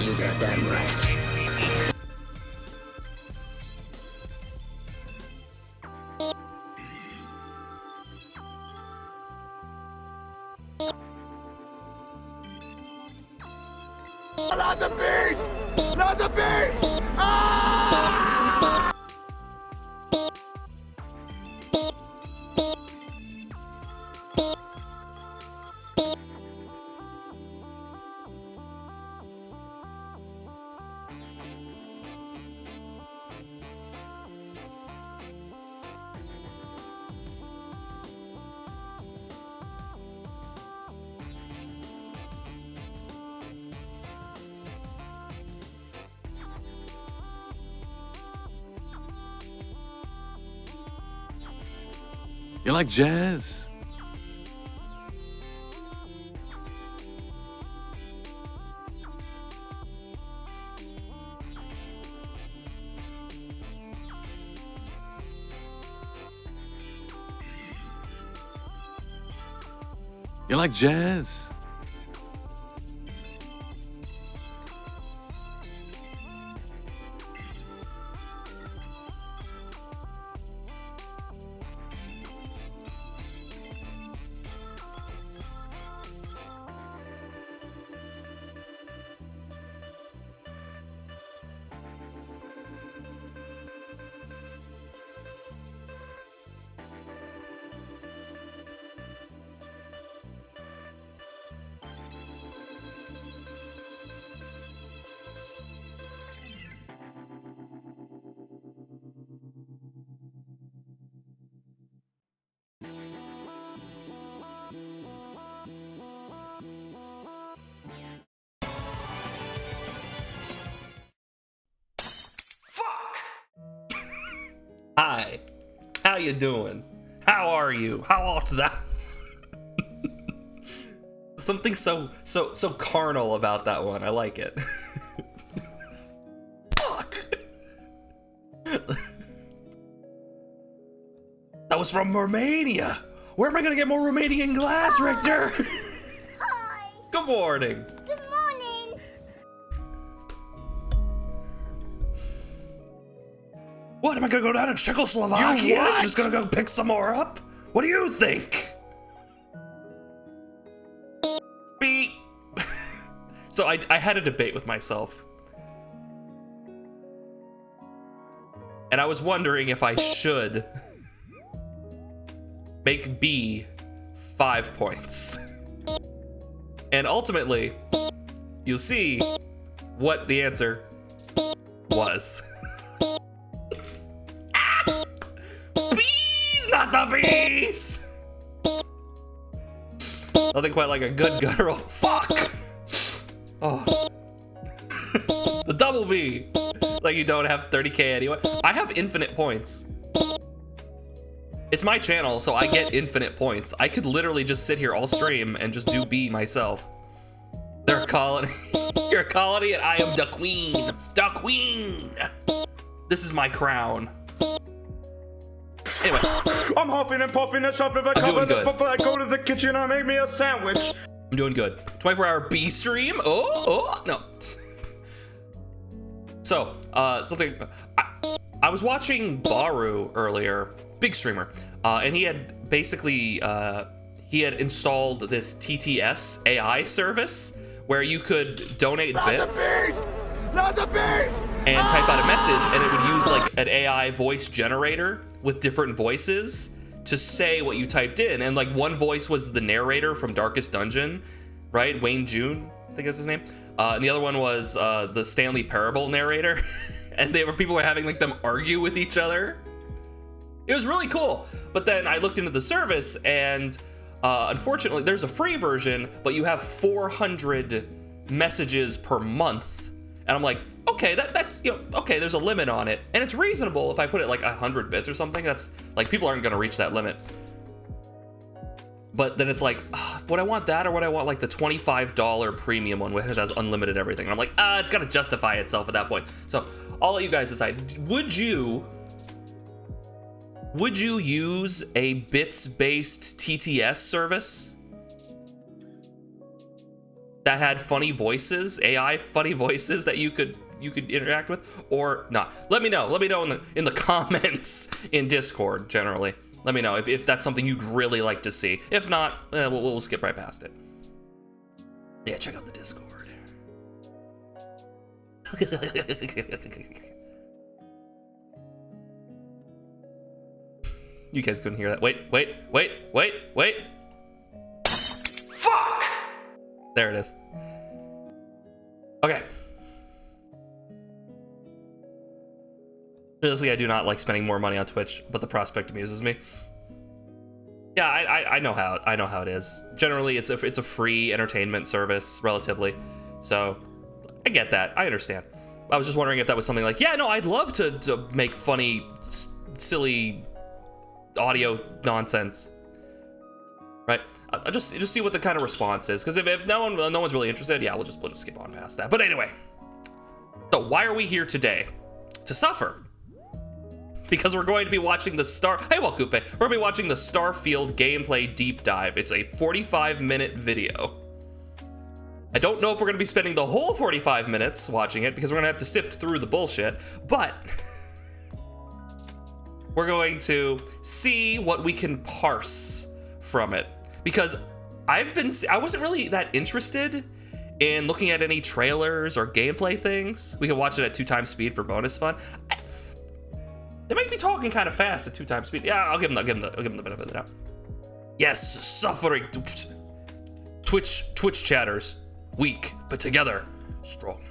You got that right. Not the beast! Not the beast! Ah! You like jazz? You like jazz? Hi, how you doing? How are you? How art thou? Something so carnal about that one. I like it. Fuck. That was from Romania. Where am I gonna get more Romanian glass, Richter? Hi. Good morning. Good morning. What, am I gonna go down to Czechoslovakia? You what? Just gonna go pick some more up? What do you think? Beep. So I had a debate with myself. And I was wondering if I should make B 5 points. And ultimately, you'll see what the answer was. Bees, not the bees! Nothing quite like a good guttural fuck. Oh. The double B. Like you don't have 30k anyway. I have infinite points. It's my channel, so I get infinite points. I could literally just sit here all stream and just do B myself. They're a colony. You're a colony and I am the queen. The queen. This is my crown. Anyway. I'm huffing and puffing and shuffling. I doing good. go to the kitchen and make me a sandwich. I'm doing good. 24-hour B stream. Oh, no. So, something. I was watching Baru earlier, big streamer, and he had basically he had installed this TTS AI service where you could donate bits Not the beast! and type out a message, and it would use like an AI voice generator with different voices to say what you typed in. And like one voice was the narrator from Darkest Dungeon, right? Wayne June, I think that's his name. And the other one was the Stanley Parable narrator. And people were having like them argue with each other. It was really cool. But then I looked into the service, and unfortunately there's a free version, but you have 400 messages per month. And I'm like, okay, that's, you know, okay, there's a limit on it. And it's reasonable if I put it like 100 bits or something. That's like, people aren't gonna reach that limit. But then it's like, would I want that, or would I want like the $25 premium one, which has unlimited everything? And I'm like, it's gotta justify itself at that point. So I'll let you guys decide. Would you use a bits-based TTS service? that had funny voices, AI funny voices that you could interact with, or not. Let me know in the comments in Discord. Generally, let me know if that's something you'd really like to see. If not, we'll skip right past it. Yeah, check out the Discord. You guys couldn't hear that. Wait. Fuck! There it is. Okay. Realistically, I do not like spending more money on Twitch, but the prospect amuses me. Yeah, I know how it is. Generally, it's a free entertainment service, relatively. So, I get that. I understand. I was just wondering if that was something like, yeah, no, I'd love to make funny, silly audio nonsense. Right? I'll just see what the kind of response is, because if no one's really interested, yeah, we'll just skip on past that. But anyway, so why are we here today? To suffer. Because we're going to be watching Hey, well, Coupe. We're going to be watching the Starfield gameplay deep dive. It's a 45-minute video. I don't know if we're going to be spending the whole 45 minutes watching it, because we're going to have to sift through the bullshit, but we're going to see what we can parse from it. Because I wasn't really that interested in looking at any trailers or gameplay things. We can watch it at 2x speed for bonus fun. They might be talking kind of fast at 2x speed. Yeah, I'll give them the benefit of the doubt. Yes, suffering. Twitch chatters, weak but together strong.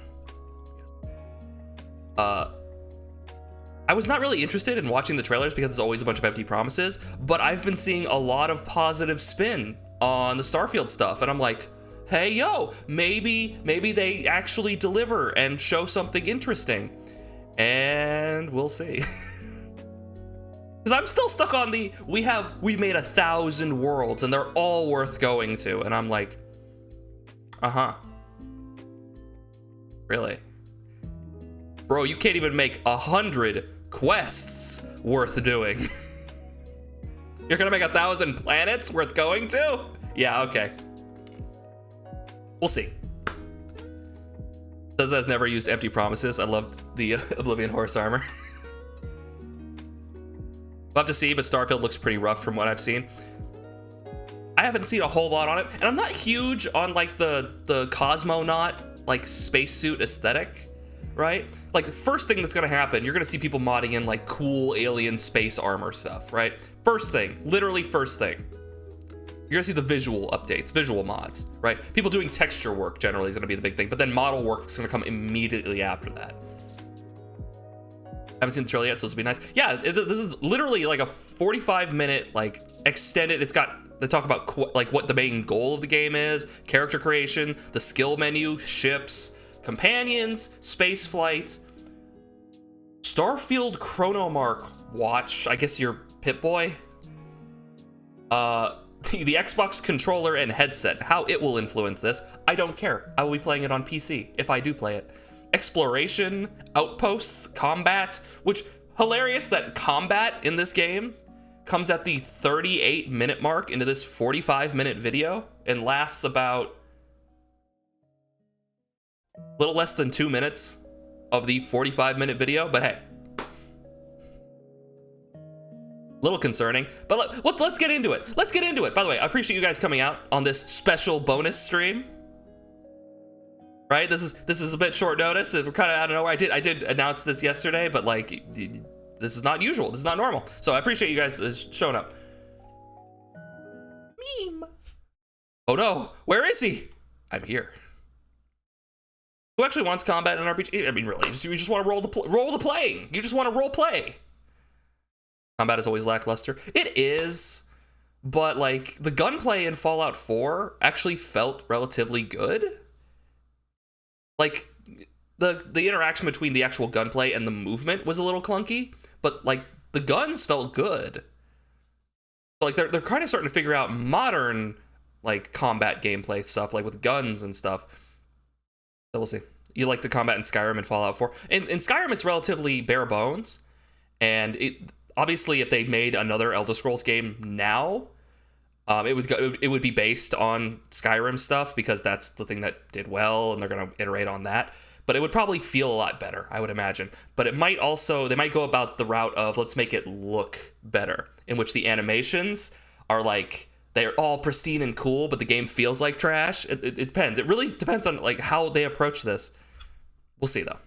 I was not really interested in watching the trailers because it's always a bunch of empty promises, but I've been seeing a lot of positive spin on the Starfield stuff, and I'm like, hey, yo, maybe they actually deliver and show something interesting, and we'll see. Because I'm still stuck on we've made 1,000 worlds and they're all worth going to, and I'm like, really? Bro, you can't even make 100 quests worth doing. You're gonna make 1,000 planets worth going to? Yeah, okay. We'll see. Bee-thesda has never used empty promises. I loved the Oblivion horse armor. We'll have to see, but Starfield looks pretty rough from what I've seen. I haven't seen a whole lot on it, and I'm not huge on like the cosmonaut like spacesuit aesthetic, right? Like the first thing that's gonna happen, you're gonna see people modding in like cool alien space armor stuff, right? First thing, literally first thing. You're gonna see the visual updates, visual mods, right? People doing texture work generally is gonna be the big thing, but then model work is gonna come immediately after that. I haven't seen the trailer yet, so this will be nice. Yeah, this is literally like a 45-minute like extended. They talk about like what the main goal of the game is, character creation, the skill menu, ships, companions, space flight, Starfield Chronomark watch. I guess your Pip-Boy. The Xbox controller and headset. How it will influence this, I don't care. I will be playing it on PC if I do play it. Exploration, outposts, combat, which hilarious that combat in this game comes at the 38-minute mark into this 45-minute video and lasts about a little less than 2 minutes of the 45-minute video, but hey. Little concerning, but let's get into it. Let's get into it. By the way, I appreciate you guys coming out on this special bonus stream. Right, this is a bit short notice. We're kind of out of nowhere. I did announce this yesterday, but like, this is not usual. This is not normal. So I appreciate you guys showing up. Meme. Oh no, where is he? I'm here. Who actually wants combat in an RPG? I mean, really, you just want to roll the playing. You just want to role play. Combat is always lackluster. It is, but like the gunplay in Fallout 4 actually felt relatively good. Like, the interaction between the actual gunplay and the movement was a little clunky, but, like, the guns felt good. Like, they're kind of starting to figure out modern, like, combat gameplay stuff, like, with guns and stuff. So we'll see. You like the combat in Skyrim and Fallout 4. In Skyrim, it's relatively bare bones, and obviously, if they made another Elder Scrolls game now, It would be based on Skyrim stuff because that's the thing that did well, and they're gonna iterate on that. But it would probably feel a lot better, I would imagine. But it might also, they might go about the route of let's make it look better, in which the animations are like they're all pristine and cool, but the game feels like trash. It depends. It really depends on like how they approach this. We'll see though.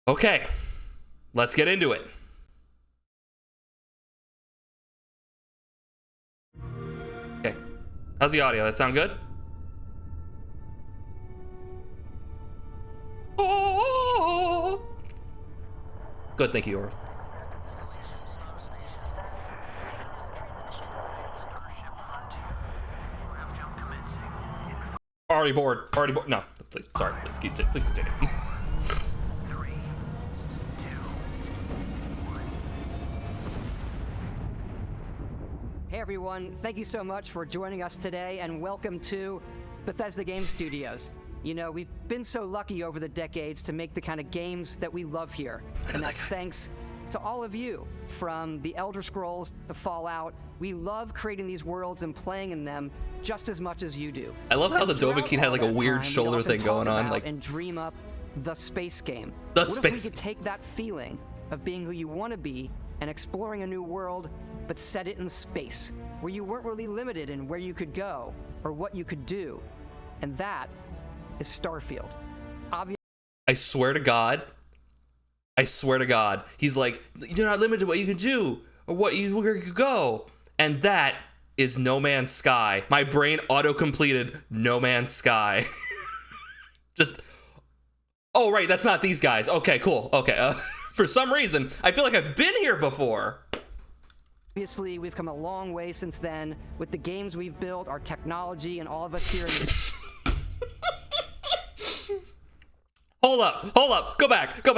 Okay, let's get into it. Okay, how's the audio? That sound good? Oh, good, thank you, Aura. Already bored. No, please, sorry, please continue. Hey everyone, thank you so much for joining us today and welcome to Bethesda Game Studios. You know, we've been so lucky over the decades to make the kind of games that we love here. And that's thanks to all of you, from the Elder Scrolls to Fallout. We love creating these worlds and playing in them just as much as you do. I love how the Dovahkiin had like a weird time, shoulder thing going on, like and dream up the space game. What if we could take that feeling of being who you want to be and exploring a new world, but set it in space, where you weren't really limited in where you could go or what you could do. And that is Starfield. Obviously, I swear to God, he's like, you're not limited to what you can do or where you could go. And that is No Man's Sky. My brain auto-completed No Man's Sky. Just, oh right, that's not these guys. Okay, cool. Okay, for some reason, I feel like I've been here before. Obviously, we've come a long way since then with the games we've built, our technology, and all of us here in the Hold up, go back. Wait,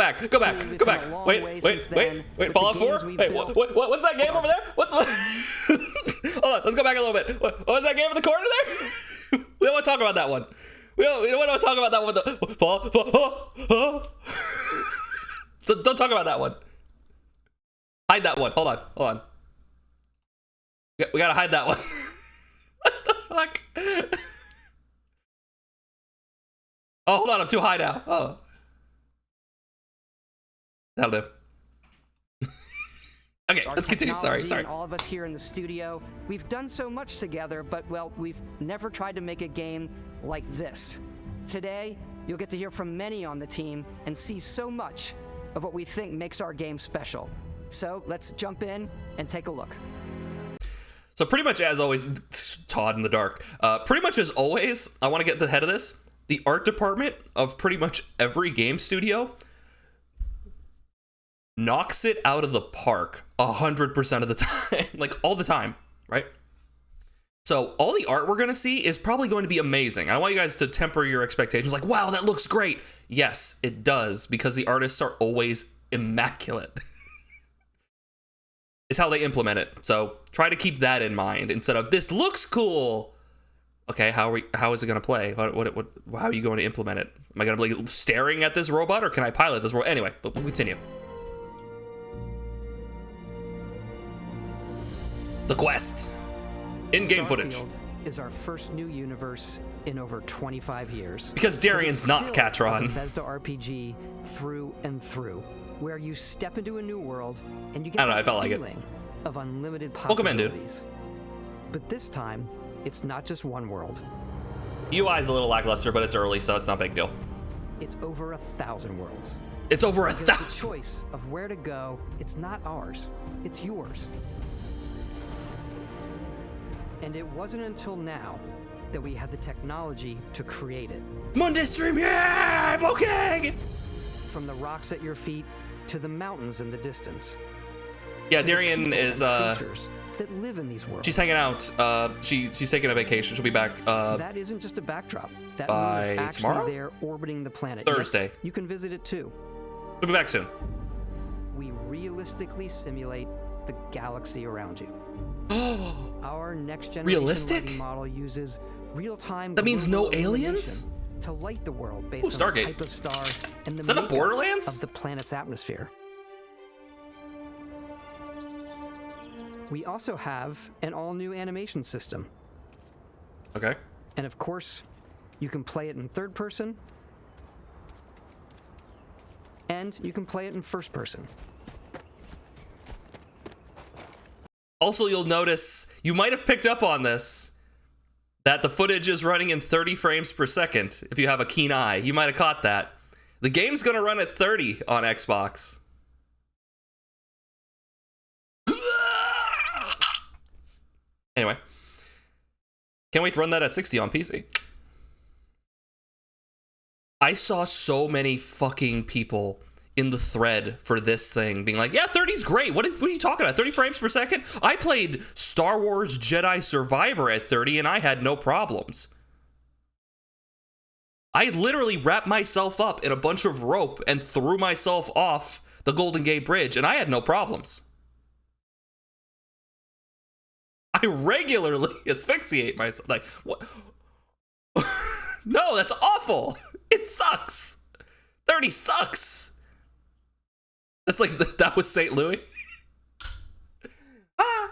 Fallout 4? Wait, what's that game over there? What's hold on, let's go back a little bit. What was that game in the corner there? We don't want to talk about that one. We don't want to talk about that one. Don't talk about that one. Hide that one. Hold on. We gotta hide that one. What the fuck? Oh, hold on, I'm too high now. Oh. That'll do. Okay, let's continue. Sorry. And all of us here in the studio, we've done so much together, but, well, we've never tried to make a game like this. Today, you'll get to hear from many on the team and see so much of what we think makes our game special. So let's jump in and take a look. So pretty much as always, Todd in the dark. Pretty much as always, I want to get the head of this. The art department of pretty much every game studio knocks it out of the park 100% of the time, like all the time, right? So all the art we're going to see is probably going to be amazing. I want you guys to temper your expectations like, wow, that looks great. Yes, it does, because the artists are always immaculate. It's how they implement it. So try to keep that in mind instead of this looks cool. Okay, how is it going to play? How are you going to implement it? Am I going to be staring at this robot, or can I pilot this robot? Anyway, we'll continue. The quest. In-game footage. Starfield is our first new universe in over 25 years. Because Darian's not Catron. Bethesda RPG through and through, where you step into a new world and you I don't get know, I the felt like it. feeling of unlimited Welcome in, dude. possibilities. But this time, it's not just one world. UI is a little lackluster, but it's early, so it's not a big deal. It's over 1,000 worlds. It's over Because the 1,000. choice of where to go, it's not ours, it's yours. And it wasn't until now that we had the technology to create it. Monday stream, yeah, okay. From the rocks at your feet to the mountains in the distance. Yeah, to the Darian people is and creatures that live in these worlds. she's hanging out. She's taking a vacation. She'll be back That isn't just a backdrop. That moon by is actually tomorrow? there orbiting the planet. Thursday. Yes, you can visit it too. she'll be back soon. We realistically simulate the galaxy around you. Our next generation Realistic? lighting model uses real-time. That means no global aliens? illumination to light the world based Ooh, on the Stargate. type of star and the Is that a makeup Borderlands? of the planet's atmosphere. We also have an all-new animation system. Okay. And of course, you can play it in third person, and you can play it in first person. Also, you'll notice, you might have picked up on this, that the footage is running in 30 frames per second. If you have a keen eye, you might have caught that. The game's gonna run at 30 on Xbox. Anyway, can't wait to run that at 60 on PC. I saw so many fucking people in the thread for this thing being like, yeah, 30's great. What are you talking about? 30 frames per second? I played Star Wars Jedi Survivor at 30 and I had no problems. I literally wrapped myself up in a bunch of rope and threw myself off the Golden Gate Bridge and I had no problems. I regularly asphyxiate myself. Like, what? No, that's awful. It sucks. 30 sucks. That's like, that was St. Louis. Ah.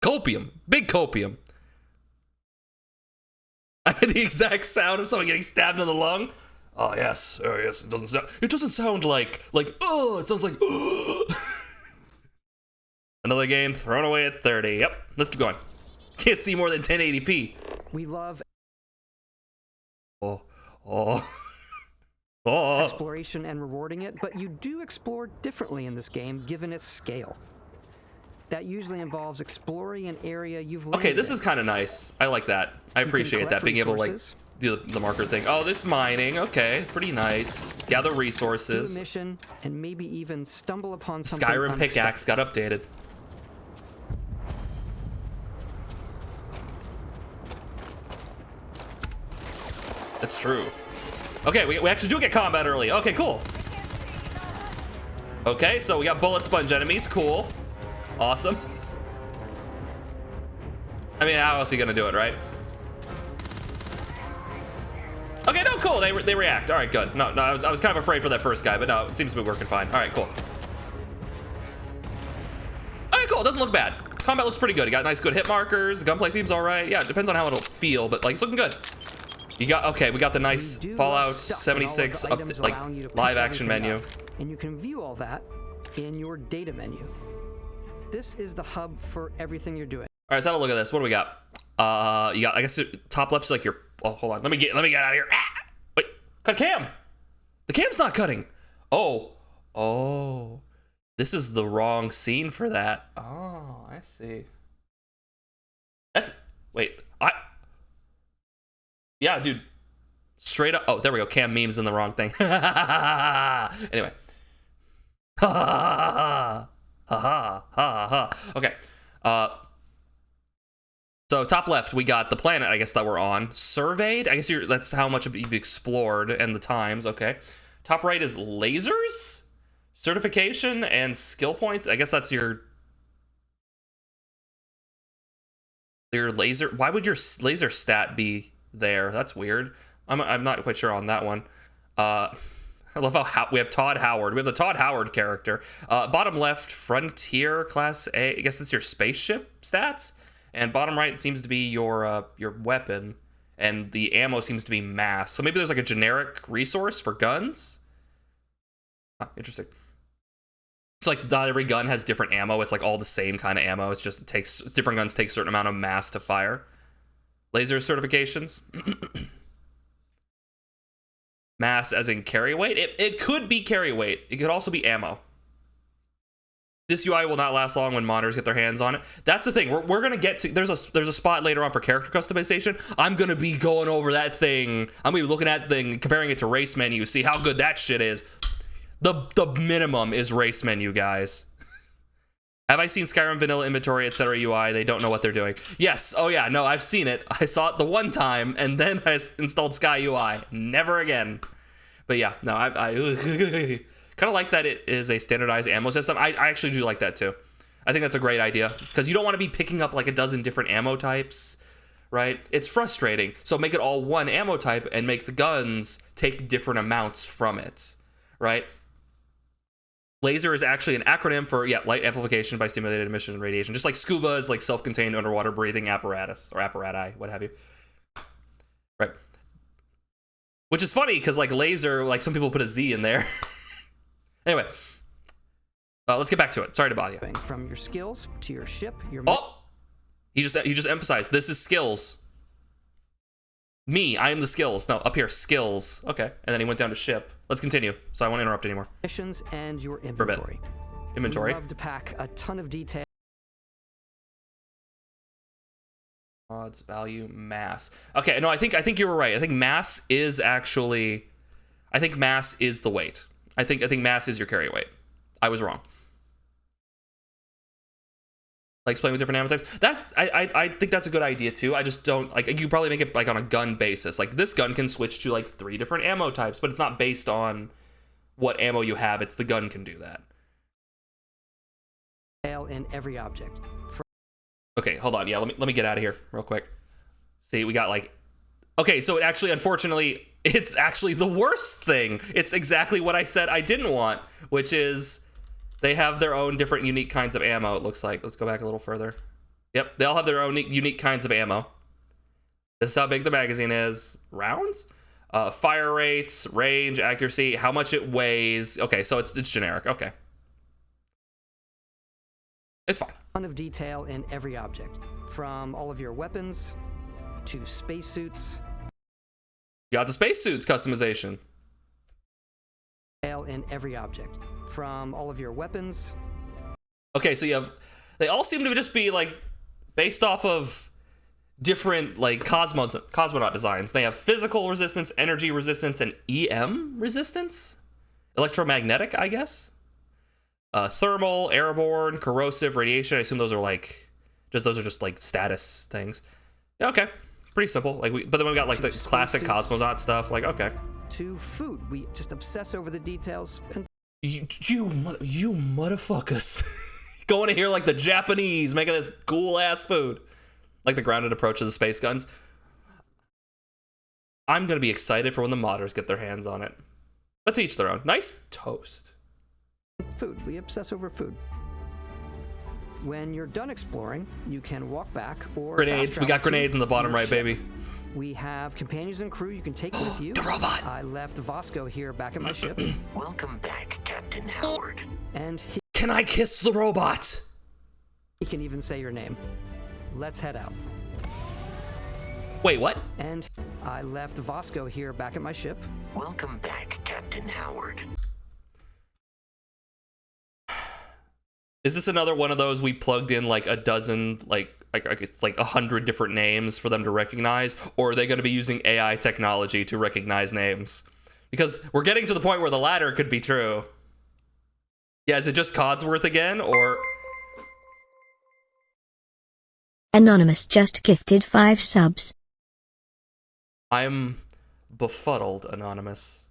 Copium. Big copium. I had the exact sound of someone getting stabbed in the lung. Oh, yes. Oh, yes. It doesn't sound like, oh, it sounds like, oh. Another game thrown away at 30. Yep, let's keep going. Can't see more than 1080p. We love Oh. exploration and rewarding it, but you do explore differently in this game given its scale. That usually involves exploring an area you've landed Okay, this in. is kind of nice. I like that. I appreciate that, collect being able to, like, resources. do the marker thing. Oh, this mining. Okay, pretty nice. Gather Do a resources. mission, and maybe even stumble upon something Skyrim pickaxe got updated. That's true. Okay, we actually do get combat early. Okay, cool. Okay, so we got bullet sponge enemies. Cool. Awesome. I mean, how else are you gonna do it, right? Okay, no, cool. They react. All right, good. No, I was kind of afraid for that first guy, but no, it seems to be working fine. All right, cool. All right, cool. It doesn't look bad. Combat looks pretty good. You got nice, good hit markers. The gunplay seems all right. Yeah, it depends on how it'll feel, but like it's looking good. You got okay. We got the nice You do Fallout love stuff, and all of 76 the up items like allowing you to pick live action everything menu. up, and you can view all that in your data menu. This is the hub for everything you're doing. All right, let's have a look at this. What do we got? You got, I guess, top left's like your. Oh, hold on. Let me get out of here. Ah! Wait, cut cam. The cam's not cutting. Oh, this is the wrong scene for that. Oh, I see. Yeah, dude. Straight up. Oh, there we go. Cam memes in the wrong thing. Anyway. Okay. So top left, we got the planet, I guess, that we're on. Surveyed. I guess that's how much of you've explored and the times. Okay. Top right is lasers, certification, and skill points. I guess that's your laser. Why would your laser stat be there? That's weird. I'm not quite sure on that one. I love how we have Todd Howard. We have the Todd Howard character. Bottom left, Frontier Class A. I guess that's your spaceship stats. And bottom right seems to be your weapon. And the ammo seems to be mass. So maybe there's like a generic resource for guns. Huh, interesting. It's like not every gun has different ammo. It's like all the same kind of ammo. It's just different guns take a certain amount of mass to fire. Laser certifications. Mass as in carry weight? It could be carry weight. It could also be ammo. This UI will not last long when modders get their hands on it. That's the thing. We're gonna get to there's a spot later on for character customization. I'm gonna be going over that thing. I'm gonna be looking at the thing, comparing it to race menu, see how good that shit is. The minimum is race menu, guys. Have I seen Skyrim vanilla inventory, etc. UI? They don't know what they're doing. Yes. Oh yeah. No, I've seen it. I saw it the one time, and then I installed Sky UI. Never again. But yeah, no, I kind of like that it is a standardized ammo system. I actually do like that too. I think that's a great idea because you don't want to be picking up like a dozen different ammo types, right? It's frustrating. So make it all one ammo type and make the guns take different amounts from it, right? Laser is actually an acronym for, light amplification by stimulated emission and radiation. Just like scuba is like self-contained underwater breathing apparatus or apparati, what have you. Right. Which is funny because like laser, like some people put a Z in there. Anyway, let's get back to it. Sorry to bother you. From your skills to your ship, your... Oh! He just emphasized, this is skills. Me, I am the skills. No, up here, skills. Okay, and then he went down to ship. Let's continue, so I won't interrupt anymore. missions and your For a bit. inventory. Inventory. We love to pack a ton of detail. Odds, value, mass. Okay, no, I think you were right. I think mass is actually... I think mass is the weight. I think mass is your carry weight. I was wrong. Like playing with different ammo types. I think that's a good idea too. I just don't like. You probably make it like on a gun basis. Like this gun can switch to like 3 different ammo types, but it's not based on what ammo you have. It's the gun can do that. In every object. Okay, hold on. Yeah, let me get out of here real quick. See, we got like. Okay, so it actually, unfortunately, it's actually the worst thing. It's exactly what I said I didn't want, which is. They have their own different unique kinds of ammo, it looks like. Let's go back a little further. Yep, they all have their own unique kinds of ammo. This is how big the magazine is. Rounds? Fire rates, range, accuracy, how much it weighs. Okay, so it's generic. Okay. It's fine. A ton of detail in every object. From all of your weapons to spacesuits. You got the spacesuits customization. In every object. From all of your weapons. Okay, so you have, they all seem to just be like based off of different like cosmonaut designs. They have physical resistance, energy resistance, and EM resistance, electromagnetic, I guess. Thermal, airborne, corrosive, radiation. I assume those are like those are just like status things. Yeah, okay, pretty simple. Like but then we got like the classic cosmonaut stuff. Like okay. To food, we just obsess over the details. And You motherfuckers. Going in here like the Japanese, making this cool ass food. Like the grounded approach to the space guns. I'm gonna be excited for when the modders get their hands on it. But to each their own. Nice toast. Food, we obsess over food. When you're done exploring, you can walk back or Grenades, we got grenades in the bottom right, baby. We have companions and crew you can take with you. The robot! I left Vasco here back at my ship. Welcome back, Captain Howard. And Can I kiss the robot? he can even say your name. Let's head out. Wait, what? And I left Vasco here back at my ship. Welcome back, Captain Howard. Is this another one of those we plugged in like a dozen, like 100 different names for them to recognize? Or are they going to be using AI technology to recognize names? Because we're getting to the point where the latter could be true. Yeah, is it just Codsworth again, or... Anonymous just gifted 5 subs. I'm befuddled, Anonymous.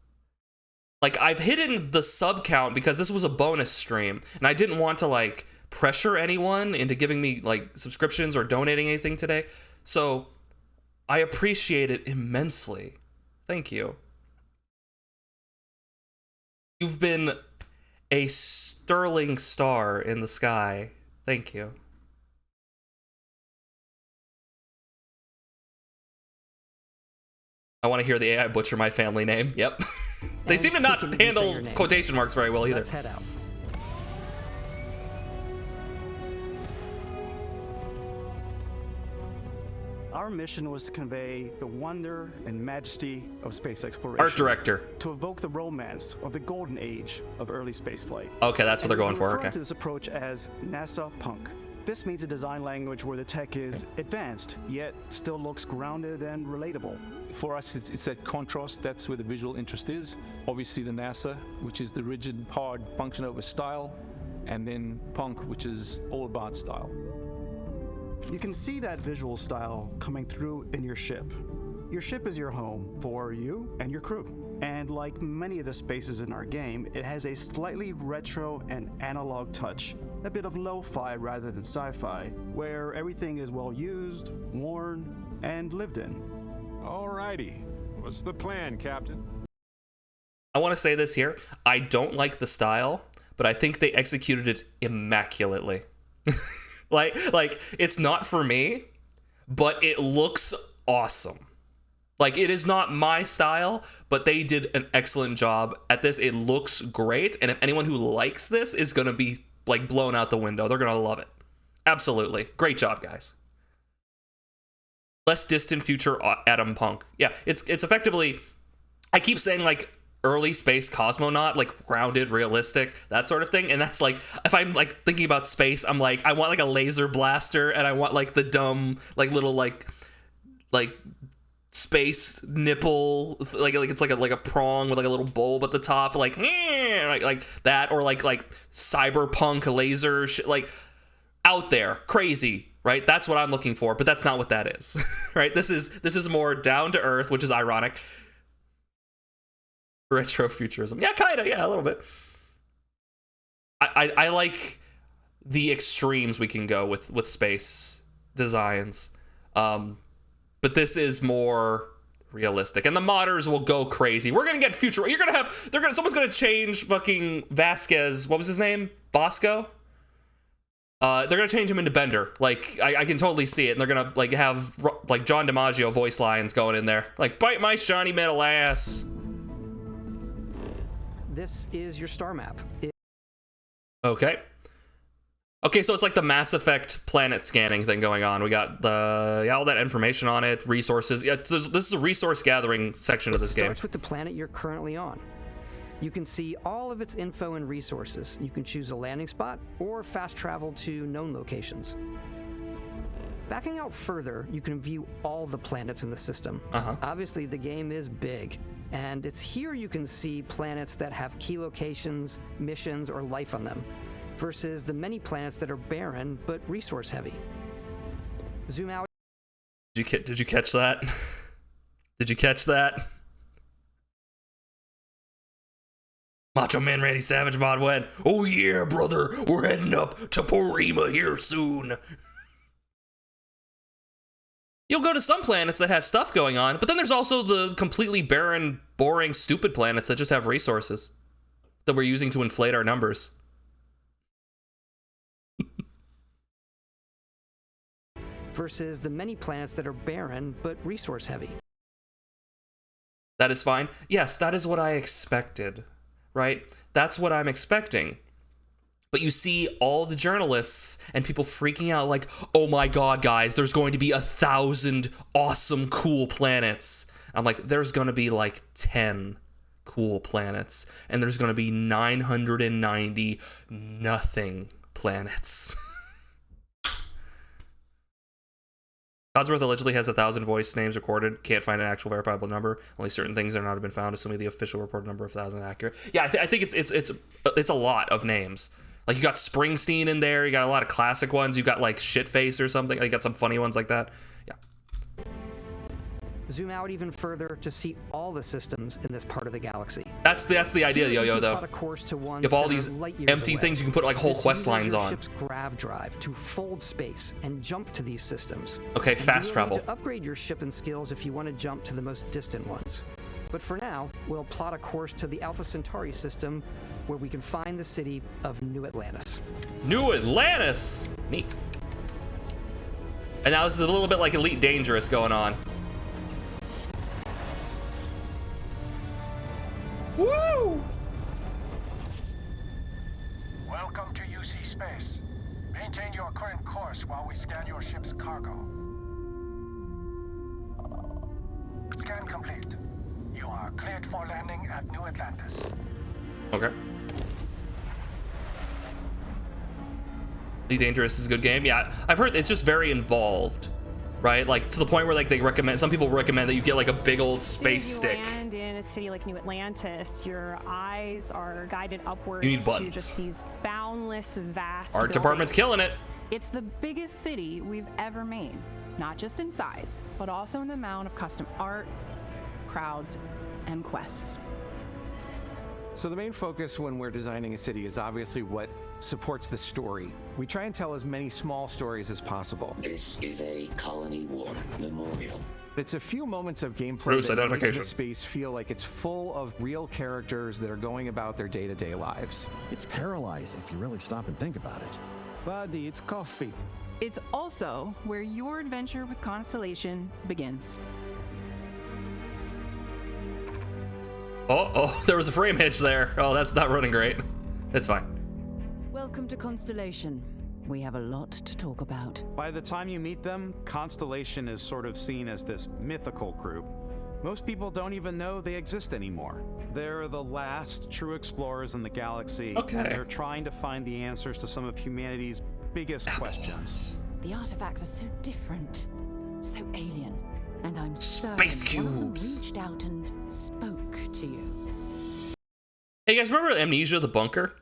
Like, I've hidden the sub count because this was a bonus stream, and I didn't want to, like, pressure anyone into giving me, like, subscriptions or donating anything today. So, I appreciate it immensely. Thank you. You've been a sterling star in the sky. Thank you. I want to hear the AI butcher my family name. Yep. They seem to not handle quotation marks very well either. Let's head out. Our mission was to convey the wonder and majesty of space exploration. Art director. To evoke the romance of the golden age of early spaceflight. Okay, that's what they're going for. We refer Okay. to this approach as NASA Punk. This means a design language where the tech is advanced, yet still looks grounded and relatable. For us, it's that contrast. That's where the visual interest is. Obviously, the NASA, which is the rigid, hard function over style, and then Punk, which is all about style. You can see that visual style coming through in your ship. Your ship is your home for you and your crew. And like many of the spaces in our game, it has a slightly retro and analog touch, a bit of lo-fi rather than sci-fi, where everything is well used, worn, and lived in. Alrighty. What's the plan, Captain? I want to say this here. I don't like the style, but I think they executed it immaculately. like it's not for me, but it looks awesome. Like, it is not my style, but they did an excellent job at this. It looks great, and if anyone who likes this is gonna be like blown out the window, they're gonna love it. Absolutely. Great job, guys. Less distant future Atom Punk. Yeah, it's effectively, I keep saying like early space cosmonaut, like grounded, realistic, that sort of thing. And that's like, if I'm like thinking about space, I'm like, I want like a laser blaster, and I want like the dumb, like little like space nipple, like it's like a prong with like a little bulb at the top, like that, or like cyberpunk laser shit, like out there, crazy. Right, that's what I'm looking for, but that's not what that is. Right, this is more down to earth, which is ironic. Retro futurism, yeah, kinda, yeah, a little bit. I like the extremes we can go with space designs, but this is more realistic, and the modders will go crazy. We're gonna get future. Someone's gonna change fucking Vasquez. What was his name? Bosco. They're gonna change him into Bender. Like, I can totally see it, and they're gonna like have like John DiMaggio voice lines going in there, like bite my shiny metal ass. This is your star map. Okay, so it's like the Mass Effect planet scanning thing going on. We got all that information on it, resources. Yeah, this is a resource gathering section of this game. It starts with the planet you're currently on. You can see all of its info and resources. You can choose a landing spot or fast travel to known locations. Backing out further, you can view all the planets in the system. Obviously, the game is big, and it's here you can see planets that have key locations, missions, or life on them, versus the many planets that are barren but resource heavy. Zoom out. Did you catch that? Did you catch that? Macho Man Randy Savage mod went, "Oh yeah, brother, we're heading up to Porima here soon." You'll go to some planets that have stuff going on, but then there's also the completely barren, boring, stupid planets that just have resources that we're using to inflate our numbers. Versus the many planets that are barren but resource heavy. That is fine. Yes, that is what I expected. Right? That's what I'm expecting. But you see all the journalists and people freaking out like, oh my god, guys, there's going to be 1,000 awesome, cool planets. I'm like, there's going to be like 10 cool planets, and there's going to be 990 nothing planets. Codsworth allegedly has 1,000 voice names recorded. Can't find an actual verifiable number. Only certain things are not have been found. Assuming the official reported number of 1,000 accurate. Yeah, I think it's a lot of names. Like, you got Springsteen in there. You got a lot of classic ones. You got like Shitface or something. You got some funny ones like that. Yeah. Zoom out even further to see all the systems in this part of the galaxy. That's the idea, Yo-Yo, though. You have all these empty things you can put like whole quest lines on. Ship's grav drive to fold space and jump to these systems. Okay, fast travel. To upgrade your ship and skills if you want to jump to the most distant ones. But for now, we'll plot a course to the Alpha Centauri system, where we can find the city of New Atlantis. New Atlantis! Neat. And now this is a little bit like Elite Dangerous going on. Woo! Welcome to UC Space. Maintain your current course while we scan your ship's cargo. Scan complete. You are cleared for landing at New Atlantis. Okay. Elite Dangerous is a good game. Yeah, I've heard it's just very involved, right? Like, to the point where like they recommend, some people recommend that you get like a big old space stick. Land in a city like New Atlantis, your eyes are guided upwards You need to buttons. just these boundless, vast Art department's killing it. It's the biggest city we've ever made, not just in size, but also in the amount of custom art, crowds, and quests. So the main focus when we're designing a city is obviously what supports the story. We try and tell as many small stories as possible. This is a colony war memorial. It's a few moments of gameplay Bruce that make identification. the space feel like it's full of real characters that are going about their day-to-day lives. It's paralyzing if you really stop and think about it. Buddy, it's coffee. It's also where your adventure with Constellation begins. Oh, there was a frame hitch there. Oh, that's not running great. It's fine. Welcome to Constellation. We have a lot to talk about. By the time you meet them, Constellation is sort of seen as this mythical group. Most people don't even know they exist anymore. They're the last true explorers in the galaxy. Okay. And they're trying to find the answers to some of humanity's biggest questions. The artifacts are so different, so alien, and I'm Space certain one of them cubes. reached out and spoke to you. Hey, you guys remember Amnesia, the bunker?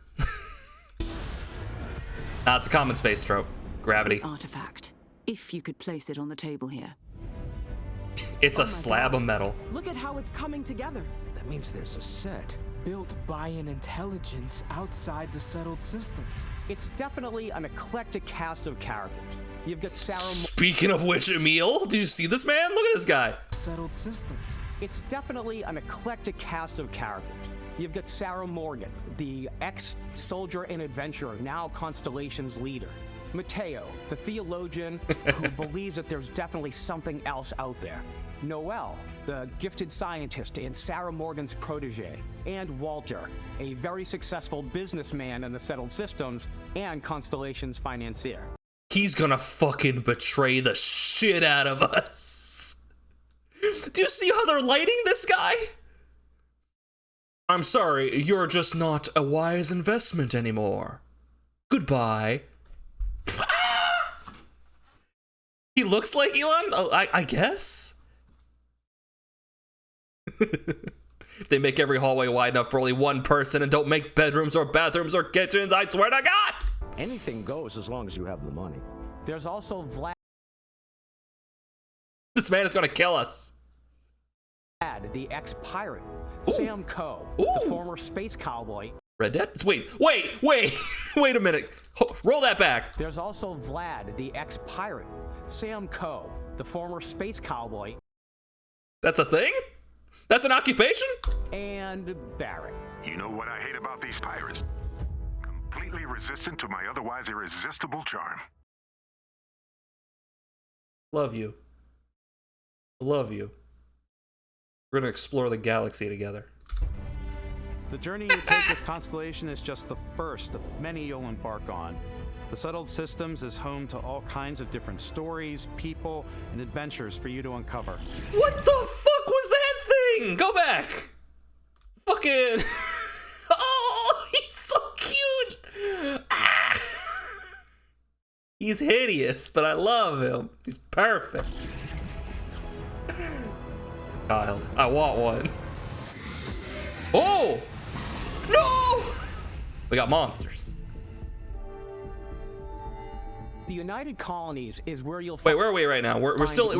Nah, it's a common space trope. Gravity. Artifact, if you could place it on the table here. It's a slab of metal. Look at how it's coming together. That means there's a set built by an intelligence outside the settled systems. It's definitely an eclectic cast of characters. You've got Sarah. Speaking of which, Emil, did you see this man? Look at this guy. Settled systems. It's definitely an eclectic cast of characters. You've got Sarah Morgan, the ex-soldier and adventurer, now Constellation's leader. Mateo, the theologian who believes that there's definitely something else out there. Noel, the gifted scientist and Sarah Morgan's protege. And Walter, a very successful businessman in the settled systems and Constellation's financier. He's gonna fucking betray the shit out of us. Do you see how they're lighting this guy? I'm sorry, you're just not a wise investment anymore. Goodbye. He looks like Elon? Oh, I guess? If they make every hallway wide enough for only one person and don't make bedrooms or bathrooms or kitchens, I swear to God! Anything goes as long as you have the money. There's also Vlad, This man is gonna kill us. the ex-pirate. Sam Coe, the former space cowboy. Red Dead? Wait a minute. Roll that back. There's also Vlad, the ex-pirate. Sam Coe, the former space cowboy. That's a thing? That's an occupation? And Barrett. You know what I hate about these pirates? Completely resistant to my otherwise irresistible charm. Love you. Love you. We're gonna explore the galaxy together. The journey you take with Constellation is just the first of many you'll embark on. The Settled Systems is home to all kinds of different stories, people, and adventures for you to uncover. What the fuck was that thing? Go back. Fucking. Oh, he's so cute. Ah. He's hideous, but I love him. He's perfect. Child, I want one. Oh! No! We got monsters. The United Colonies is where you'll Wait, where are we right now? We're still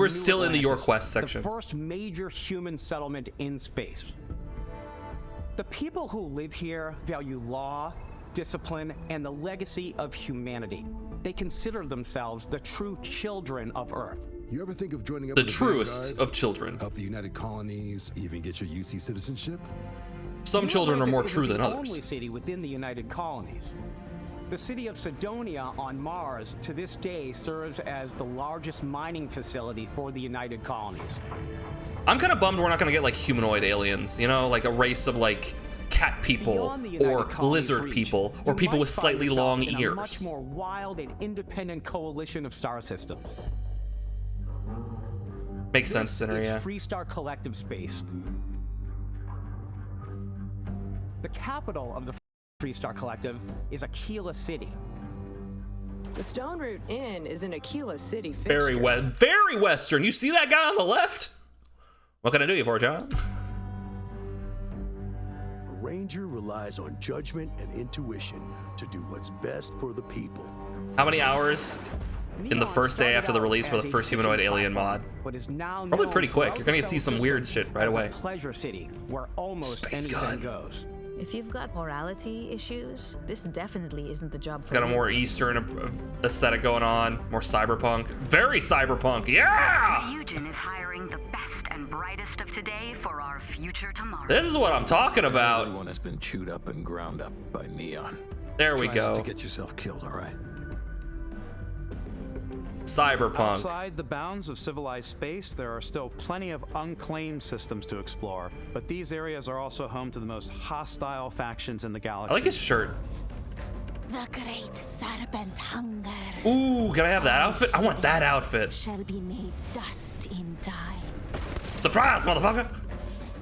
in the Your Atlantis, Quest section. The first major human settlement in space. The people who live here value law, discipline, and the legacy of humanity. They consider themselves the true children of Earth. You ever think of joining up The with truest Vanguard, of children. help the United Colonies, even get your UC citizenship? Some children are more Atlantis true isn't than the others. only city within the United Colonies. The city of Sidonia on Mars to this day serves as the largest mining facility for the United Colonies. I'm kind of bummed we're not gonna get like humanoid aliens, you know, like a race of like cat people or lizard people or people with slightly long in a ears. much more wild and independent coalition of star systems. Makes sense, Sinner, It's yeah. Freestar Collective Space. The capital of the Freestar Collective is Aquila City. The Stone Root Inn is in Aquila City. Very Western. You see that guy on the left? What can I do you for, John? A ranger relies on judgment and intuition to do what's best for the people. How many hours in the first day after the release for the first humanoid alien mod? But is now Probably known pretty quick. You're gonna throughout see the some solar weird system shit right as a away. pleasure city where almost Space anything gun. goes. If you've got morality issues, this definitely isn't the job for Got a you. more Eastern aesthetic going on, more cyberpunk. Very cyberpunk, yeah! Eugen is hiring the and brightest of today for our future tomorrow. This is what I'm talking about. Everyone has been chewed up and ground up by neon. There we Try go. not to get yourself killed, all right? Cyberpunk. Outside the bounds of civilized space, there are still plenty of unclaimed systems to explore, but these areas are also home to the most hostile factions in the galaxy. I like his shirt. The great serpent hunger Ooh, can I have that outfit? I want that outfit. shall be made dust in time. Surprise, motherfucker!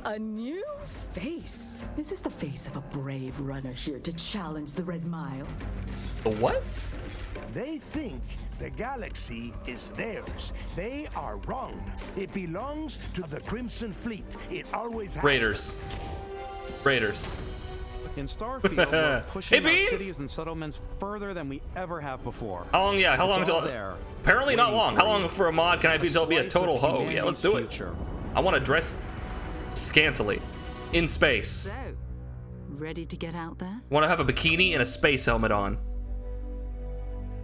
A new face. Is this the face of a brave runner here to challenge the Red Mile? The what? They think the galaxy is theirs. They are wrong. It belongs to the Crimson Fleet. It always has. Raiders. In Starfield, we're pushing Hey, our Beans! cities and settlements further than we ever have before. How long? Yeah, how long It's all until? there, Apparently not waiting long. for How long you. for a mod can I be? Until be a slice total of hoe. Yeah, humanity's let's do future. it. I want to dress scantily, in space. So, ready to get out there? Want to have a bikini and a space helmet on.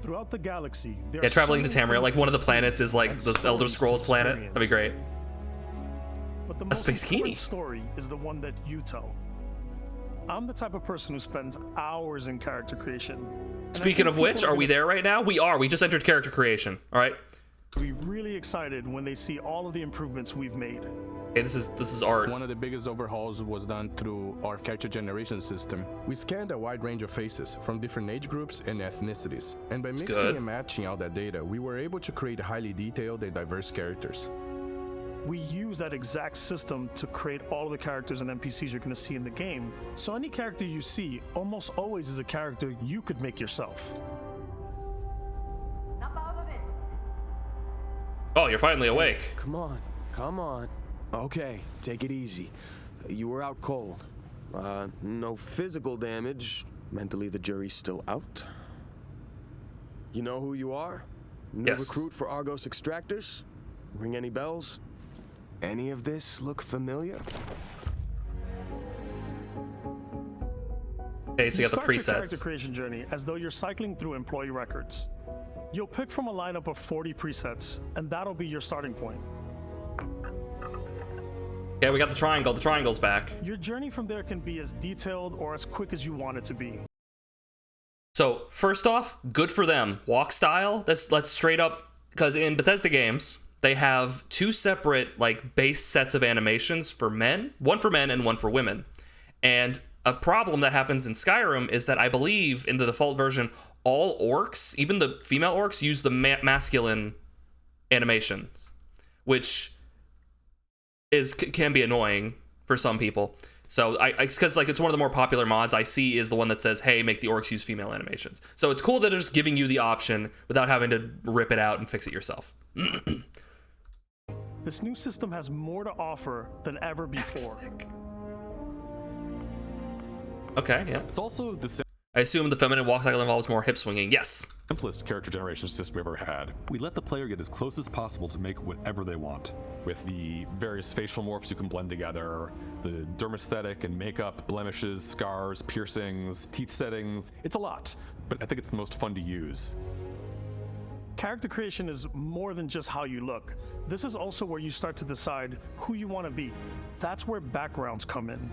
Throughout the galaxy, there Yeah, are traveling so to many Tamriel. Like things one of to the see planets is like and the Elder stories to Scrolls planet. That'd be great. But the A most space important bikini. story is the one that you tell. I'm the type of person who spends hours in character creation. And I Speaking think of which, people are we there right now? We are. We just entered character creation. All right. Be really excited when they see all of the improvements we've made. Okay, this is art. One of the biggest overhauls was done through our character generation system. We scanned a wide range of faces from different age groups and ethnicities. And by mixing good. and matching out that data, we were able to create highly detailed and diverse characters. We use that exact system to create all of the characters and NPCs you're going to see in the game. So any character you see almost always is a character you could make yourself. Oh, you're finally awake. Come on, come on. Okay, take it easy. You were out cold. No physical damage. Mentally, the jury's still out. You know who you are? New Yes. recruit for Argos Extractors? Ring any bells? Any of this look familiar? Okay, so you got the Start your character presets. creation journey as though you're cycling through employee records. You'll pick from a lineup of 40 presets, and that'll be your starting point. Okay, we got the triangle. The triangle's back. Your journey from there can be as detailed or as quick as you want it to be. So first off, good for them. Walk style. Let's straight up, because in Bethesda games they have two separate like base sets of animations for men, one for men and one for women. And a problem that happens in Skyrim is that I believe in the default version, all orcs, even the female orcs, use the masculine animations, which can be annoying for some people. So because like it's one of the more popular mods I see is the one that says, hey, make the orcs use female animations. So it's cool that they're just giving you the option without having to rip it out and fix it yourself. This new system has more to offer than ever before. Okay, yeah. It's also the I assume the feminine walk cycle involves more hip swinging. Yes. simplest character generation system we ever had. We let the player get as close as possible to make whatever they want. With the various facial morphs you can blend together, the dermesthetic and makeup, blemishes, scars, piercings, teeth settings. It's a lot, but I think it's the most fun to use. Character creation is more than just how you look. This is also where you start to decide who you want to be. That's where backgrounds come in.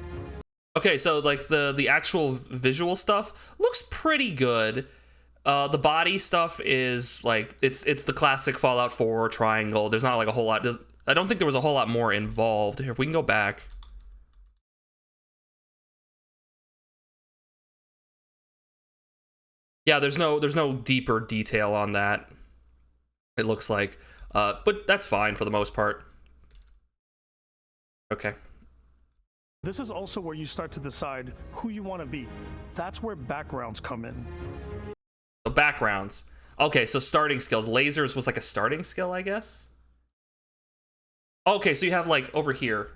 Okay, so like the actual visual stuff looks pretty good. The body stuff is like it's the classic Fallout 4 triangle. There's not like a whole lot. I don't think there was a whole lot more involved. Here, if we can go back. Yeah, there's no deeper detail on that. It looks like, but that's fine for the most part. Okay. This is also where you start to decide who you want to be. That's where backgrounds come in. So backgrounds. Okay, so starting skills. Lasers was like a starting skill, I guess. Okay, so you have like over here,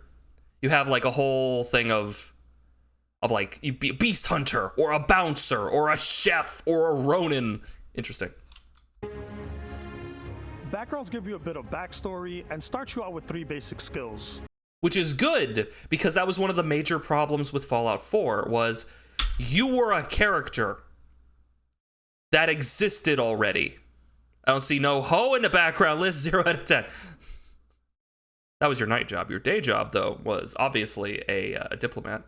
you have like a whole thing of like you be a beast hunter or a bouncer or a chef or a Ronin. Interesting. Backgrounds give you a bit of backstory and start you out with 3 basic skills. Which is good, because that was one of the major problems with Fallout 4, was you were a character that existed already. I don't see no hoe in the background list, 0 out of 10. That was your night job. Your day job, though, was obviously a diplomat.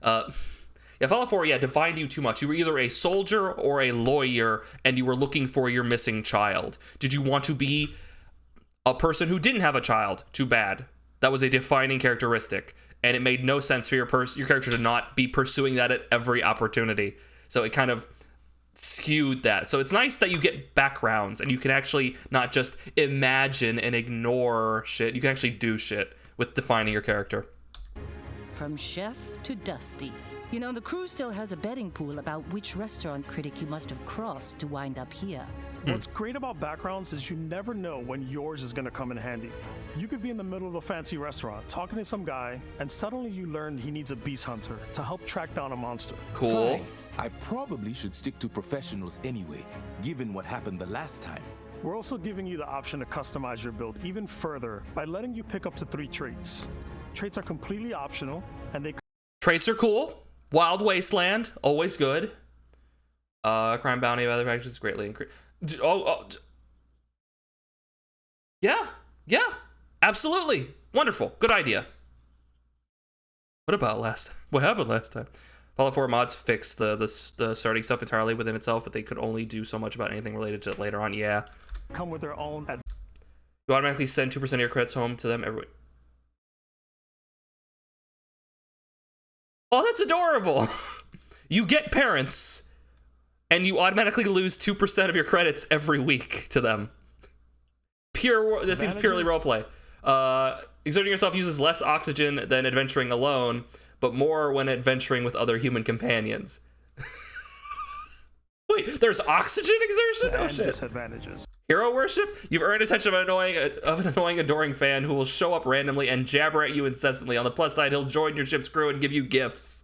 Yeah, Fallout 4, defined you too much. You were either a soldier or a lawyer, and you were looking for your missing child. Did you want to be a person who didn't have a child? Too bad. That was a defining characteristic, and it made no sense for your character to not be pursuing that at every opportunity. So it kind of skewed that. So it's nice that you get backgrounds, and you can actually not just imagine and ignore shit. You can actually do shit with defining your character. From chef to Dusty. You know, the crew still has a betting pool about which restaurant critic you must have crossed to wind up here. What's great about backgrounds is you never know when yours is gonna come in handy. You could be in the middle of a fancy restaurant talking to some guy, and suddenly you learn he needs a beast hunter to help track down a monster. Cool. Fine. I probably should stick to professionals anyway, given what happened the last time. We're also giving you the option to customize your build even further by letting you pick up to 3 traits. Traits are completely optional, and they... Traits are cool. Wild Wasteland, always good. Crime bounty of other factions greatly increased. Yeah, absolutely. Wonderful. Good idea. What happened last time? Fallout 4 mods fixed the starting stuff entirely within itself, but they could only do so much about anything related to it later on. Yeah. Come with their own... You automatically send 2% of your credits home to them every... Oh, that's adorable. You get parents, and you automatically lose 2% of your credits every week to them. That seems purely roleplay. Exerting yourself uses less oxygen than adventuring alone, but more when adventuring with other human companions. Wait, there's oxygen exertion? Oh shit. Disadvantages. Hero worship? You've earned attention of an annoying, adoring fan who will show up randomly and jabber at you incessantly. On the plus side, he'll join your ship's crew and give you gifts.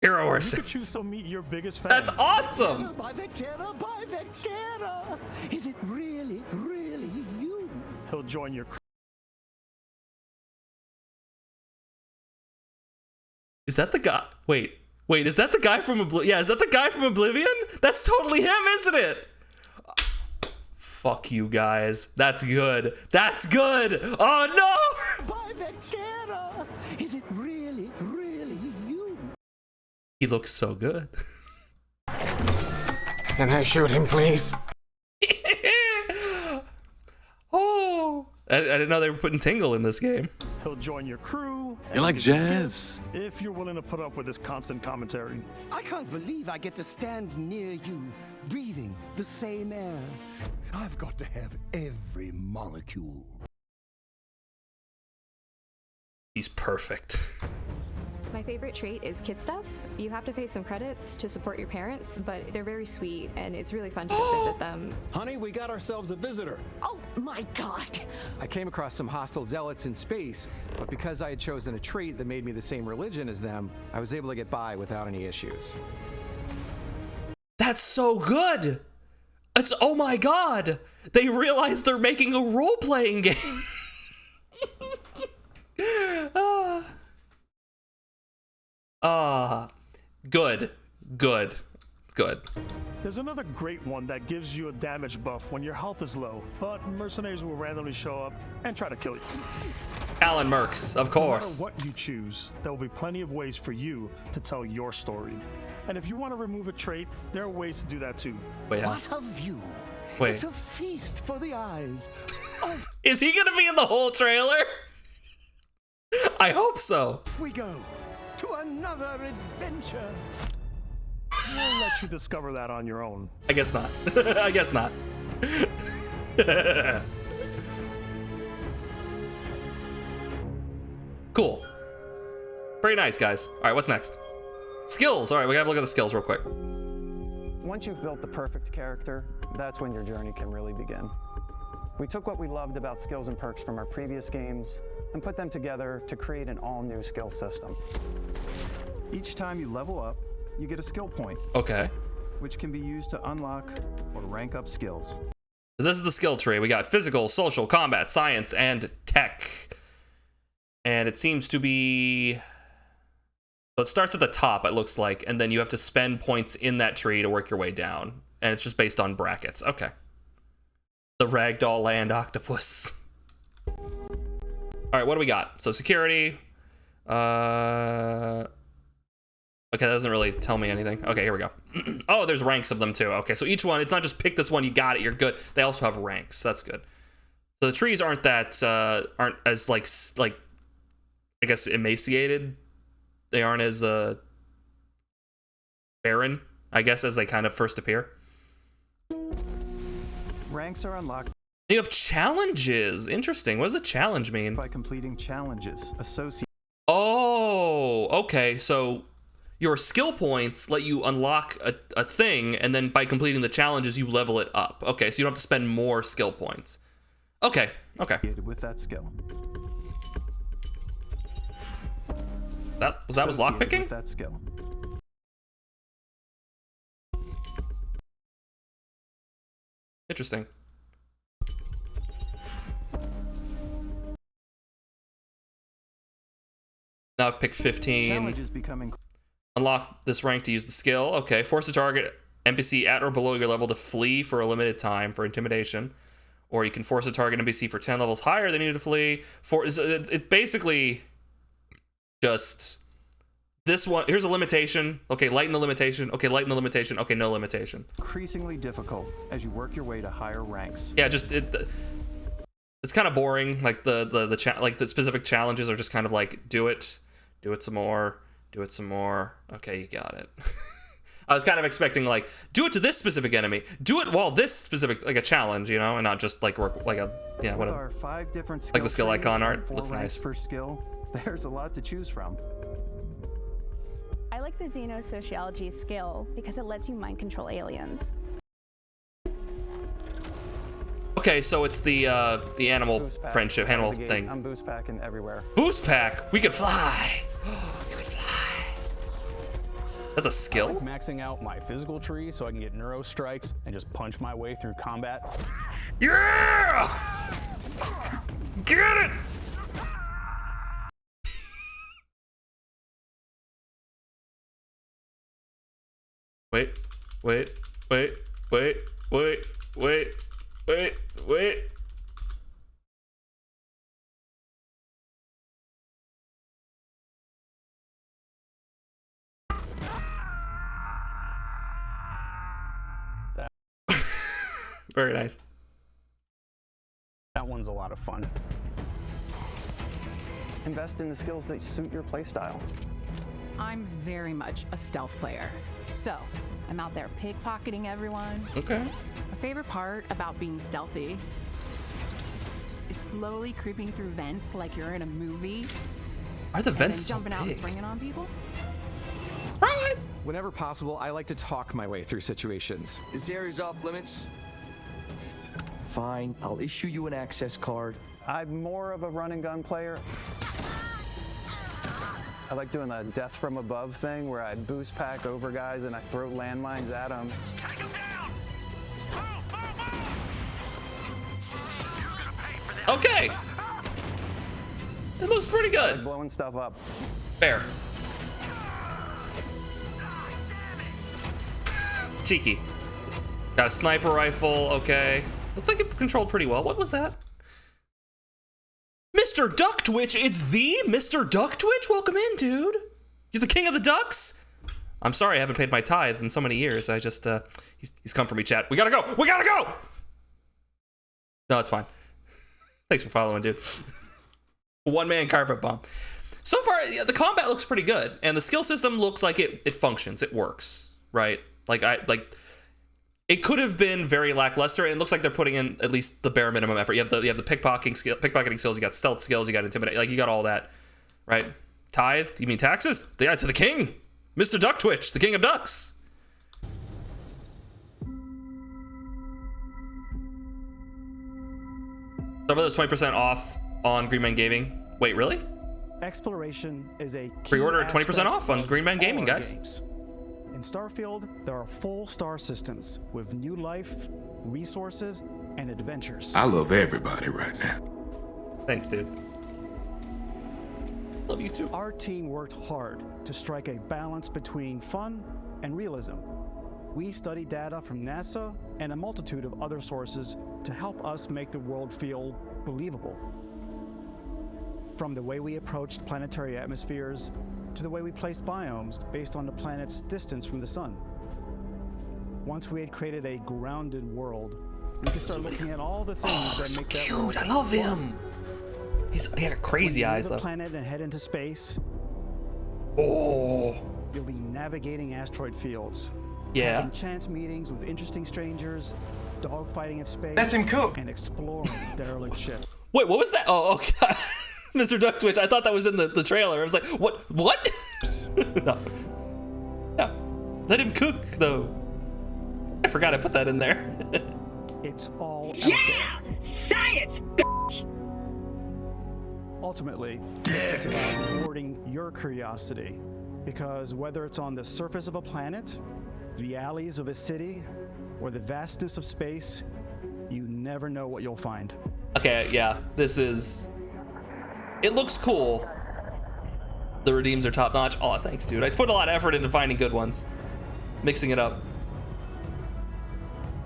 Hero worship. Pikachu, meet your biggest fan. That's awesome! By the terror, by the terror! Is it really, really you? He'll join your crew. Is that the guy? Wait, is that the guy from Oblivion? Yeah, is that the guy from Oblivion? That's totally him, isn't it? Fuck you guys. That's good. That's good. Oh no! By the terror! Is it really, really you? He looks so good. Can I shoot him, please? Oh, I didn't know they were putting Tingle in this game. He'll join your crew. You like jazz? If you're willing to put up with his constant commentary. I can't believe I get to stand near you, breathing the same air. I've got to have every molecule. He's perfect. My favorite trait is kid stuff. You have to pay some credits to support your parents, but they're very sweet and it's really fun to go visit them. Honey, we got ourselves a visitor. Oh my god! I came across some hostile zealots in space, but because I had chosen a trait that made me the same religion as them, I was able to get by without any issues. That's so good! It's, oh my god! They realize they're making a role-playing game! Good. There's another great one that gives you a damage buff when your health is low, but mercenaries will randomly show up and try to kill you. Alan Merks, of course. No matter what you choose, there will be plenty of ways for you to tell your story. And if you want to remove a trait, there are ways to do that too. Wait, what a view! Wait. It's a feast for the eyes. Is he gonna be in the whole trailer? I hope so. We go to another adventure. We'll let you discover that on your own. I guess not. I guess not. Cool. Very nice, guys. All right, what's next? Skills. All right, we gotta look at the skills real quick. Once you've built the perfect character, that's when your journey can really begin. We took what we loved about skills and perks from our previous games and put them together to create an all-new skill system. Each time you level up, you get a skill point. Okay. Which can be used to unlock or rank up skills. So this is the skill tree. We got physical, social, combat, science, and tech. And it seems to be... So it starts at the top, it looks like, and then you have to spend points in that tree to work your way down. And it's just based on brackets. Okay. The Ragdoll Land Octopus. All right, what do we got? So security. Okay, that doesn't really tell me anything. Okay, here we go. Oh, there's ranks of them too. Okay, so each one, it's not just pick this one, you got it, you're good. They also have ranks. That's good. So the trees aren't that aren't as like I guess emaciated. They aren't as barren, I guess, as they kind of first appear. Ranks are unlocked. You have challenges. Interesting. What does a challenge mean? By completing challenges associated. Oh, okay. So your skill points let you unlock a thing, and then by completing the challenges, you level it up. Okay, so you don't have to spend more skill points. Okay, okay. With that skill. That was lockpicking? With that skill. Interesting. Now I've picked 15. Challenges becoming. Unlock this rank to use the skill. Okay, force a target NPC at or below your level to flee for a limited time for intimidation. Or you can force a target NPC for 10 levels higher than you to flee. It basically just this one. Here's a limitation. Okay, lighten the limitation. Okay, lighten the limitation. Okay, no limitation. Increasingly difficult as you work your way to higher ranks. Yeah, just it's kind of boring. Like the specific challenges are just kind of like do it some more, do it some more. Okay, you got it. I was kind of expecting like do it to this specific enemy, do it while this specific, like a challenge, you know, and not just like work like a whatever. With our 5 different skill like the skill icon art 4 looks ranks nice. per skill, there's a lot to choose from. I like the Xenosociology skill because it lets you mind control aliens. Okay, so it's the animal friendship, animal thing. I'm boost packing everywhere. Boost pack. We could fly. You could fly. That's a skill. I like maxing out my physical tree so I can get neuro strikes and just punch my way through combat. Yeah! Get it! Wait. Very nice. That one's a lot of fun. Invest in the skills that suit your playstyle. I'm very much a stealth player, so I'm out there pickpocketing everyone. Okay. My favorite part about being stealthy is slowly creeping through vents like you're in a movie. Are the vents so jumping out and big? springing on people? Surprise! Whenever possible, I like to talk my way through situations. This area's off limits. Fine, I'll issue you an access card. I'm more of a run and gun player. I like doing the death from above thing where I boost pack over guys and I throw landmines at them. Okay. It looks pretty good. I like blowing stuff up. Fair. Cheeky. Got a sniper rifle. Okay. Looks like it controlled pretty well. What was that? Mr. Duck Twitch, it's the Mr. Duck Twitch? Welcome in, dude. You're the king of the ducks? I'm sorry I haven't paid my tithe in so many years. I just, he's come for me, chat. We gotta go! We gotta go! No, it's fine. Thanks for following, dude. One-man carpet bomb. So far, yeah, the combat looks pretty good, and the skill system looks like it functions. It works, right? It could have been very lackluster, and it looks like they're putting in at least the bare minimum effort. You have the pickpocketing skills, you got stealth skills, you got intimidate, like you got all that, right? Tithe? You mean taxes? Yeah, to the king, Mr. Duck Twitch, the king of ducks. So there's 20% off on Green Man Gaming. Wait, really? Exploration is a key Pre-order at 20% off on aspect Green Man of Gaming, all our guys. games. In Starfield, there are full star systems with new life, resources, and adventures. I love everybody right now. Thanks, dude. Love you too. Our team worked hard to strike a balance between fun and realism. We studied data from NASA and a multitude of other sources to help us make the world feel believable. From the way we approached planetary atmospheres to the way we placed biomes based on the planet's distance from the sun. Once we had created a grounded world, we could start looking at all the things that make that world I love fun. him. He got crazy When you eyes leave though. the planet and head into space. Oh. You'll be navigating asteroid fields. Yeah. Having chance meetings with interesting strangers, dogfighting in space. Let him cook. And exploring derelict ships. Wait, what was that? Oh, okay. Mr. Duck Twitch, I thought that was in the trailer. I was like, what? No. No. Let him cook, though. I forgot I put that in there. It's all out there. Science, bitch! Ultimately, it's about rewarding your curiosity. Because whether it's on the surface of a planet, the alleys of a city, or the vastness of space, you never know what you'll find. Okay, yeah, this is... It looks cool. The redeems are top notch. Oh, thanks, dude. I put a lot of effort into finding good ones. Mixing it up.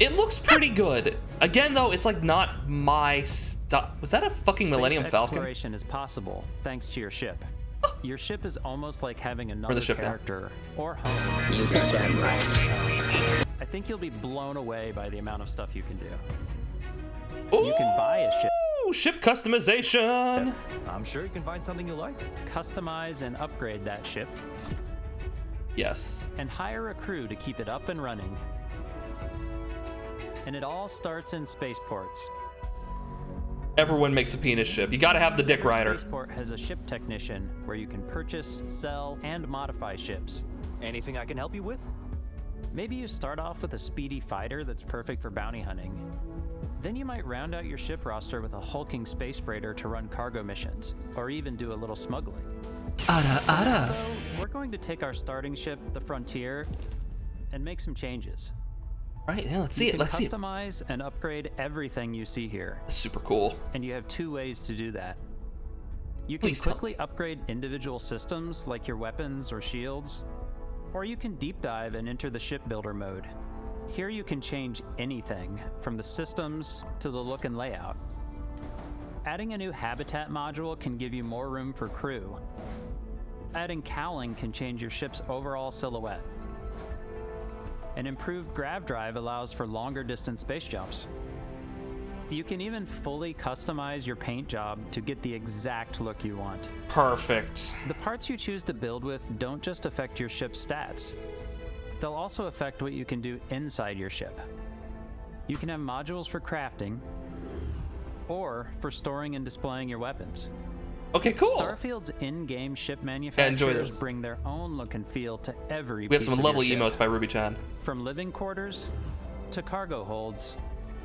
It looks pretty good. Again, though, it's like not my stuff. Was that a fucking Millennium Falcon? Exploration is possible thanks to your ship. Your ship is almost like having Or another the ship character or home. You got that right. I think you'll be blown away by the amount of stuff you can do. You can buy a ship. Ooh, ship customization. I'm sure you can find something you like. Customize and upgrade that ship. Yes. And hire a crew to keep it up and running. And it all starts in spaceports. Everyone makes a penis ship. You gotta have the dick rider. Spaceport has a ship technician where you can purchase, sell, and modify ships. Anything I can help you with? Maybe you start off with a speedy fighter that's perfect for bounty hunting. Then you might round out your ship roster with a hulking space freighter to run cargo missions, or even do a little smuggling. Ada. So, we're going to take our starting ship, the Frontier, and make some changes. Right, yeah, let's see it, let's see it. Customize and upgrade everything you see here. Super cool. And you have two ways to do that. You can quickly upgrade individual systems like your weapons or shields, or you can deep dive and enter the shipbuilder mode. Here you can change anything, from the systems to the look and layout. Adding a new habitat module can give you more room for crew. Adding cowling can change your ship's overall silhouette. An improved grav drive allows for longer distance space jumps. You can even fully customize your paint job to get the exact look you want. Perfect. The parts you choose to build with don't just affect your ship's stats. They'll also affect what you can do inside your ship. You can have modules for crafting, or for storing and displaying your weapons. Okay, cool. Starfield's in-game ship Enjoy manufacturers this. bring their own look and feel to every We have piece some of your lovely ship. emotes by Ruby-chan. From living quarters to cargo holds,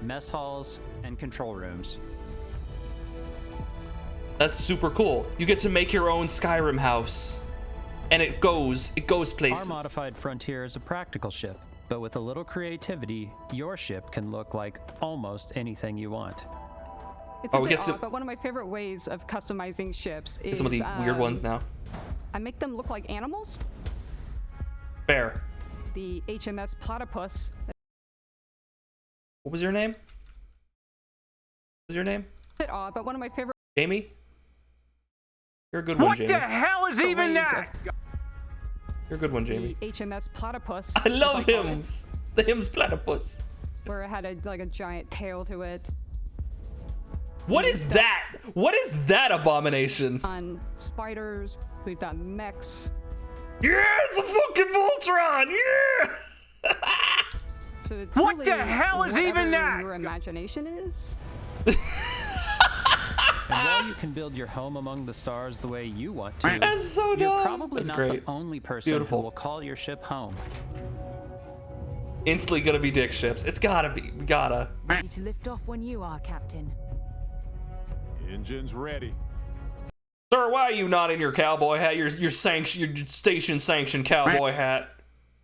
mess halls, and control rooms. That's super cool. You get to make your own Skyrim house. And it goes places. Our modified Frontier is a practical ship, but with a little creativity, your ship can look like almost anything you want. It's Oh, a we bit get some- odd, but one of my favorite ways of customizing ships is Some of the weird ones now. I make them look like animals. Fair. The HMS Platypus. What was your name? What was your name? A bit odd, but one of my favorite. Jamie? You're a good one, Jamie. hell is even that? You're a good one, Jamie. The HMS Platypus. I love as call it, hymns. The hymns platypus. Where it had a giant tail to it. What is that? What is that abomination? On spiders, we've done mechs. Yeah, it's a fucking Voltron. Yeah. So it's What really the hell is even whatever that? Your imagination is. And while you can build your home among the stars the way you want to, That's so you're dumb. probably That's not great. the only person Beautiful. who will call your ship home. Instantly gonna be dick ships. It's gotta be. We gotta. Ready to lift off when you are, Captain. Engine's ready. Sir, why are you not in your cowboy hat? Your station sanctioned cowboy hat.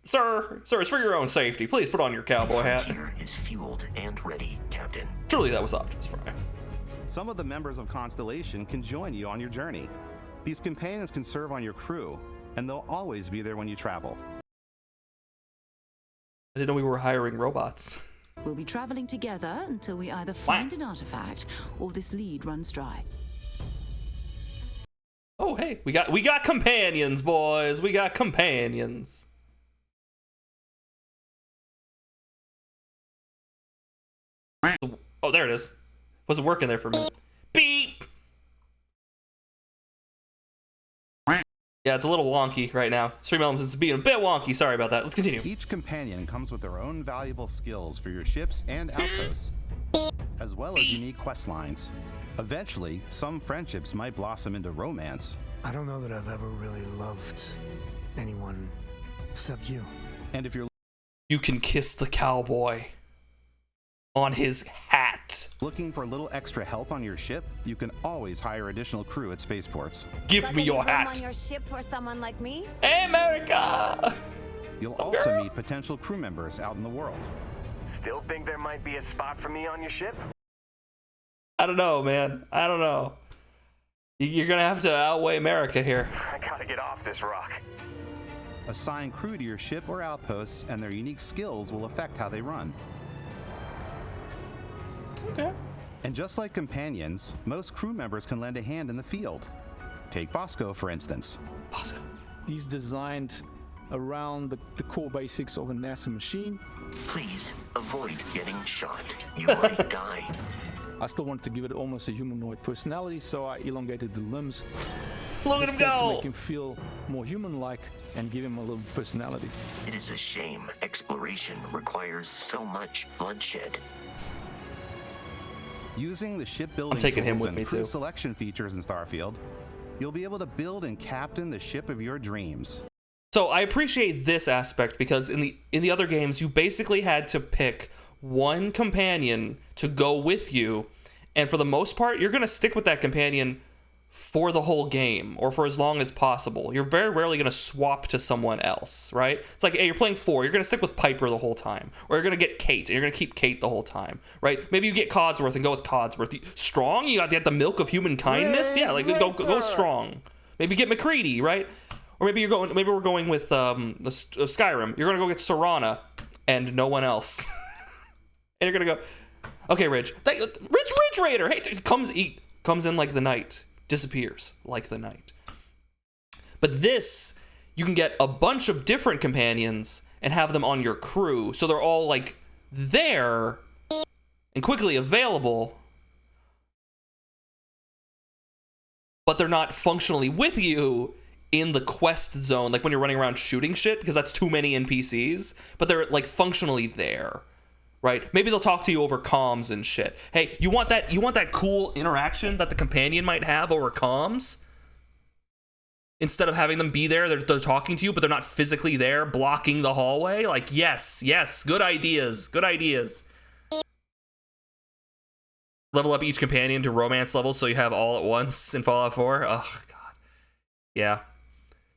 Sir, it's for your own safety. Please put on your cowboy hat. Frontier is fueled and ready, Captain. Surely that was Optimus Prime. Some of the members of Constellation can join you on your journey. These companions can serve on your crew, and they'll always be there when you travel. I didn't know we were hiring robots. We'll be traveling together until we either find an artifact or this lead runs dry. Oh, hey, we got companions, boys. We got companions. Oh, there it is. Wasn't working there for a minute. Beep. Yeah, it's a little wonky right now. Stream Elements is being a bit wonky. Sorry about that. Let's continue. Each companion comes with their own valuable skills for your ships and outposts, as well as unique quest lines. Eventually, some friendships might blossom into romance. I don't know that I've ever really loved anyone except you. And if you're You can kiss the cowboy on his hat. looking for a little extra help on your ship, you can always hire additional crew at spaceports. Give me your Room hat. on your ship for someone like me? Hey, America! You'll also meet potential crew members out in the world. Still think there might be a spot for me on your ship? I don't know, man. I don't know. You're gonna have to outweigh America here. I gotta get off this rock. Assign crew to your ship or outposts, and their unique skills will affect how they run. Okay. And just like companions, most crew members can lend a hand in the field. Take Bosco, for instance. Bosco. He's designed around the core basics of a NASA machine. Please avoid getting shot. You might die. I still wanted to give it almost a humanoid personality, so I elongated the limbs. Look at him To go! make him feel more human-like and give him a little personality. It is a shame exploration requires so much bloodshed. Using the shipbuilding I'm taking him tools with and me crew too. selection features in Starfield, you'll be able to build and captain the ship of your dreams. So I appreciate this aspect because in the other games you basically had to pick one companion to go with you, and for the most part you're gonna stick with that companion for the whole game or for as long as possible. You're very rarely gonna swap to someone else, right? It's like, hey, you're playing 4, you're gonna stick with Piper the whole time, or you're gonna get Kate and you're gonna keep Kate the whole time, right? Maybe you get Codsworth and go with Codsworth. Strong, you got the milk of human kindness, yeah, like go strong. Maybe get McCready, right? Or maybe we're going with Skyrim. You're gonna go get Serana and no one else. And you're gonna go, okay, Ridge Raider, hey, comes in like the night, disappears like the night. But this, you can get a bunch of different companions and have them on your crew, so they're all like there and quickly available, but they're not functionally with you in the quest zone, like when you're running around shooting shit, because that's too many NPCs, but they're like functionally there. Right? Maybe they'll talk to you over comms and shit. Hey, you want that cool interaction that the companion might have over comms? Instead of having them be there, they're talking to you, but they're not physically there, blocking the hallway. Like, yes, good ideas, good ideas. Level up each companion to romance levels so you have all at once in Fallout 4. Oh, God. Yeah.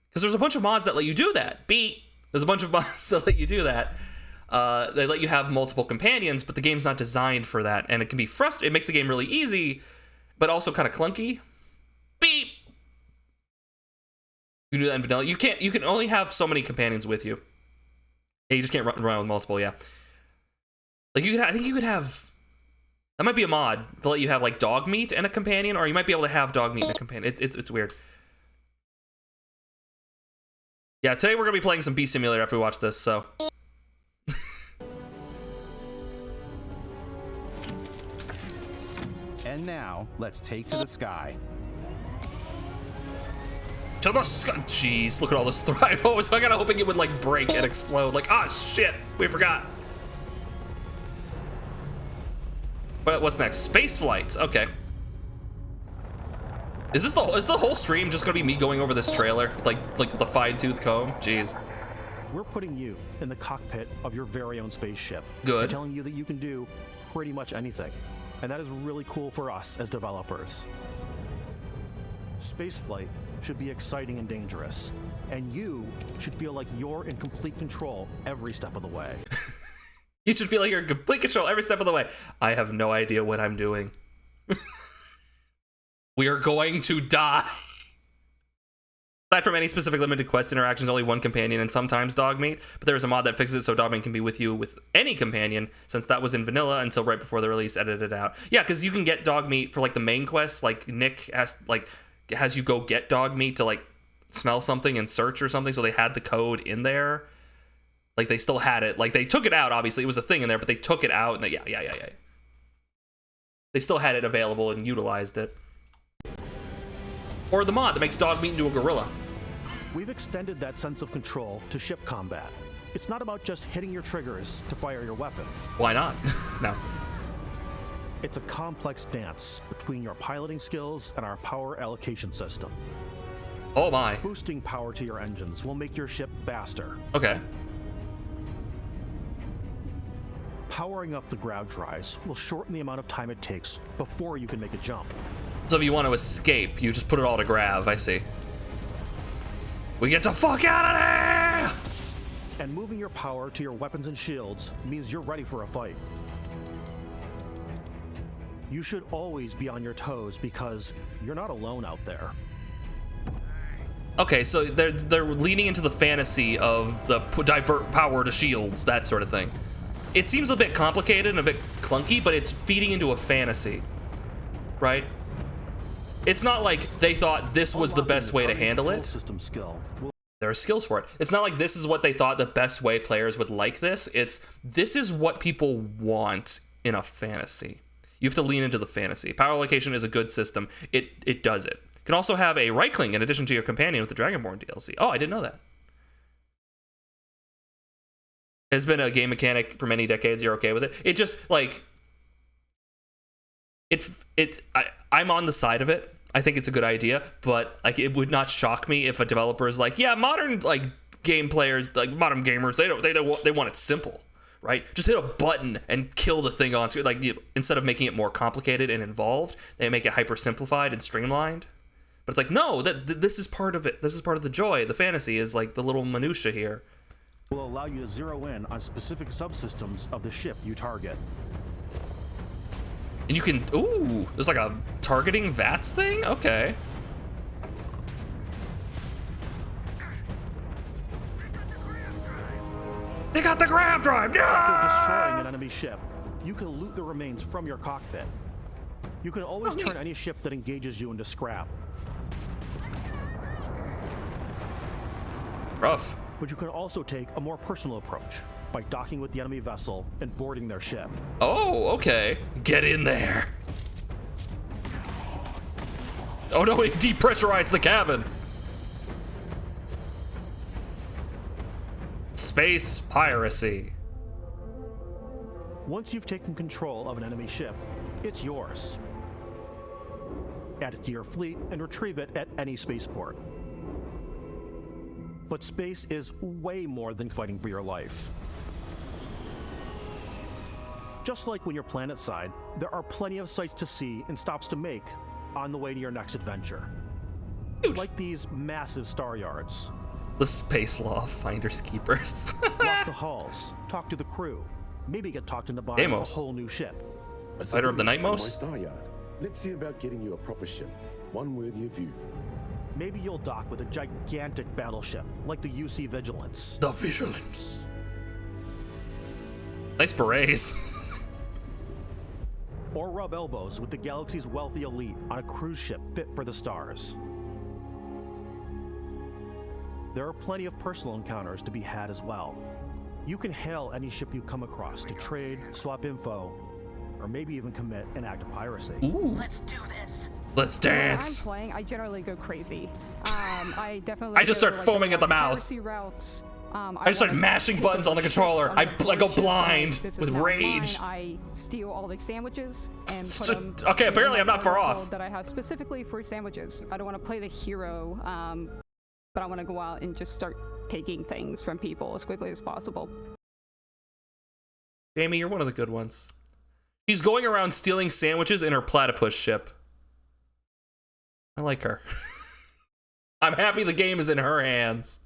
Because there's a bunch of mods that let you do that. There's a bunch of mods that let you do that. They let you have multiple companions, but the game's not designed for that, and it can be frustrating. It makes the game really easy, but also kind of clunky. Beep. You can do that in vanilla. You can only have so many companions with you. Yeah, you just can't run around with multiple. Yeah. Like I think you could have. That might be a mod to let you have like dog meat and a companion, or you might be able to have dog meat and a companion. It's weird. Yeah, today we're gonna be playing some Bee Simulator after we watch this. So. And now, let's take to the sky. To the sky. Jeez, look at all this thrive. I was kind of hoping it would like break and explode. Like, ah, shit, we forgot. What's next? Space flights. Okay. Is the whole stream just gonna be me going over this trailer, like the fine-tooth comb? Jeez. We're putting you in the cockpit of your very own spaceship. Good. And telling you that you can do pretty much anything. And that is really cool for us as developers. Spaceflight should be exciting and dangerous. And you should feel like you're in complete control every step of the way. You should feel like you're in complete control every step of the way. I have no idea what I'm doing. We are going to die. Aside from any specific limited quest interactions, only one companion and sometimes dog meat, but there is a mod that fixes it so dog meat can be with you with any companion, since that was in vanilla until right before the release edited it out. Yeah, because you can get dog meat for like the main quests, like Nick asked, like has you go get dog meat to like smell something and search or something. So they had the code in there. Like they still had it. Like they took it out. Obviously, it was a thing in there, but they took it out and they, yeah. They still had it available and utilized it. Or the mod that makes dog meat into a gorilla. We've extended that sense of control to ship combat. It's not about just hitting your triggers to fire your weapons. Why not? No. It's a complex dance between your piloting skills and our power allocation system. Oh my. Boosting power to your engines will make your ship faster. Okay. Powering up the grav drives will shorten the amount of time it takes before you can make a jump. So if you want to escape, you just put it all to grav, I see. We get the fuck out of there! And moving your power to your weapons and shields means you're ready for a fight. You should always be on your toes because you're not alone out there. Okay, so they're leaning into the fantasy of the divert power to shields, that sort of thing. It seems a bit complicated and a bit clunky, but it's feeding into a fantasy, right? It's not like they thought this was the best way to handle it. There are skills for it. It's not like this is what they thought the best way players would like this. This is what people want in a fantasy. You have to lean into the fantasy. Power allocation is a good system. It does it. You can also have a right-click in addition to your companion with the Dragonborn DLC. Oh, I didn't know that. It's been a game mechanic for many decades. You're okay with it. It just like I'm on the side of it. I think it's a good idea, but like it would not shock me if a developer is like, yeah, modern like game players, like modern gamers, they want it simple, right? Just hit a button and kill the thing on screen. Like instead of making it more complicated and involved, they make it hyper simplified and streamlined. But it's like, no, this is part of it. This is part of the joy. The fantasy is like the little minutia here. Will allow you to zero in on specific subsystems of the ship you target. And you can, ooh, there's like a targeting VATS thing? Okay. They got the grav drive, no! After destroying an enemy ship, you can loot the remains from your cockpit. You can always turn any ship that engages you into scrap. Rough. But you can also take a more personal approach by docking with the enemy vessel and boarding their ship. Oh, okay. Get in there. Oh no, it depressurized the cabin. Space piracy. Once you've taken control of an enemy ship, it's yours. Add it to your fleet and retrieve it at any spaceport. But space is way more than fighting for your life. Just like when you're planetside, there are plenty of sights to see and stops to make on the way to your next adventure. Huge. Like these massive star yards. The space law finders keepers. Walk the halls, talk to the crew, maybe get talked into buying a whole new ship. Fighter of the Nightmost? Star yard. Let's see about getting you a proper ship, one worthy of you. Maybe you'll dock with a gigantic battleship, like the UC Vigilance. The Vigilance. Nice berets. Or rub elbows with the galaxy's wealthy elite on a cruise ship fit for the stars. There are plenty of personal encounters to be had as well. You can hail any ship you come across to trade, swap info, or maybe even commit an act of piracy. Ooh. Let's do this. Let's dance. When I'm playing, I generally go crazy. I I just start foaming at the mouth. Routes. I just start mashing buttons on the controller. I go blind with rage. I steal all the sandwiches and put them okay, apparently I'm not far code off. that I have specifically for sandwiches. I don't want to play the hero, but I want to go out and just start taking things from people as quickly as possible. Jamie, you're one of the good ones. She's going around stealing sandwiches in her platypus ship. I like her. I'm happy the game is in her hands.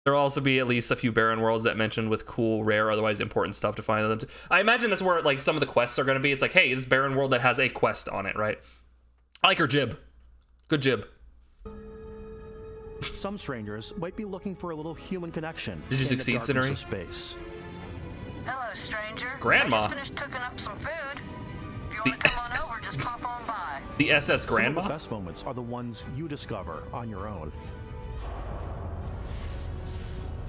There'll also be at least a few barren worlds that mentioned with cool, rare, otherwise important stuff to find them. I imagine that's where like some of the quests are going to be. It's like, hey, this barren world that has a quest on it, right? I like her jib. Good jib. Some strangers might be looking for a little human connection. Did you succeed, Cindery? Space. Hello, stranger. Grandma. I just finished cooking up some food. If The SS Some of Grandma? the best moments are the ones you discover on your own.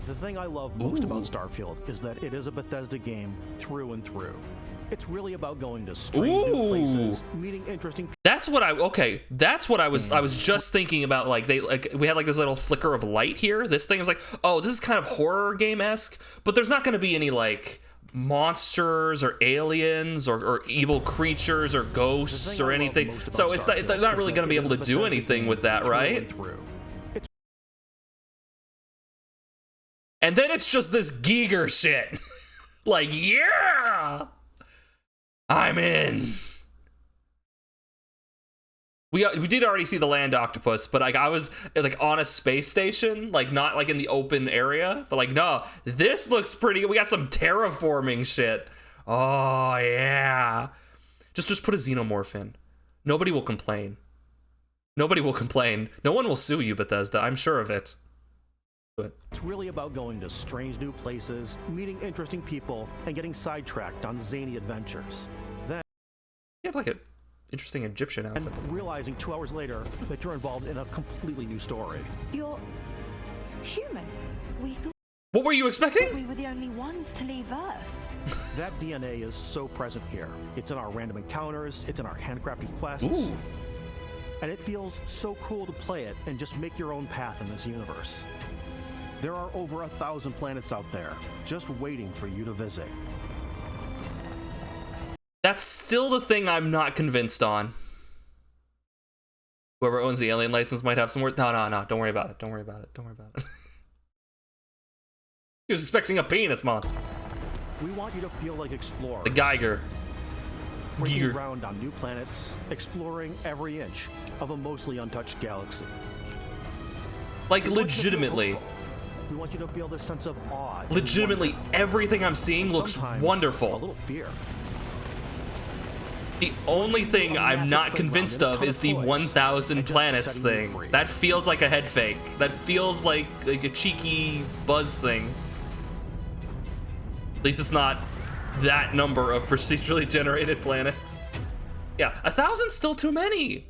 The thing I love most about Starfield is that it is a Bethesda game through and through. It's really about going to strange new places, meeting interesting people. That's what I was just thinking about. Like we had like this little flicker of light here. This thing was like, oh, this is kind of horror game-esque, but there's not going to be any like monsters or aliens or evil creatures or ghosts or anything. So it's not, they're not really going to be able to do anything with that, right? And then it's just this Giger shit. Like, yeah, I'm in. We did already see the land octopus, but like I was like on a space station, like not like in the open area, but like no, this looks pretty. We got some terraforming shit. Oh yeah, just put a xenomorph in. Nobody will complain. Nobody will complain. No one will sue you, Bethesda. I'm sure of it. It's really about going to strange new places, meeting interesting people, and getting sidetracked on zany adventures. Then you have like an interesting Egyptian outfit. And realizing 2 hours later that you're involved in a completely new story. You're human. We thought. What were you expecting? We were the only ones to leave Earth. That DNA is so present here. It's in our random encounters. It's in our handcrafted quests. Ooh. And it feels so cool to play it and just make your own path in this universe. There are over 1,000 planets out there, just waiting for you to visit. That's still the thing I'm not convinced on. Whoever owns the alien license might have some words. No. Don't worry about it. Don't worry about it. Don't worry about it. He was expecting a penis monster. We want you to feel like explorers. The Geiger. Moving around on new planets, exploring every inch of a mostly untouched galaxy. Like legitimately. We want you to feel this sense of awe. Legitimately, everything I'm seeing looks wonderful. A little fear. The only thing I'm not convinced of is the 1,000 planets thing. That feels like a head fake. That feels like a cheeky buzz thing. At least it's not that number of procedurally generated planets. Yeah, 1,000's still too many.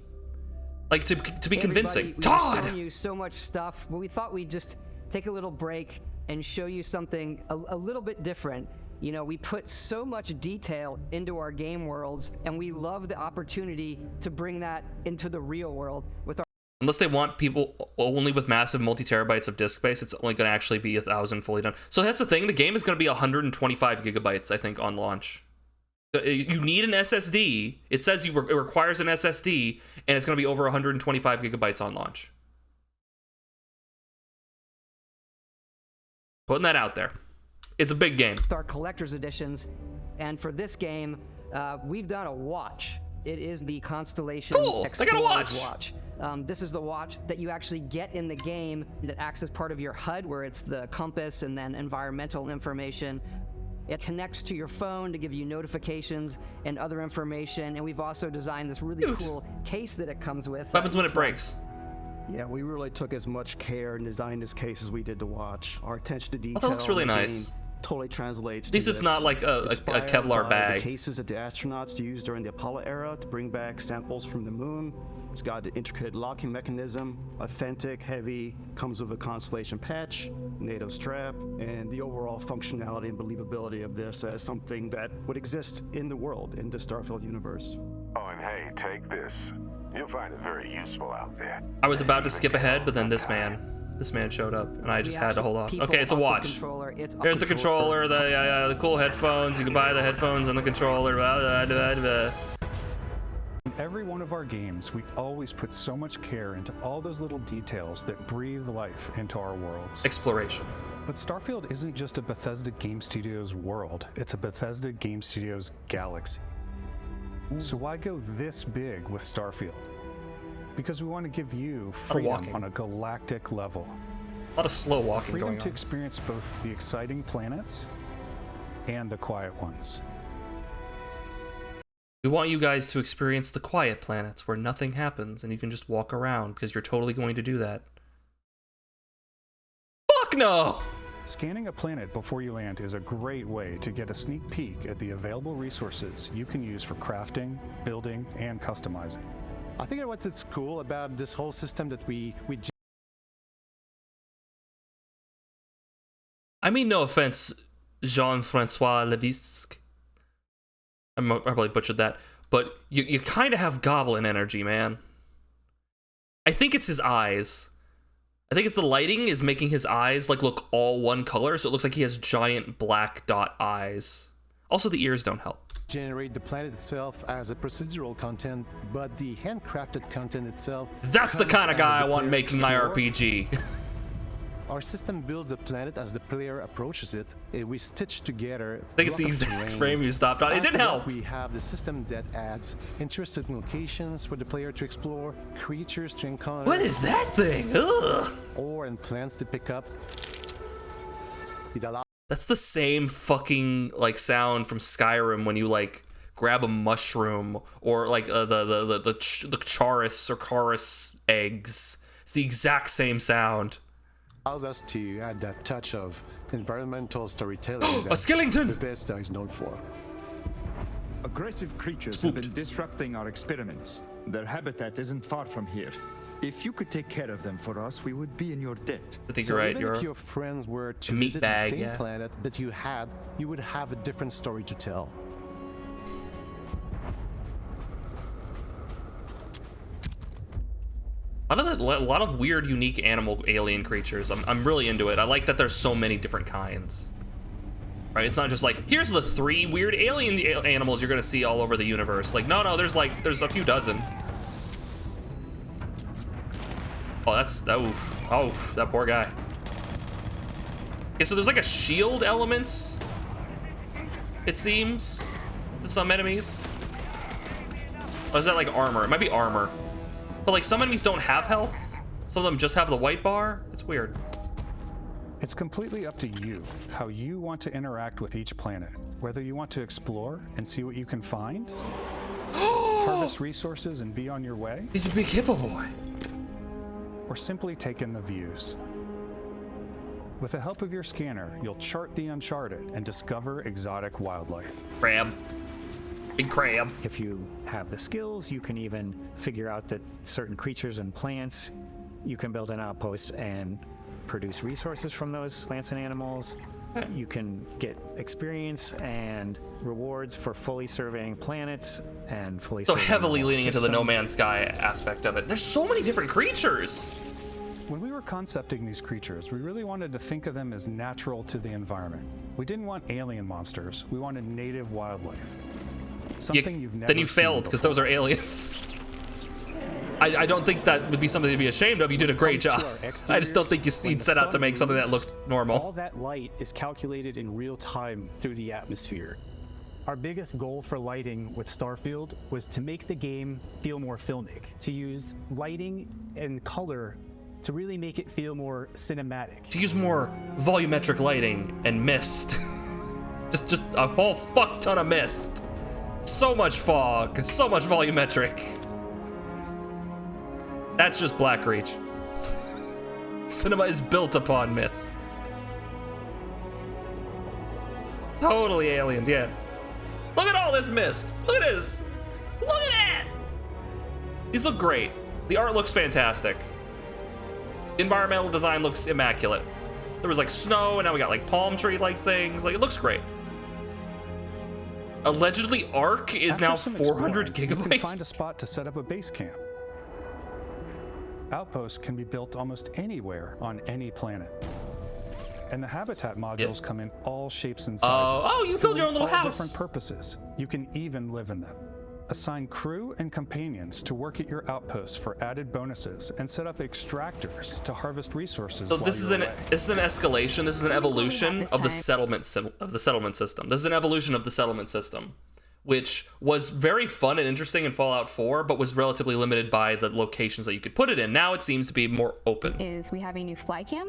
Like to be convincing. Todd! We've shown you so much stuff, but we thought we'd just take a little break and show you something a little bit different. You know, we put so much detail into our game worlds, and we love the opportunity to bring that into the real world with our. Unless they want people only with massive multi-terabytes of disk space, it's only going to actually be 1,000 fully done. So that's the thing. The game is going to be 125 gigabytes, I think, on launch. You need an SSD. It says it requires an SSD, and it's going to be over 125 gigabytes on launch. Putting that out there. It's a big game. Our collector's editions, and for this game, we've done a watch. It is the Constellation Explorer's I got a watch. This is the watch that you actually get in the game that acts as part of your HUD, where it's the compass and then environmental information. It connects to your phone to give you notifications and other information, and we've also designed this really cool case that it comes with. What happens when it breaks? Yeah, we really took as much care and designed this case as we did to watch. Our attention to detail. Oh, that looks really nice. Totally translates. At least it's not like a Kevlar bag. The cases that the astronauts used during the Apollo era to bring back samples from the moon. It's got an intricate locking mechanism, authentic, heavy, comes with a Constellation patch, NATO strap, and the overall functionality and believability of this as something that would exist in the world, in the Starfield universe. Oh, and hey, take this. You'll find it very useful out there. I was about to skip ahead, but then this man showed up, and I just had to hold off. Okay, it's a watch. There's the controller, the cool headphones. You can buy the headphones and the controller. In every one of our games, we always put so much care into all those little details that breathe life into our worlds. Exploration. But Starfield isn't just a Bethesda Game Studios world, it's a Bethesda Game Studios galaxy. So why go this big with Starfield? Because we want to give you freedom on a galactic level. A lot of slow walking freedom going on. To experience both the exciting planets and the quiet ones. We want you guys to experience the quiet planets where nothing happens and you can just walk around because you're totally going to do that. Fuck no! Scanning a planet before you land is a great way to get a sneak peek at the available resources you can use for crafting, building, and customizing. I think what's cool about this whole system that we I mean, no offense, Jean-Francois Levisque. I probably butchered that, but you kind of have goblin energy, man. I think it's his eyes. I think it's the lighting is making his eyes like look all one color, so it looks like he has giant black dot eyes. Also, the ears don't help. generate the planet itself as a procedural content, but the handcrafted content itself. That's the kind of guy I want making my RPG. Our system builds a planet as the player approaches it. We stitch together. I think it's the exact frame you stopped on. It didn't help. We have the system that adds interesting locations for the player to explore, creatures to encounter. What is that thing? Ugh. Ore and plants to pick up. It allows. That's the same fucking like sound from Skyrim when you like grab a mushroom or like the Charis or Charis eggs. It's the exact same sound. Allows us to add that touch of environmental storytelling that a skeleton! Bethesda is known for. Aggressive creatures have been disrupting our experiments. Their habitat isn't far from here. If you could take care of them for us, we would be in your debt. I think you're right. Even if your friends were to visit the same planet that you had, you would have a different story to tell. A lot of weird, unique animal alien creatures. I'm really into it. I like that there's so many different kinds. Right? It's not just like, here's the 3 weird alien animals you're gonna see all over the universe. Like, no, there's a few dozen. Oh, oof, that poor guy. Okay, so there's like a shield element, it seems, to some enemies. Or is that like armor? It might be armor. But like some enemies don't have health. Some of them just have the white bar. It's weird. It's completely up to you how you want to interact with each planet. Whether you want to explore and see what you can find, harvest resources and be on your way. He's a big hippo boy. Or simply take in the views. With the help of your scanner, you'll chart the uncharted and discover exotic wildlife. Crab. Big crab. If you have the skills, you can even figure out that certain creatures and plants, you can build an outpost and produce resources from those plants and animals. You can get experience and rewards for fully surveying planets and fully so heavily leaning into the No Man's Sky aspect of it. There's so many different creatures. When we were concepting these creatures, we really wanted to think of them as natural to the environment. We didn't want alien monsters. We wanted native wildlife. Something you've never Then you failed because those are aliens. I don't think that would be something to be ashamed of. You did a great job. I just don't think you set out to make something that looked normal. All that light is calculated in real time through the atmosphere. Our biggest goal for lighting with Starfield was to make the game feel more filmic, to use lighting and color to really make it feel more cinematic. To use more volumetric lighting and mist. just a whole fuck ton of mist. So much fog, so much volumetric. That's just Blackreach. Cinema is built upon mist. Totally aliens, yeah. Look at all this mist. Look at this. Look at that. These look great. The art looks fantastic. Environmental design looks immaculate. There was like snow, and now we got like palm tree-like things. Like, it looks great. Allegedly, Arc is now 400 gigabytes. You can find a spot to set up a base camp. Outposts can be built almost anywhere on any planet. And the habitat modules come in all shapes and sizes. Oh, you build your own little house. Different purposes. You can even live in them. Assign crew and companions to work at your outposts for added bonuses and set up extractors to harvest resources. So this is an escalation. This is an evolution of the settlement system. This is an evolution of the settlement system, which was very fun and interesting in Fallout 4, but was relatively limited by the locations that you could put it in. Now it seems to be more open. Is we have a new fly cam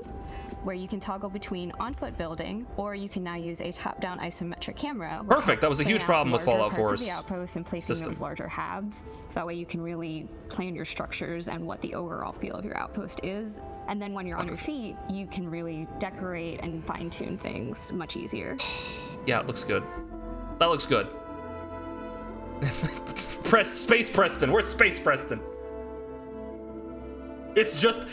where you can toggle between on-foot building, or you can now use a top-down isometric camera. Perfect. That was a huge problem with Fallout 4's the outposts and placing system. those larger halves, so that way you can really plan your structures and what the overall feel of your outpost is. And then when you're on your feet, you can really decorate and fine-tune things much easier. Yeah, it looks good. That looks good. Space Preston. Where's Space Preston? It's just,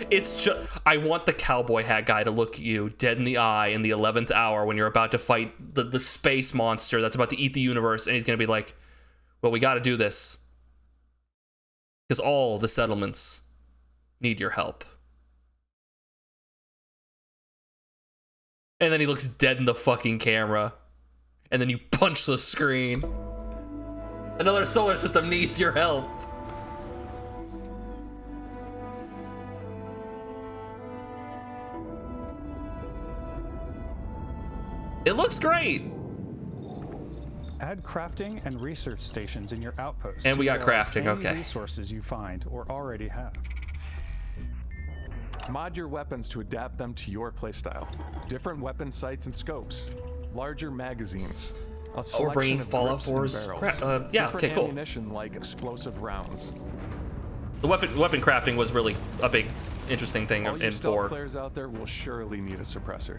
I want the cowboy hat guy to look you dead in the eye in the 11th hour when you're about to fight the space monster that's about to eat the universe, and he's gonna be like, well, we gotta do this. Because all the settlements need your help. And then he looks dead in the fucking camera. And then you punch the screen. Another solar system needs your help. It looks great. Add crafting and research stations in your outposts. And we got utilize crafting, any okay. resources you find or already have. Mod your weapons to adapt them to your playstyle. Different weapon sights and scopes. Larger magazines. A We're bringing selection of Fallout grips and 4's barrels. yeah, Different okay, cool. ammunition like explosive rounds. The weapon crafting was really a big, interesting thing All you in stealth 4. players out there will surely need a suppressor.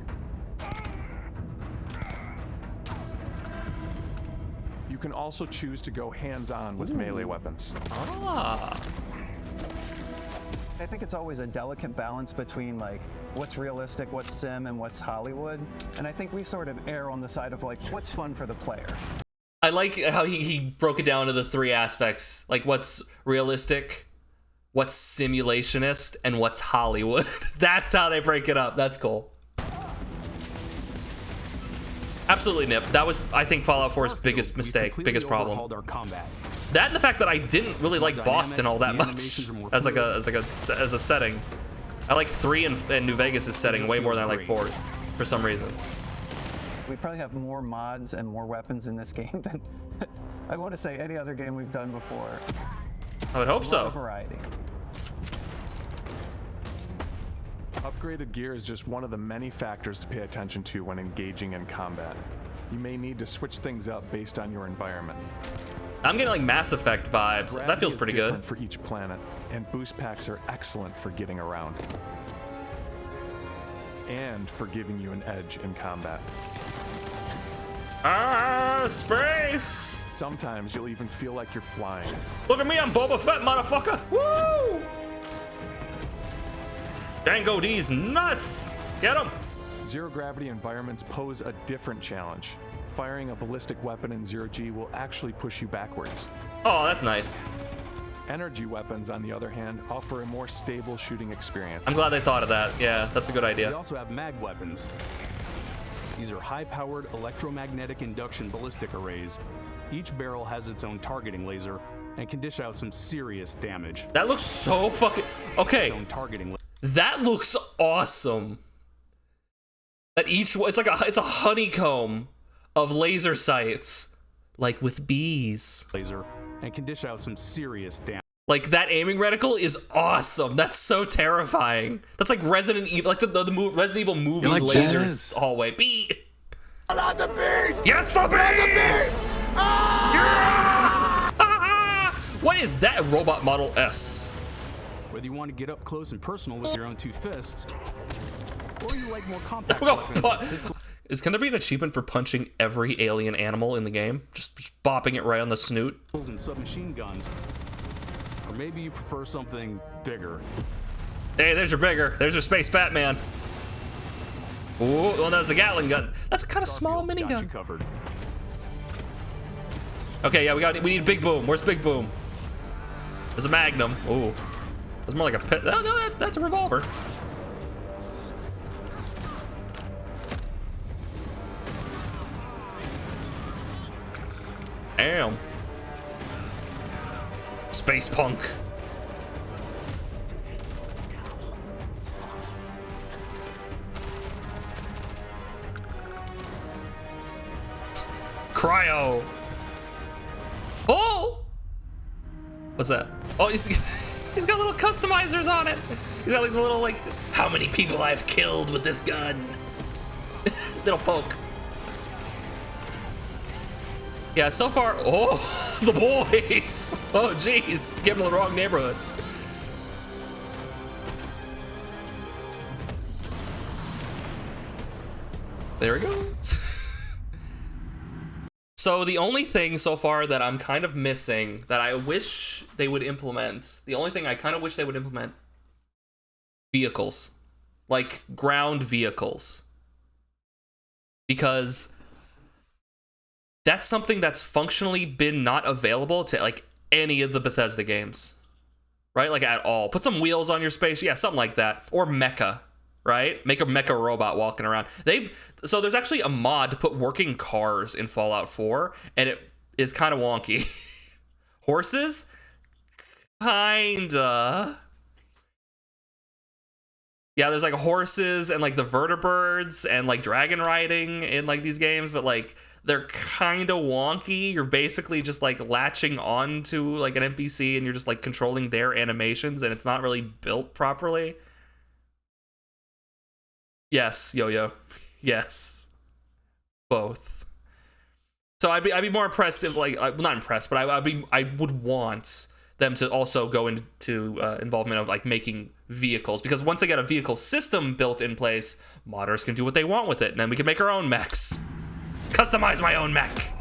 You can also choose to go hands-on with melee weapons. Ah. I think it's always a delicate balance between like what's realistic, what's sim, and what's Hollywood. And I think we sort of err on the side of like what's fun for the player. I like how he broke it down to the 3 aspects, like what's realistic, what's simulationist, and what's Hollywood. That's how they break it up. That's cool. Absolutely, Nip. That was, I think, Fallout 4's biggest mistake, biggest problem. Our combat. That and the fact that I didn't really like Boston all that much as a setting. I like 3 and New Vegas' setting way more than I like 4's for some reason. We probably have more mods and more weapons in this game than I want to say any other game we've done before. I would hope so. A lot of variety. Upgraded gear is just one of the many factors to pay attention to when engaging in combat. You may need to switch things up based on your environment. I'm getting like Mass Effect vibes. Gravity That feels is pretty different good. for each planet, and boost packs are excellent for getting around. And for giving you an edge in combat. Ah, space! Sometimes you'll even feel like you're flying. Look at me, I'm Boba Fett, motherfucker! Woo! Django D's nuts! Get him! Zero gravity environments pose a different challenge. Firing a ballistic weapon in zero G will actually push you backwards. Oh, that's nice. Energy weapons, on the other hand, offer a more stable shooting experience. I'm glad they thought of that. Yeah, that's a good We idea. also have mag weapons. These are high-powered electromagnetic induction ballistic arrays. Each barrel has its own targeting laser and can dish out some serious damage. That looks so fucking... Okay. Its own targeting That looks awesome. That each... It's a honeycomb of laser sights. Like with bees. laser and can dish out some serious damage. Like, that aiming reticle is awesome. That's so terrifying. That's like Resident Evil, like the Resident Evil movie like laser jazz. hallway. Bee! Not the beast! Yes, the beast! Yeah! What is that robot model S? Whether you want to get up close and personal with your own 2 fists, or you like more compact Well, weapons like pistol- Can there be an achievement for punching every alien animal in the game? Just bopping it right on the snoot? and submachine guns. Or maybe you prefer something bigger. Hey, there's your bigger. There's your space fat man. Ooh, well, that's a Gatling gun. That's a kind of small minigun. Covered. Okay, yeah, we need Big Boom. Where's Big Boom? There's a Magnum. Ooh, it's more like a pit. Oh, no, that's a revolver. Damn. Space punk. Cryo. What's that? Oh, he's got little customizers on it. He's got like the little, like, how many people I've killed with this gun. Little poke. Yeah, so far, oh, the boys. Oh, jeez, get him in the wrong neighborhood. There we go. So the only thing so far that I'm kind of missing that I wish they would implement, the only thing I kind of wish they would implement, vehicles, like ground vehicles, because that's something that's functionally been not available to like any of the Bethesda games, right? Like at all. Put some wheels on your space, yeah, something like that, or mecha. Right? Make a mecha robot walking around. So there's actually a mod to put working cars in Fallout 4, and it is kind of wonky. Horses? Kinda. Yeah, there's like horses and like the vertibirds and like dragon riding in like these games, but like they're kind of wonky. You're basically just like latching on to like an NPC and you're just like controlling their animations, and it's not really built properly. Yes, Yo-Yo. Yes. Both. So I'd be more impressed if, like, not impressed, but I would want them to also go into involvement of like making vehicles, because once they get a vehicle system built in place, modders can do what they want with it, and then we can make our own mechs. Customize my own mech.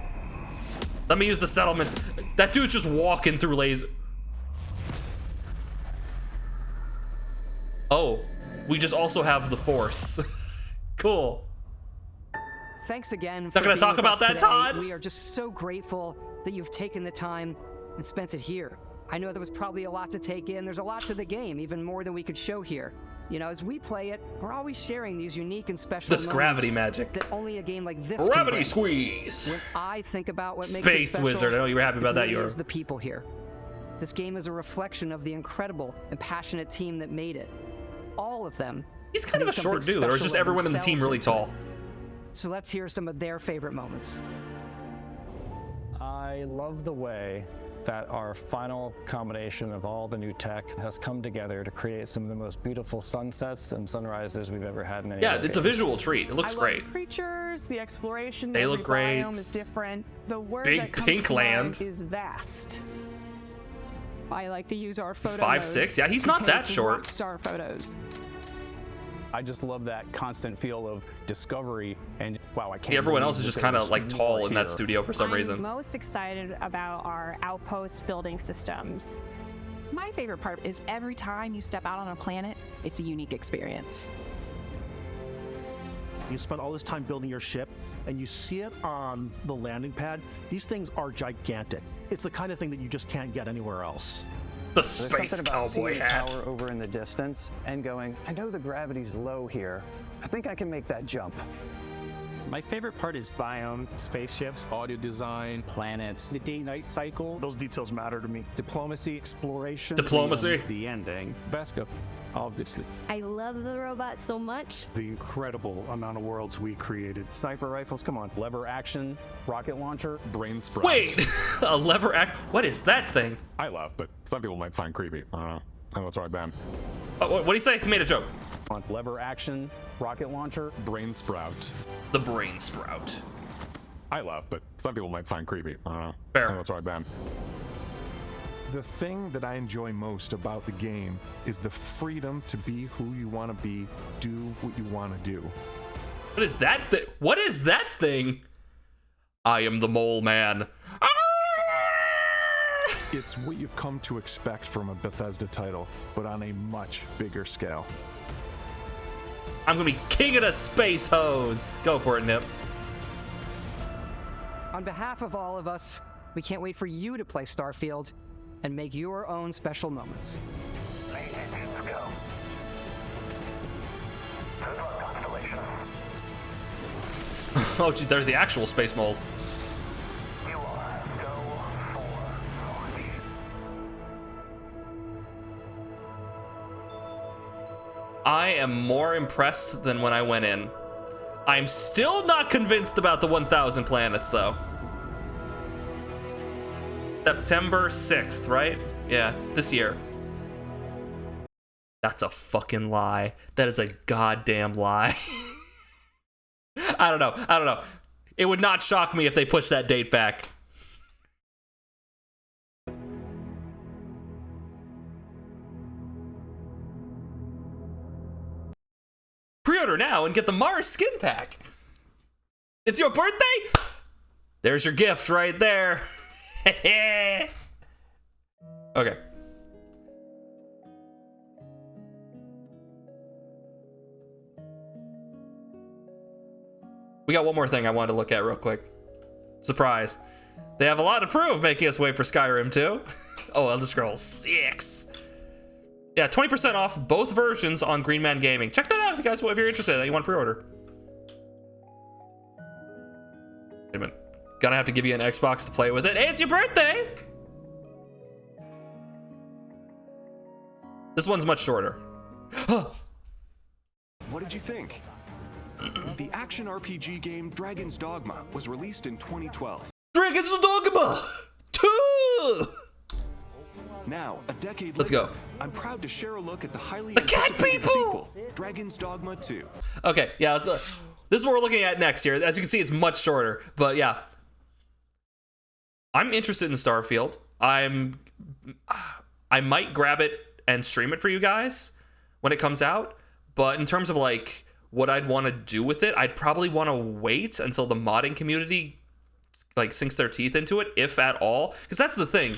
Let me use the settlements. That dude's just walking through laser. Oh. We just also have the Force. Cool. Thanks again. Not gonna talk about that, Todd. We are just so grateful that you've taken the time and spent it here. I know there was probably a lot to take in. There's a lot to the game, even more than we could show here. You know, as we play it, we're always sharing these unique and special this gravity magic that only a game like this gravity can squeeze. When I think about what Space makes it special, Wizard. I know you were happy about that. Is the people here. This game is a reflection of the incredible and passionate team that made it. All of them. He's kind of a short dude, or is just everyone in the team really tall? So let's hear some of their favorite moments. I love the way that our final combination of all the new tech has come together to create some of the most beautiful sunsets and sunrises we've ever had in any. Yeah, it's a visual treat. It looks great. The creatures, the exploration. They look great. Biome is different. The word big that comes pink to land mind is vast. I like to use our photo. He's 5'6". Yeah, he's not that short. Star photos. I just love that constant feel of discovery and wow, I can't. Yeah, everyone else is just kind of like tall in that studio for some reason. I'm most excited about our outpost building systems. My favorite part is every time you step out on a planet, it's a unique experience. You spend all this time building your ship and you see it on the landing pad. These things are gigantic. It's the kind of thing that you just can't get anywhere else. The space cowboy hat. Tower over in the distance and going, I know the gravity's low here. I think I can make that jump. My favorite part is biomes, spaceships, audio design, planets, the day-night cycle. Those details matter to me. Diplomacy, exploration, diplomacy, the ending, Basco, obviously. I love the robot so much. The incredible amount of worlds we created. Sniper rifles, come on. Lever action, rocket launcher, brain sprout. Wait, a lever act? What is that thing? I love, but some people might find creepy. I don't know. I know it's right, Ben. What do you say? He made a joke. On lever action, rocket launcher, brain sprout. The brain sprout. I love, but some people might find creepy. I don't know. Fair. I know it's right, Ben. The thing that I enjoy most about the game is the freedom to be who you want to be, do what you want to do. What is that thing? What is that thing? I am the mole man. It's what you've come to expect from a Bethesda title, but on a much bigger scale. I'm gonna be king of the space hose. Go for it, Nip. On behalf of all of us, we can't wait for you to play Starfield and make your own special moments. Oh, geez, there's the actual space moles. I am more impressed than when I went in. I'm still not convinced about the 1,000 planets, though. September 6th, right? Yeah, this year. That's a fucking lie. That is a goddamn lie. I don't know. It would not shock me if they pushed that date back. Pre-order now and get the Mars skin pack. It's your birthday? There's your gift right there. Okay. We got one more thing I wanted to look at real quick. Surprise. They have a lot to prove, making us wait for Skyrim 2. Oh, Elder Scrolls 6. Yeah, 20% off both versions on Green Man Gaming. Check that out if you guys, if you're interested and you want to pre-order. Wait a minute. Gonna have to give you an Xbox to play with it. Hey, it's your birthday! This one's much shorter. What did you think? The action RPG game Dragon's Dogma was released in 2012. Dragon's Dogma 2! Now, a decade Let's later, go. I'm proud to share a look at the highly The cat anticipated people! sequel, Dragon's Dogma 2. Okay, yeah, this is what we're looking at next here. As you can see, it's much shorter, but yeah. I'm interested in Starfield. I might grab it and stream it for you guys when it comes out, but in terms of like what I'd want to do with it, I'd probably want to wait until the modding community like sinks their teeth into it, if at all, because that's the thing,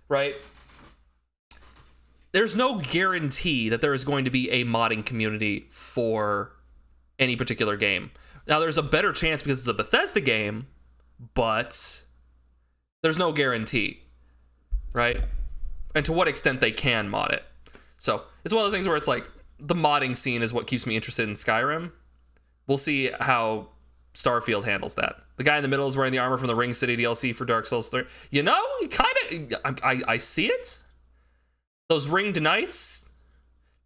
right? There's no guarantee that there is going to be a modding community for any particular game. Now, there's a better chance because it's a Bethesda game, but there's no guarantee, right? And to what extent they can mod it. So it's one of those things where it's like the modding scene is what keeps me interested in Skyrim. We'll see how Starfield handles that. The guy in the middle is wearing the armor from the Ring City DLC for Dark Souls 3. You know, I see it. Those ringed knights.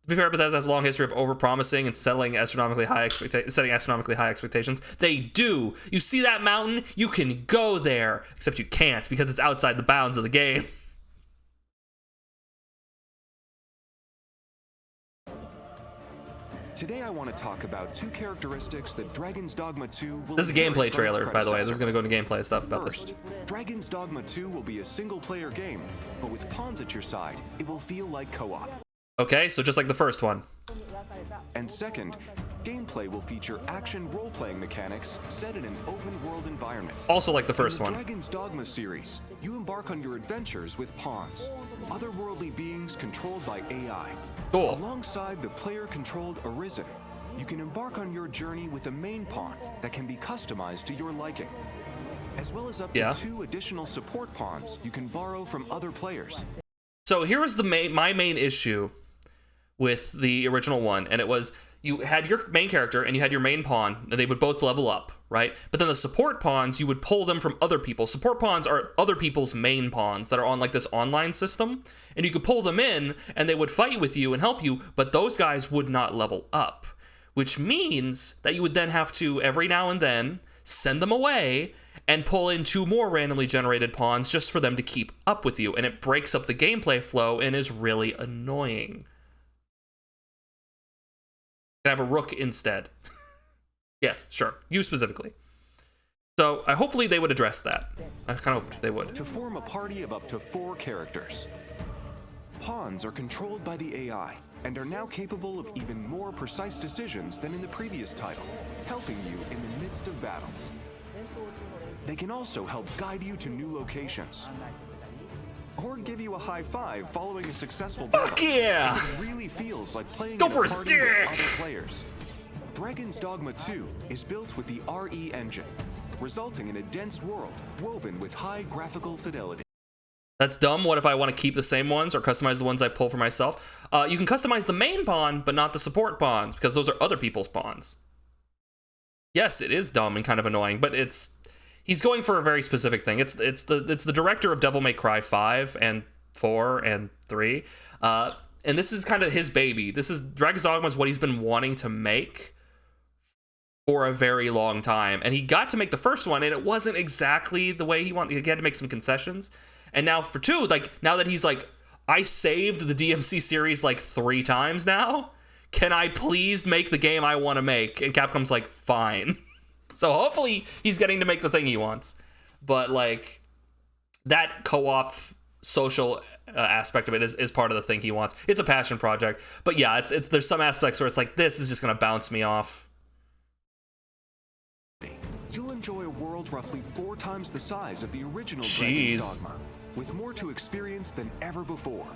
To be fair, Bethesda has a long history of overpromising and setting astronomically high expectations. They do. You see that mountain? You can go there, except you can't because it's outside the bounds of the game. Today I want to talk about two characteristics that Dragon's Dogma 2 will This is a gameplay inherit from its trailer, by the way. This is predecessor. going to go into gameplay stuff about First, this. Dragon's Dogma 2 will be a single-player game, but with pawns at your side, it will feel like co-op. Okay, so just like the first one. And second, gameplay will feature action role-playing mechanics set in an open-world environment. Also like the first in the one. Dragon's Dogma series, you embark on your adventures with pawns, otherworldly beings controlled by AI. Cool. Alongside the player-controlled Arisen, you can embark on your journey with a main pawn that can be customized to your liking, as well as up to 2 additional support pawns you can borrow from other players. So here was my main issue with the original one, and it was you had your main character and you had your main pawn, and they would both level up, right? But then the support pawns, you would pull them from other people. Support pawns are other people's main pawns that are on like this online system, and you could pull them in and they would fight with you and help you, but those guys would not level up, which means that you would then have to every now and then send them away and pull in 2 more randomly generated pawns just for them to keep up with you, and it breaks up the gameplay flow and is really annoying. Can have a rook instead. Yes, sure. You specifically. So hopefully they would address that. I kind of hoped they would. To form a party of up to 4 characters. Pawns are controlled by the AI and are now capable of even more precise decisions than in the previous title, helping you in the midst of battle. They can also help guide you to new locations, or give you a high five following a successful battle. Fuck yeah! It really feels like playing Go in for a his party with dick! other players. Dragon's Dogma 2 is built with the RE engine, resulting in a dense world woven with high graphical fidelity. That's dumb. What if I want to keep the same ones or customize the ones I pull for myself? You can customize the main pawn, but not the support pawns, because those are other people's pawns. Yes, it is dumb and kind of annoying, but he's going for a very specific thing. It's the director of Devil May Cry 5 and 4 and 3. And this is kind of his baby. This is Dragon's Dogma is what he's been wanting to make for a very long time. And he got to make the first one, and it wasn't exactly the way he wanted. He had to make some concessions. And now for 2, like now that he's like I saved the DMC series like 3 times now. Can I please make the game I want to make? And Capcom's like, fine. So hopefully he's getting to make the thing he wants. But like that co-op social aspect of it is part of the thing he wants. It's a passion project. But yeah, it's there's some aspects where it's like, this is just going to bounce me off. You'll enjoy a world roughly 4 times the size of the original Jeez. Dragon's Dogma, with more to experience than ever before.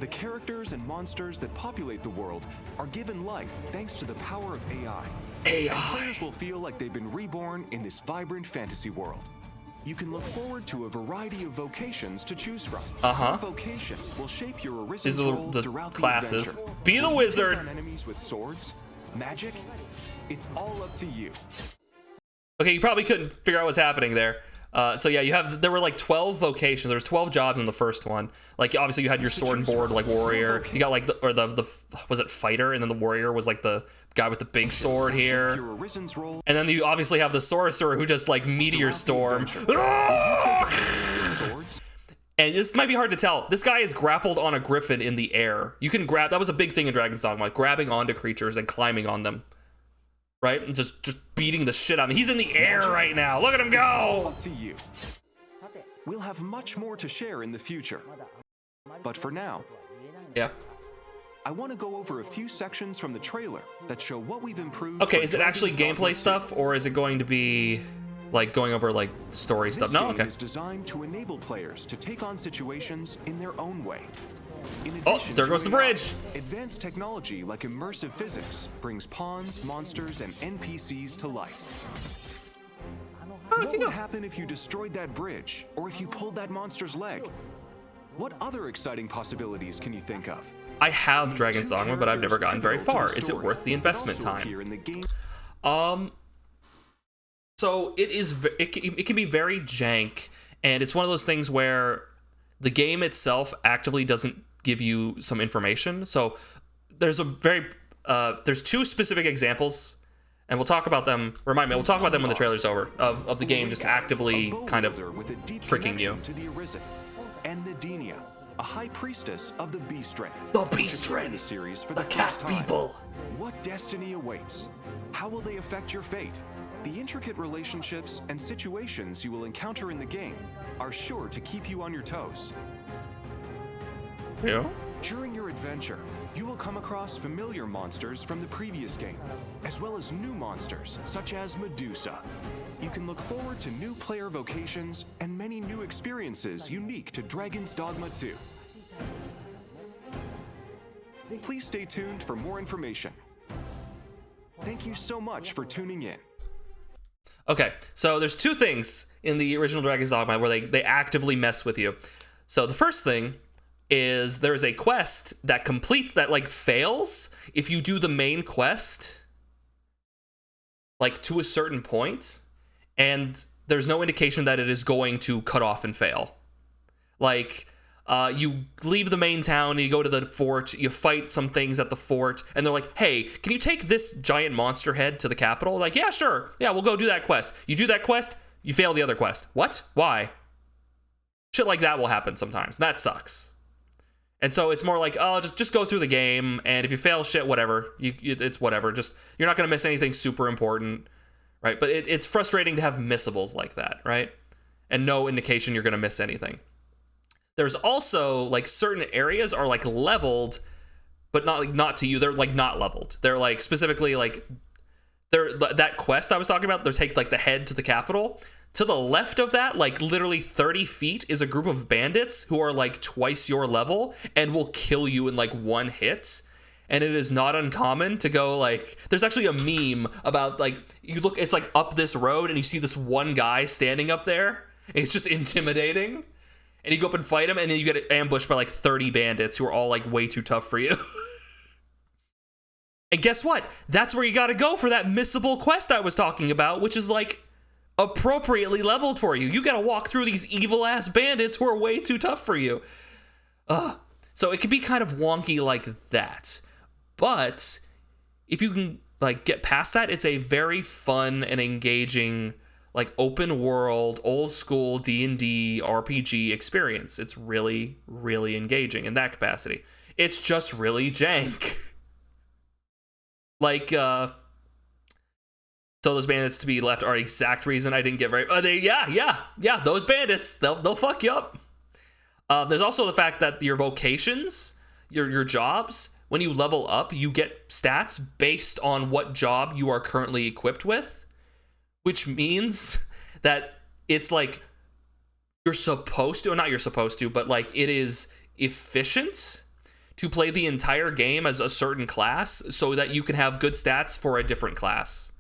The characters and monsters that populate the world are given life thanks to the power of AI. And players will feel like they've been reborn in this vibrant fantasy world. You can look forward to a variety of vocations to choose from. Your vocation will shape your These Arisen's are role the throughout classes. the adventure. Be the Will you wizard. take on enemies with swords, magic. It's all up to you. Okay, you probably couldn't figure out what's happening there. So yeah, there were like 12 vocations. There was 12 jobs in the first one. Like obviously you had your sword and board, like warrior. You got like the was it fighter, and then the warrior was like the guy with the big sword here. And then you obviously have the sorcerer who just like meteor storm. And this might be hard to tell. This guy is grappled on a griffin in the air. You can grab. That was a big thing in Dragon's Dogma, like grabbing onto creatures and climbing on them. Right? And just beating the shit out of him. He's in the air right now. Look at him It's all go! up to you. We'll have much more to share in the future. But for now, yeah, I want to go over a few sections from the trailer that show what we've improved. Okay, for is it actually Dragon's Dogma gameplay stuff, or is it going to be like going over like story stuff? This No, game okay. is designed to enable players to take on situations in their own way. In Oh, addition there to goes the AI, bridge. Advanced technology like immersive physics brings pawns, monsters, and NPCs to life. What would happen if you destroyed that bridge, or if you pulled that monster's leg? What other exciting possibilities can you think of? I have Dragon's Dogma, but I've never gotten very far. Is it worth the investment time? So it can be very jank, and it's one of those things where the game itself actively doesn't give you some information. So there's there's 2 specific examples, and we'll talk about them. Remind me, we'll talk about them when the trailer's over. Of the game just actively kind of tricking you. To the Arisen, and Nadinia, a high priestess of the Beastren. The Beastren, the series for the the cat first time. people. What destiny awaits? How will they affect your fate? The intricate relationships and situations you will encounter in the game are sure to keep you on your toes. Yeah. During your adventure, you will come across familiar monsters from the previous game, as well as new monsters such as Medusa. You can look forward to new player vocations and many new experiences unique to Dragon's Dogma 2. Please stay tuned for more information. Thank you so much for tuning in. Okay, so there's 2 things in the original Dragon's Dogma where they actively mess with you. So the first thing is there is a quest that completes that like fails if you do the main quest like to a certain point, and there's no indication that it is going to cut off and fail. Like you leave the main town and you go to the fort, you fight some things at the fort, and they're like, hey, can you take this giant monster head to the capital? Like, yeah, sure. Yeah, we'll go do that quest. You do that quest, you fail the other quest. What? Why? Shit like that will happen sometimes. That sucks. And so it's more like, oh, just go through the game, and if you fail shit, whatever. It's whatever. Just, you're not going to miss anything super important, right? But it's frustrating to have missables like that, right? And no indication you're going to miss anything. There's also like certain areas are like leveled, but not to you. They're like not leveled. They're like specifically like that quest I was talking about. They take like the head to the capital. To the left of that, like literally 30 feet, is a group of bandits who are like twice your level and will kill you in like 1 hit. And it is not uncommon to go like, there's actually a meme about like, you look, it's like up this road and you see this one guy standing up there. It's just intimidating. And you go up and fight him, and then you get ambushed by like 30 bandits who are all like way too tough for you. And guess what? That's where you gotta go for that missable quest I was talking about, which is like appropriately leveled for you. You gotta walk through these evil ass bandits who are way too tough for you. So it can be kind of wonky like that. But if you can like get past that, it's a very fun and engaging like open world, old school D&D RPG experience. It's really, really engaging in that capacity. It's just really jank. Like, so those bandits to be left are exact reason I didn't get very. Yeah. Those bandits, they'll fuck you up. There's also the fact that your vocations, your jobs, when you level up, you get stats based on what job you are currently equipped with. Which means that it's like not you're supposed to, but like it is efficient to play the entire game as a certain class so that you can have good stats for a different class.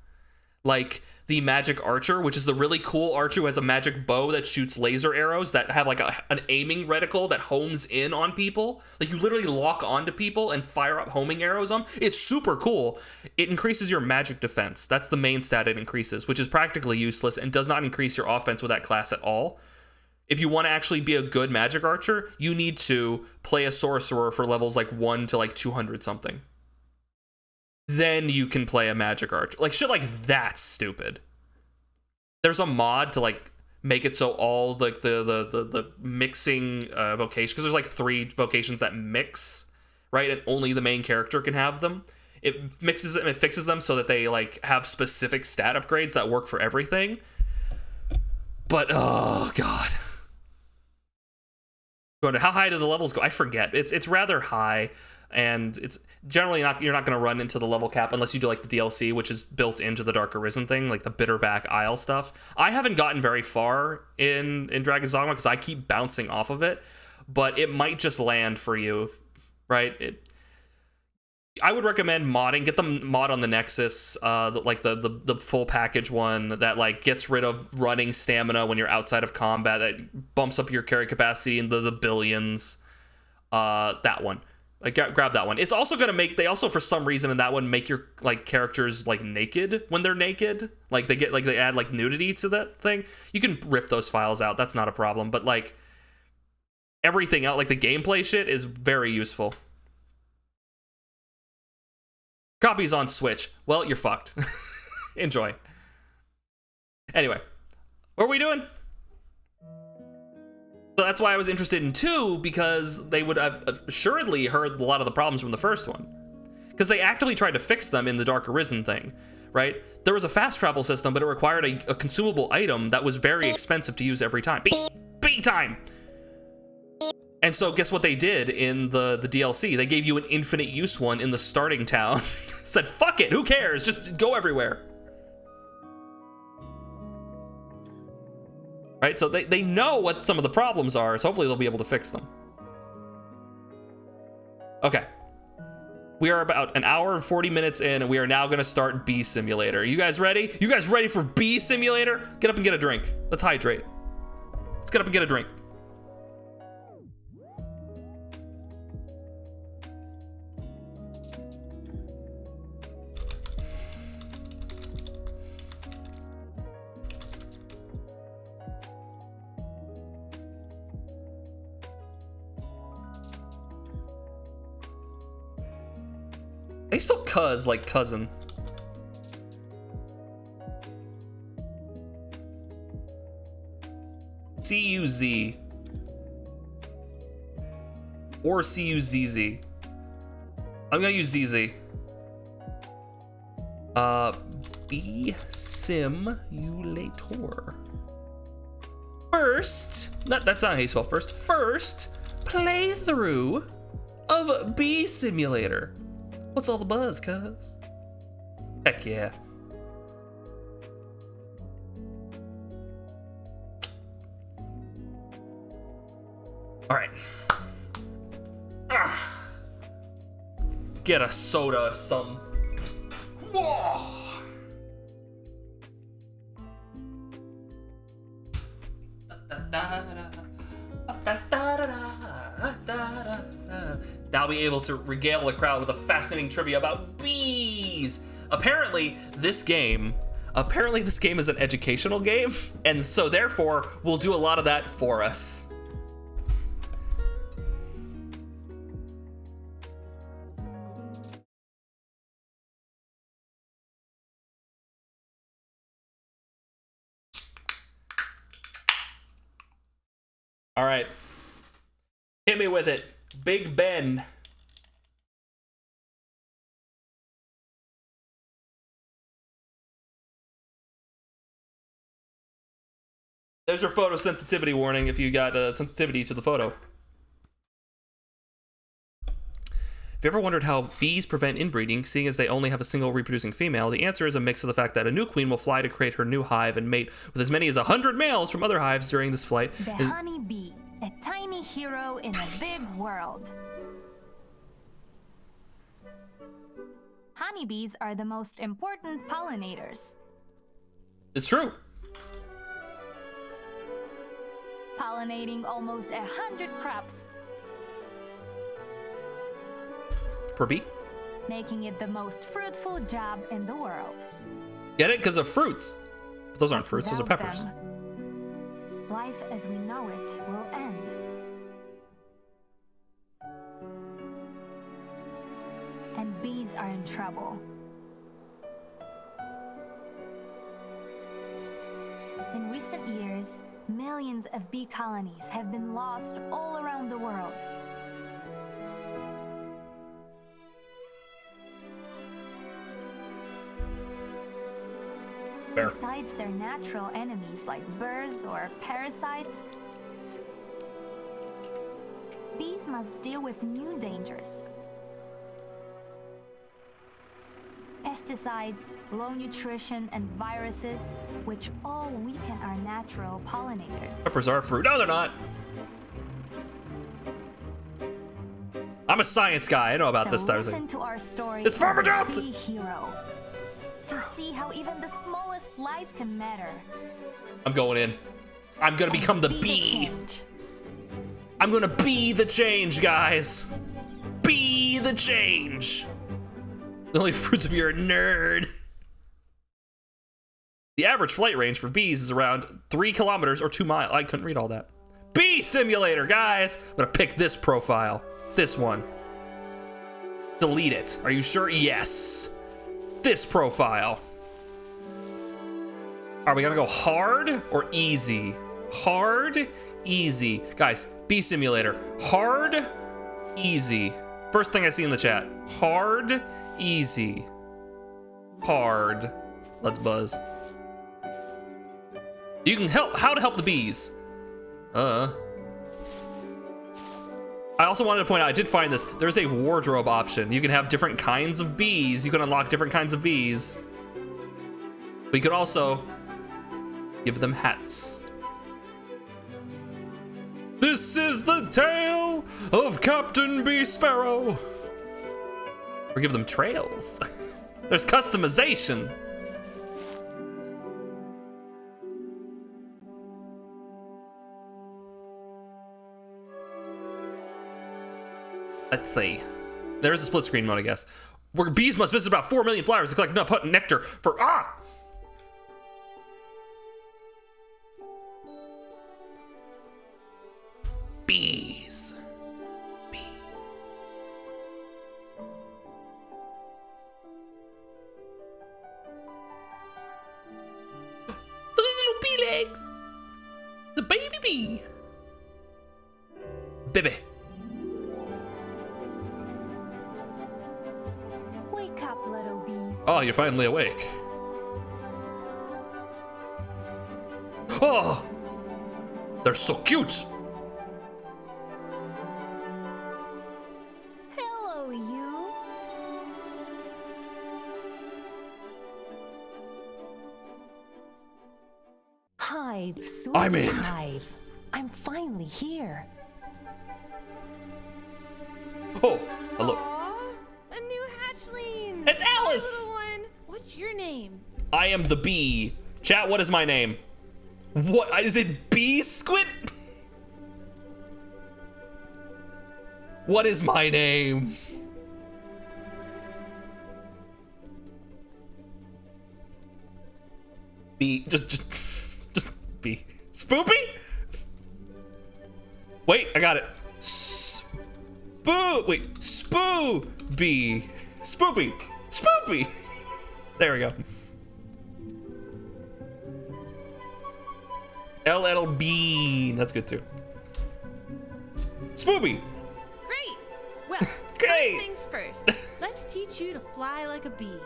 Like the magic archer, which is the really cool archer who has a magic bow that shoots laser arrows that have like an aiming reticle that homes in on people. Like you literally lock onto people and fire up homing arrows on them. It's super cool. It increases your magic defense. That's the main stat it increases, which is practically useless and does not increase your offense with that class at all. If you want to actually be a good magic archer, you need to play a sorcerer for levels like 1 to like 200 something. Then you can play a magic archer. Like shit like that's stupid. There's a mod to like make it so all like the mixing vocation, because there's like 3 vocations that mix, right? And only the main character can have them. It mixes them, it fixes them so that they like have specific stat upgrades that work for everything. But oh god. How high do the levels go? I forget. It's rather high. And it's generally you're not going to run into the level cap unless you do like the DLC, which is built into the Dark Arisen thing, like the Bitterback Isle stuff. I haven't gotten very far in Dragon's Dogma because I keep bouncing off of it, but it might just land for you, right? I would recommend modding. Get the mod on the Nexus, like the full package one that like gets rid of running stamina when you're outside of combat, that bumps up your carry capacity into the billions. That one. Like grab that one. It's also gonna make, they also for some reason in that one make your like characters like naked when they're naked. Like they add like nudity to that thing. You can rip those files out. That's not a problem. But like everything else, like the gameplay shit is very useful. Copies on Switch. Well, you're fucked. Enjoy. Anyway, what are we doing? So that's why I was interested in 2, because they would have assuredly heard a lot of the problems from the first one. Because they actively tried to fix them in the Dark Arisen thing, right? There was a fast travel system, but it required a consumable item that was very expensive to use every time. Bee time! And so guess what they did in the DLC? They gave you an infinite use one in the starting town. Said, fuck it, who cares? Just go everywhere. Right, so they know what some of the problems are, so hopefully they'll be able to fix them. Okay. We are about an hour and 40 minutes in, and we are now gonna start Bee Simulator. You guys ready? You guys ready for Bee Simulator? Get up and get a drink. Let's hydrate. Let's get up and get a drink. They spell cuz like cousin. C-U-Z. Or C-U-Z-Z. I'm gonna use ZZ. Bee Simulator. First, that's not how you spell first. First playthrough of Bee Simulator. What's all the buzz, cuz? Heck yeah. All right. Get a soda or something. Whoa. Now be able to regale the crowd with a fascinating trivia about bees. Apparently this game is an educational game, and so therefore will do a lot of that for us. All right. Hit me with it. Big Ben. There's your photosensitivity warning if you got sensitivity to the photo. If you ever wondered how bees prevent inbreeding, seeing as they only have a single reproducing female, the answer is a mix of the fact that a new queen will fly to create her new hive and mate with as many as 100 males from other hives during this flight. The honey bee, a tiny hero in a big world. Honeybees are the most important pollinators. It's true. Pollinating almost 100 crops, Per bee? making it the most fruitful job in the world. Get it? Because of fruits. But those aren't fruits, those are Without peppers. them, life as we know it will end. And bees are in trouble. In recent years, millions of bee colonies have been lost all around the world. Fair. Besides their natural enemies like birds or parasites, bees must deal with new dangers. Pesticides, low nutrition, and viruses, which all weaken our natural pollinators. Peppers are fruit. No, they're not. I'm a science guy. I know about So this stuff. listen to our story. It's Farmer of the Johnson! Bee hero. To see how even the smallest life can matter. I'm going in. I'm gonna become the bee. I'm gonna be the change, guys. Be the change. The only fruits if you're a nerd. The average flight range for bees is around 3 kilometers or 2 miles. I couldn't read all that. Bee simulator, guys. I'm gonna pick this profile. This one. Delete it. Are you sure? Yes. This profile. Are we gonna go hard or easy? Hard, easy. Guys, bee simulator. Hard, easy. First thing I see in the chat. Hard, easy. Hard. Let's buzz. You can help. How to help the bees. I also wanted to point out, I did find this. There's a wardrobe option. You can have different kinds of bees. You can unlock different kinds of bees. But you could also give them hats. This is the tale of Captain Bee Sparrow. Or give them trails. There's customization. Let's see. There's a split screen mode, I guess. Where bees must visit about 4 million flowers to collect nectar for bees. Bee. Look at the little bee legs. The baby bee. Baby. Wake up, little bee. Oh, you're finally awake. Oh, they're so cute. Hello, you. Hive, sweet I'm in. Hive. I'm finally here. Oh, hello. A new hatchling! It's Alice! Little one. What's your name? I am the bee. Chat, what is my name? What, is it Bee Squid? What is my name? Bee, just bee. Spoopy? Wait, I got it. Wait, Spoo-bee. Spoopy. Spoopy. There we go. LL Bean. That's good too. Spoopy. Great. Well, Great. first things first. Let's teach you to fly like a bee.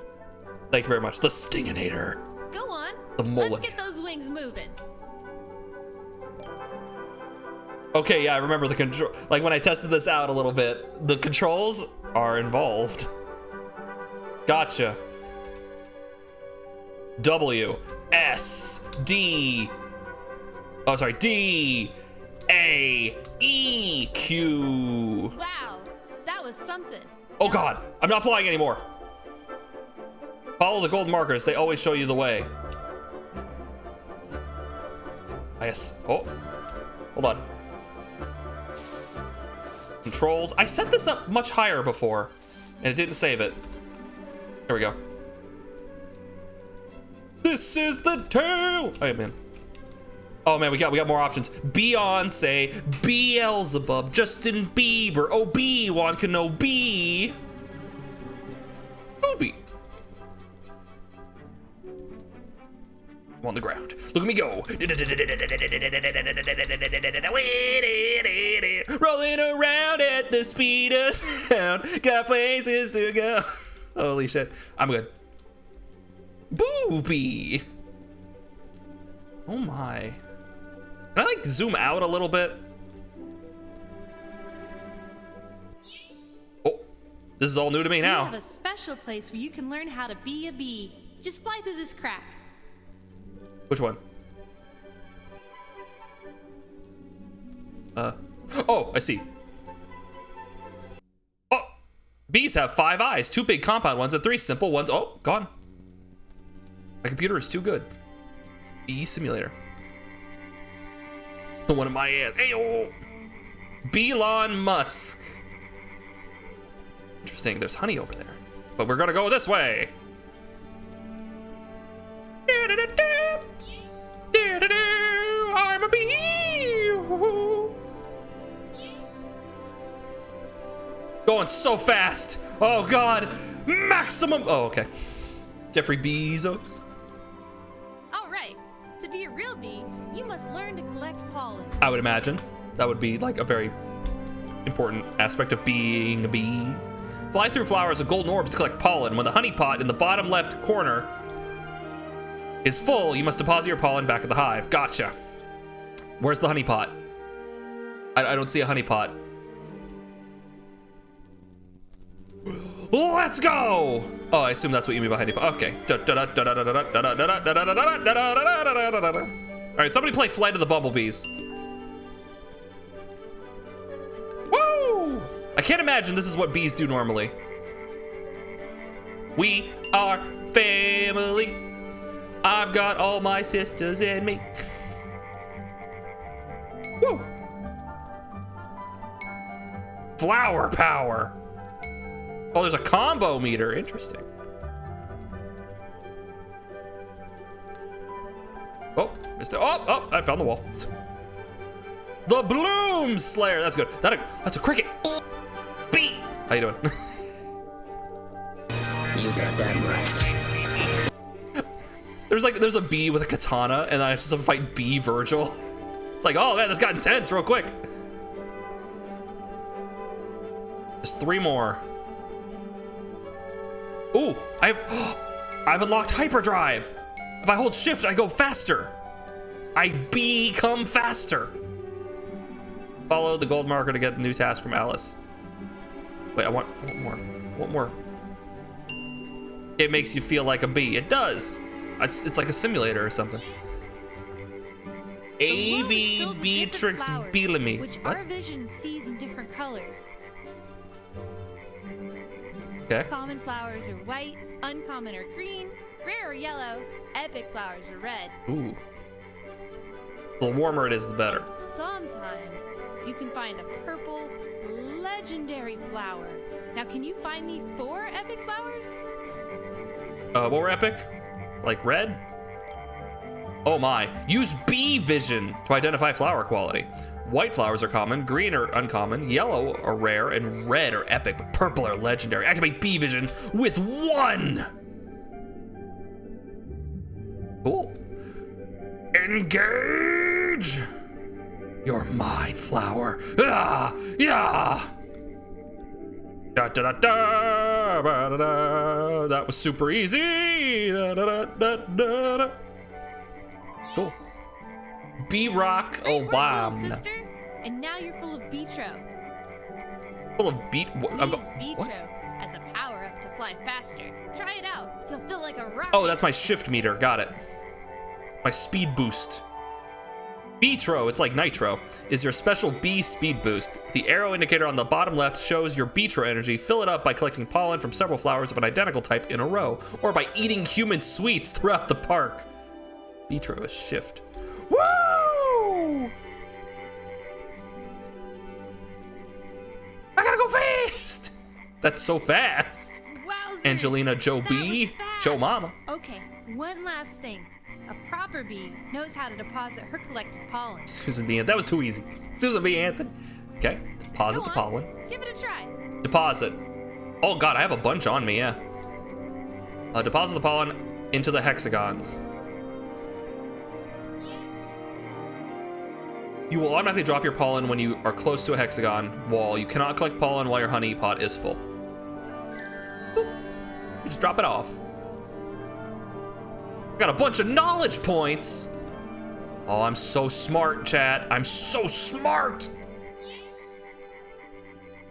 Thank you very much. The Stinginator. Go on. The mullet. Let's get those wings moving. Okay, yeah, I remember the control. Like when I tested this out a little bit, the controls are involved. Gotcha. W, S, D. Oh, sorry. D, A, E, Q. Wow, that was something. Oh God, I'm not flying anymore. Follow the gold markers. They always show you the way. Yes. Oh, hold on. Controls. I set this up much higher before, and it didn't save it. Here we go. This is the tail. Oh man. Oh man, we got more options. Beyonce, Beelzebub, Justin Bieber, Obi-Wan Kenobi. Booby. I'm on the ground. Look at me go. Rolling around at the speed of sound. Got places to go. Holy shit. I'm good. Booby. Oh my. Can I like zoom out a little bit? Oh, this is all new to me now. We have a special place where you can learn how to be a bee. Just fly through this crack. Which one? Oh, I see. Oh, bees have 5 eyes, 2 big compound ones and 3 simple ones. Oh, gone. My computer is too good. Bee simulator. The one in my ass. Ayo! Elon Musk. Interesting, there's honey over there. But we're gonna go this way. I'm a bee. Going so fast. Oh God. Maximum. Oh, okay. Jeffrey Bezos. All right. To be a real bee, you must learn to collect pollen. I would imagine that would be like a very important aspect of being a bee. Fly through flowers with golden orbs to collect pollen. When the honey pot in the bottom left corner is full, you must deposit your pollen back at the hive. Gotcha. Where's the honey pot? I don't see a honey pot. Let's go! Oh, I assume that's what you mean by honey pot. Okay. All right, somebody play Flight of the Bumblebees. Woo! I can't imagine this is what bees do normally. We are family. I've got all my sisters in me. Woo! Flower power. Oh, there's a combo meter. Interesting. Oh, missed it. Oh, I found the wall. The Bloom Slayer. That's good. That's a cricket. Bee. How you doing? You got that right. There's a bee with a katana, and I just have to fight Bee Virgil. It's like, oh man, this got intense real quick. There's 3 more. Ooh, I've unlocked hyperdrive. If I hold shift, I go faster. I become faster. Follow the gold marker to get the new task from Alice. Wait, I want more. What more? It makes you feel like a bee. It does. It's like a simulator or something. A.B. Beatrix Bellamy. Which our vision sees in different colors. Okay. Common flowers are white, uncommon are green, rare are yellow, epic flowers are red. Ooh. The warmer it is, the better. Sometimes you can find a purple, legendary flower. Now, can you find me 4 epic flowers? What were epic? Like red? Oh my. Use bee vision to identify flower quality. White flowers are common, green are uncommon, yellow are rare, and red are epic, but purple are legendary. Activate bee vision with 1. Cool. Engage. You're mine, flower. Ah, yeah. Da, da, da, da, ba, da, da. That was super easy. Da, da, da, da, da. Cool. B-Rock. Oh, wow. Little sister, and now you're full of Beatro. Full of beat. Use Beatro as a power-up to fly faster. Try it out. You'll feel like a rocket. Oh, that's my shift meter. Got it. My speed boost. Beatro, it's like Nitro, is your special bee speed boost. The arrow indicator on the bottom left shows your Beatro energy. Fill it up by collecting pollen from several flowers of an identical type in a row, or by eating human sweets throughout the park. Beatro is shift. Woo! I gotta go fast! That's so fast. Wowzers, Angelina Jolie, Joe Mama. Okay, one last thing. A proper bee knows how to deposit her collected pollen. Susan B. That was too easy. Susan B. Anthony. Okay, deposit the pollen. Give it a try. Deposit. Oh god, I have a bunch on me, yeah. Deposit the pollen into the hexagons. You will automatically drop your pollen when you are close to a hexagon wall. You cannot collect pollen while your honey pot is full. Boop. You just drop it off. Got a bunch of knowledge points. Oh, I'm so smart, chat. I'm so smart.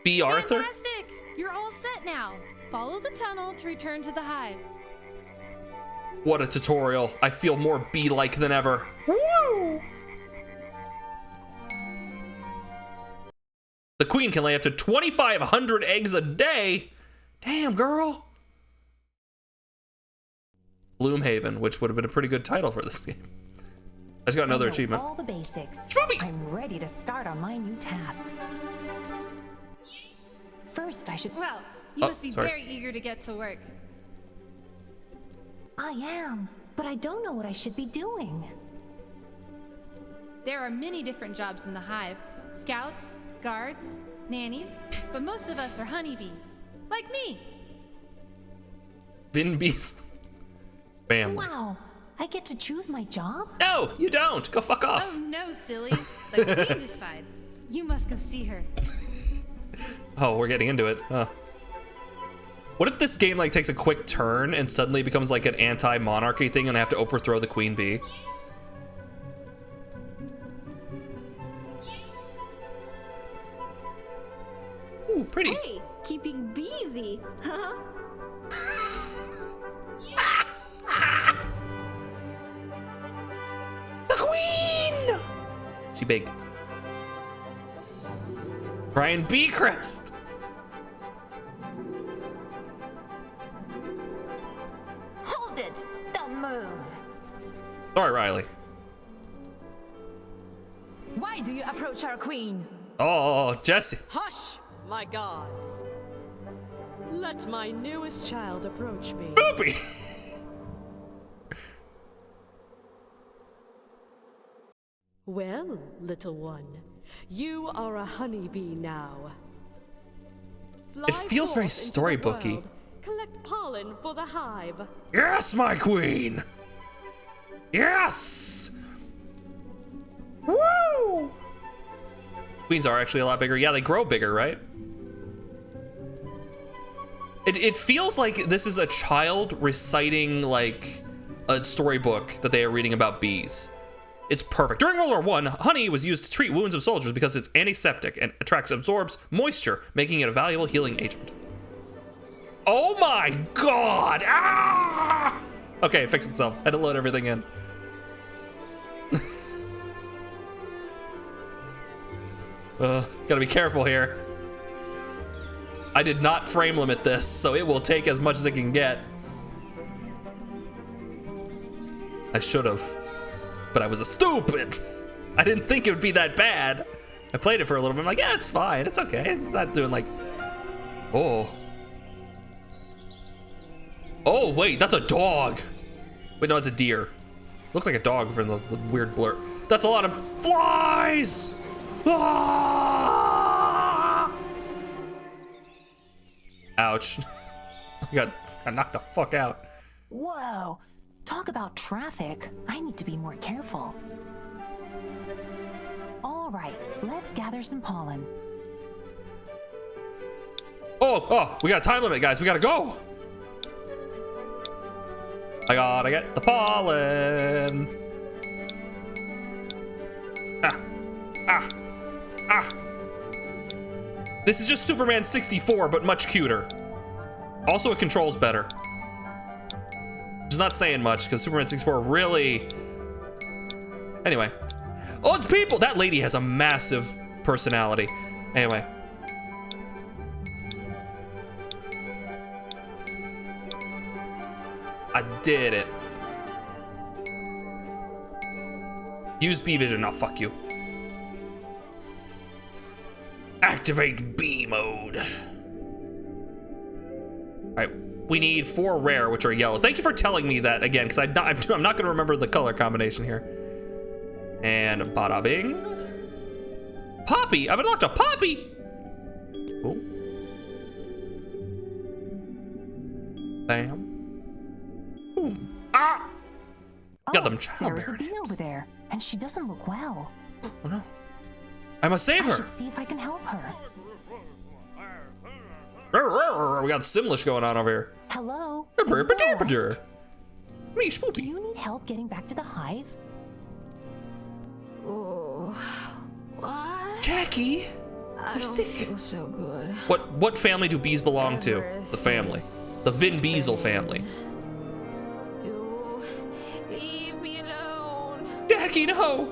B. Arthur? Fantastic! You're all set now. Follow the tunnel to return to the hive. What a tutorial. I feel more bee-like than ever. Woo! The queen can lay up to 2,500 eggs a day. Damn, girl. Gloomhaven, which would have been a pretty good title for this game. I just got another achievement. All the basics. I'm ready to start on my new tasks. First, I should. Well, you must be very eager to get to work. I am, but I don't know what I should be doing. There are many different jobs in the hive. Scouts, guards, nannies, but most of us are honeybees. Like me. Bin bees. Bam. Wow, I get to choose my job? No, you don't. Go fuck off. Oh no, silly. The queen decides. You must go see her. Oh, we're getting into it, huh? What if this game like takes a quick turn and suddenly becomes like an anti-monarchy thing and I have to overthrow the queen bee? Ooh, pretty. Hey, keeping busy, huh? The queen! She big. Brian Beecrest. Hold it! Don't move! Sorry, Riley. Why do you approach our queen? Oh, Jesse. Hush, my gods. Let my newest child approach me. Boopy! Well, little one, you are a honeybee now. It feels very storybooky. Collect pollen for the hive. Yes, my queen! Yes! Woo! Queens are actually a lot bigger. Yeah, they grow bigger, right? It feels like this is a child reciting like a storybook that they are reading about bees. It's perfect. During World War I, honey was used to treat wounds of soldiers because it's antiseptic and absorbs moisture, making it a valuable healing agent. Oh my god! Ah! Okay, it fixed itself. I had to load everything in. Gotta be careful here. I did not frame limit this, so it will take as much as it can get. I should have, but I was a stupid. I didn't think it would be that bad. I played it for a little bit. I'm like, yeah, it's fine. It's okay. It's not doing like, oh. Oh, wait, that's a dog. Wait, no, it's a deer. Looks like a dog from the weird blur. That's a lot of flies. Ah! Ouch. I got knocked the fuck out. Whoa, talk about traffic. I need to be more careful. All All right, let's gather some pollen. Oh, we got a time limit, guys. We gotta go. I gotta get the pollen. This is just Superman 64, but much cuter. Also, it controls better. Which is not saying much, because Superman 64 really... Anyway. Oh, it's people! That lady has a massive personality. Anyway. I did it. Use B-Vision. No, fuck you. Activate B mode. Alright, we need 4 rare, which are yellow. Thank you for telling me that again, because I'm not gonna remember the color combination here. And bada bing. Poppy! I've unlocked a Poppy! Oh. Bam. Boom. Ah! Got them childbearing. There's a bee over there, and she doesn't look well. Oh no. I must save her. I should see if I can help her. We got Simlish going on over here. Hello? Me, Spooky. Do you need help getting back to the hive? Oh, what? Jackie, I you're don't sick. feel so good. What family do bees belong to? The family. The Vin Diesel family. You leave me alone. Jackie, no!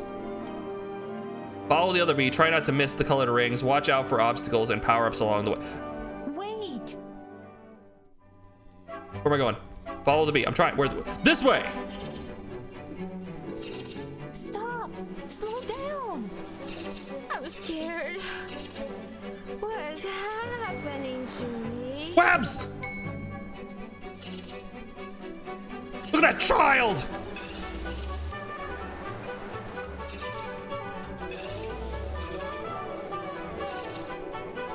Follow the other bee. Try not to miss the colored rings. Watch out for obstacles and power-ups along the way. Wait! Where am I going? Follow the bee. I'm trying. Where's this way? Stop! Slow down! I'm scared. What is happening to me? Webs! Look at that child!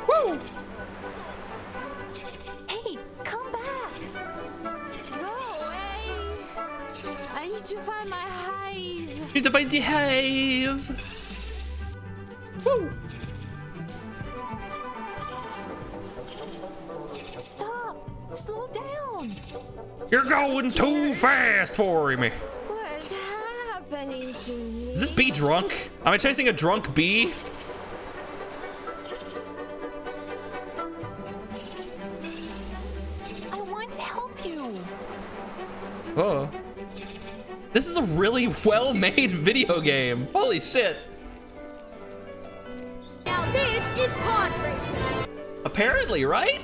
Woo! Hey, come back! Go away! I need to find my hive. Need to find the hive. Woo! Stop! Slow down! You're going too fast for me. What is happening to me? Is this bee drunk? Am I chasing a drunk bee? I want to help you. Oh. This is a really well-made video game. Holy shit. Now this is pod racing. Apparently, right?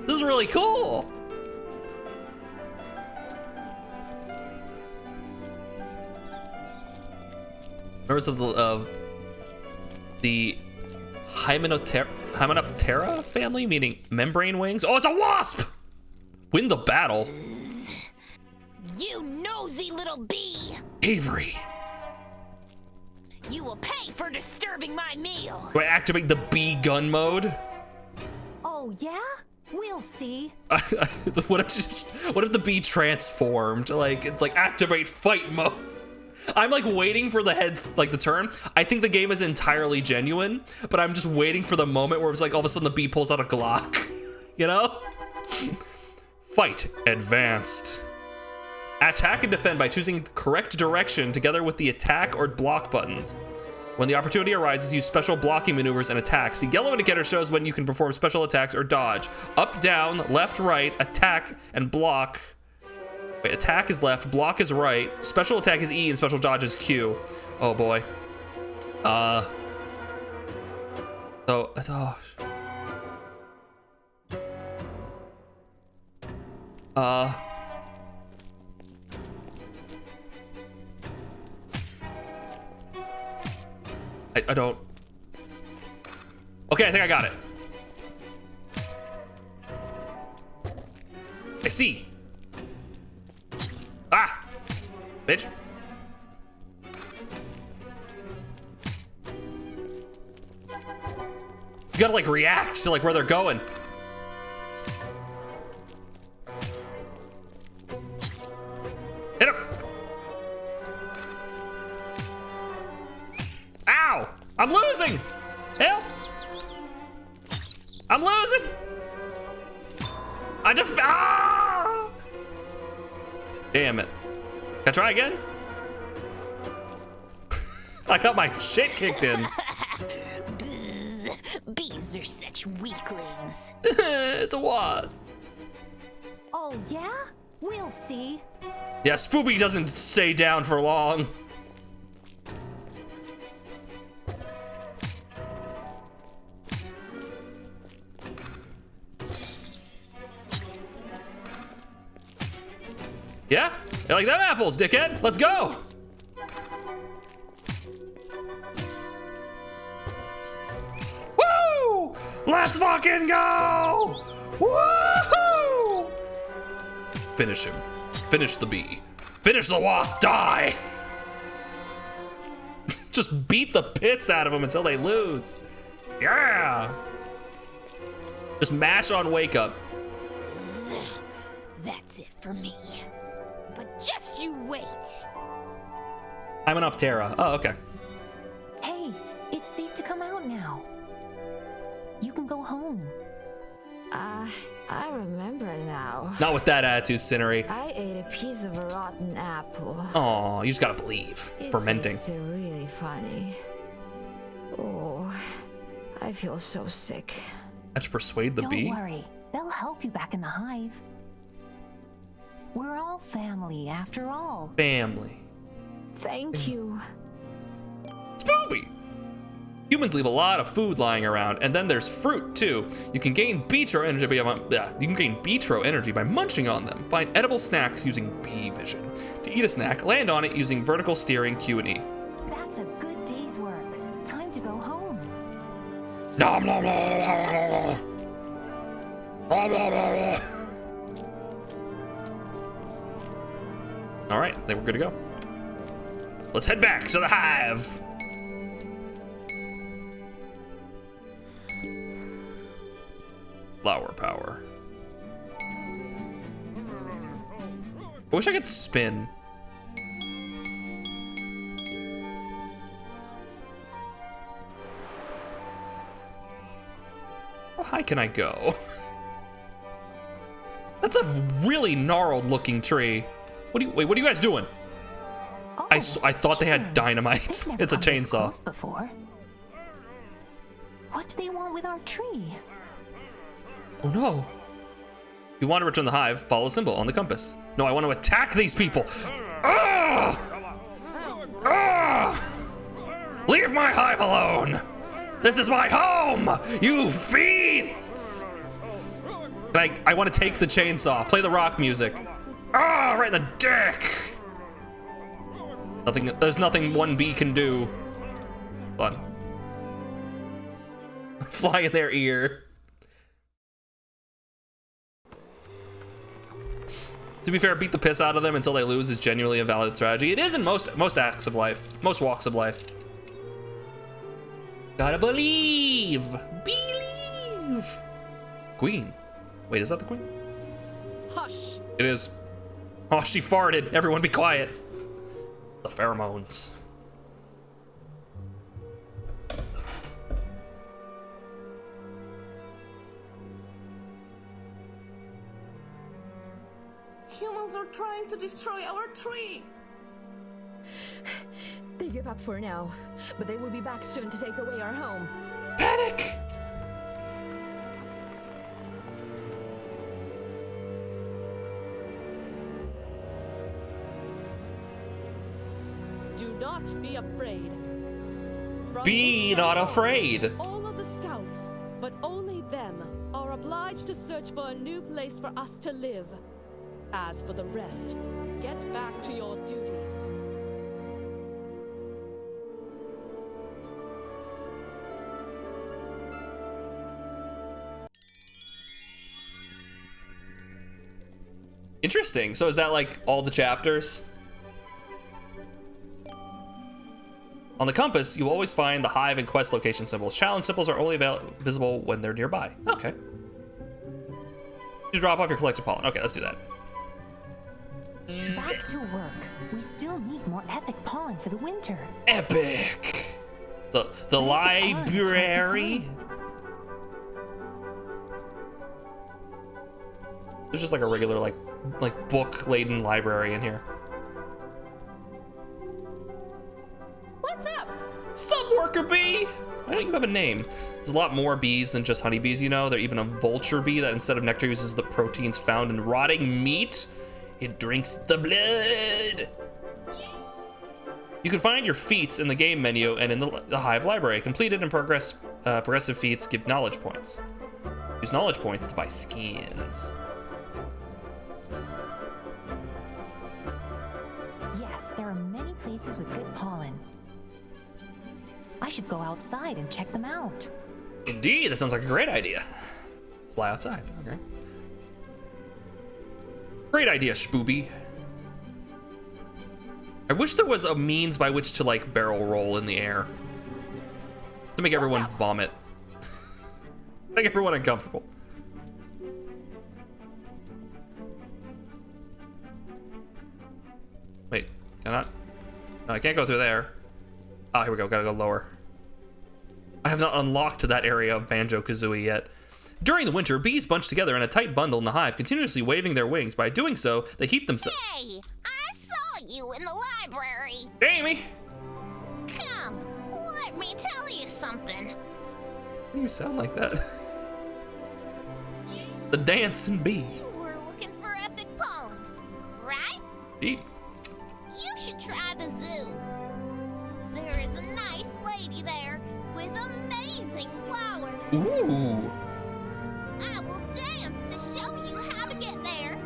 This is really cool. Members of the Hymenoptera family, meaning membrane wings. Oh, it's a wasp! Win the battle. You nosy little bee! Avery. You will pay for disturbing my meal. Do I activate the bee gun mode? Oh, yeah? We'll see. What if the bee transformed? Like, it's like activate fight mode. I'm like waiting for the turn. I think the game is entirely genuine, but I'm just waiting for the moment where it's like all of a sudden the bee pulls out a Glock, you know? Fight advanced. Attack and defend by choosing the correct direction together with the attack or block buttons. When the opportunity arises, use special blocking maneuvers and attacks. The yellow indicator shows when you can perform special attacks or dodge. Up, down, left, right, attack, and block. Wait, attack is left, block is right, special attack is E, and special dodge is Q. Oh boy. I don't. Okay, I think I got it. I see. Ah! Bitch. You gotta like react to like where they're going. Hit him. I'm losing! Help! I'm losing! Ah! Damn it. Can I try again? I got my shit kicked in. Bees are such weaklings. It's a wasp. Oh, yeah? We'll see. Yeah, Spoopy doesn't stay down for long. Yeah? You like them apples, dickhead? Let's go! Woo! Let's fucking go! Woohoo! Finish him. Finish the bee. Finish the wasp. Die! Just beat the piss out of them until they lose. Yeah! Just mash on wake up. That's it for me. But just you wait. I'm an Optera. Oh, okay. Hey, it's safe to come out now. You can go home. I remember now. Not with that attitude, Cinery. I ate a piece of a rotten apple. Oh, you just gotta believe. It's fermenting. It's really funny. Oh, I feel so sick. I have to persuade the bee? Don't worry. They'll help you back in the hive. We're all family, after all. Family. Thank you. Spoopy! Humans leave a lot of food lying around, and then there's fruit too. You can gain Beetro energy by munching on them. Find edible snacks using bee vision. To eat a snack, land on it using vertical steering Q and E. That's a good day's work. Time to go home. Nom nom nom. All right, then we're good to go. Let's head back to the hive. Flower power. I wish I could spin. How high can I go? That's a really gnarled looking tree. What are you guys doing? Oh, I thought they had dynamite. It's a chainsaw. Before. What do they want with our tree? Oh no. If you want to return the hive, follow the symbol on the compass. No, I want to attack these people. Ah! Ah! Leave my hive alone. This is my home, you fiends. I want to take the chainsaw, play the rock music. Ah, right in the dick. There's nothing one bee can do. Hold on. Fly in their ear. To be fair, beat the piss out of them until they lose is genuinely a valid strategy. It is in most acts of life, most walks of life. Gotta believe. Believe. Queen. Wait, is that the queen? Hush. It is. Oh, she farted. Everyone be quiet. The pheromones. Humans are trying to destroy our tree. They give up for now, but they will be back soon to take away our home. Panic! Do not be afraid. From Be this not time on, afraid. All of the scouts, but only them, are obliged to search for a new place for us to live. As for the rest, get back to your duties. Interesting. So is that like all the chapters? On the compass, you always find the hive and quest location symbols. Challenge symbols are only visible when they're nearby. Okay. You drop off your collected pollen. Okay, let's do that. Back to work. We still need more epic pollen for the winter. Epic! The library. There's just like a regular like book laden library in here. What's up? Some worker bee. Why don't you have a name? There's a lot more bees than just honeybees, you know. They're even a vulture bee that instead of nectar uses the proteins found in rotting meat. It drinks the blood. You can find your feats in the game menu and in the Hive library. Completed and progressive feats give knowledge points. Use knowledge points to buy skins. Yes, there are many places with good pollen. I should go outside and check them out. Indeed, that sounds like a great idea. Fly outside, okay. Great idea, Spooby. I wish there was a means by which to like barrel roll in the air. To make everyone vomit. Make everyone uncomfortable. Wait, cannot? No, I can't go through there. Ah, here we go, gotta go lower. I have not unlocked that area of Banjo-Kazooie yet. During the winter, bees bunch together in a tight bundle in the hive, continuously waving their wings. By doing so, they heat themselves. Hey, I saw you in the library. Jamie! Come, let me tell you something. Why do you sound like that? The dancing bee. You were looking for epic pollen, right? Indeed. You should try the zoo. There is a nice lady there with amazing flowers. Ooh. I will dance to show you how to get there.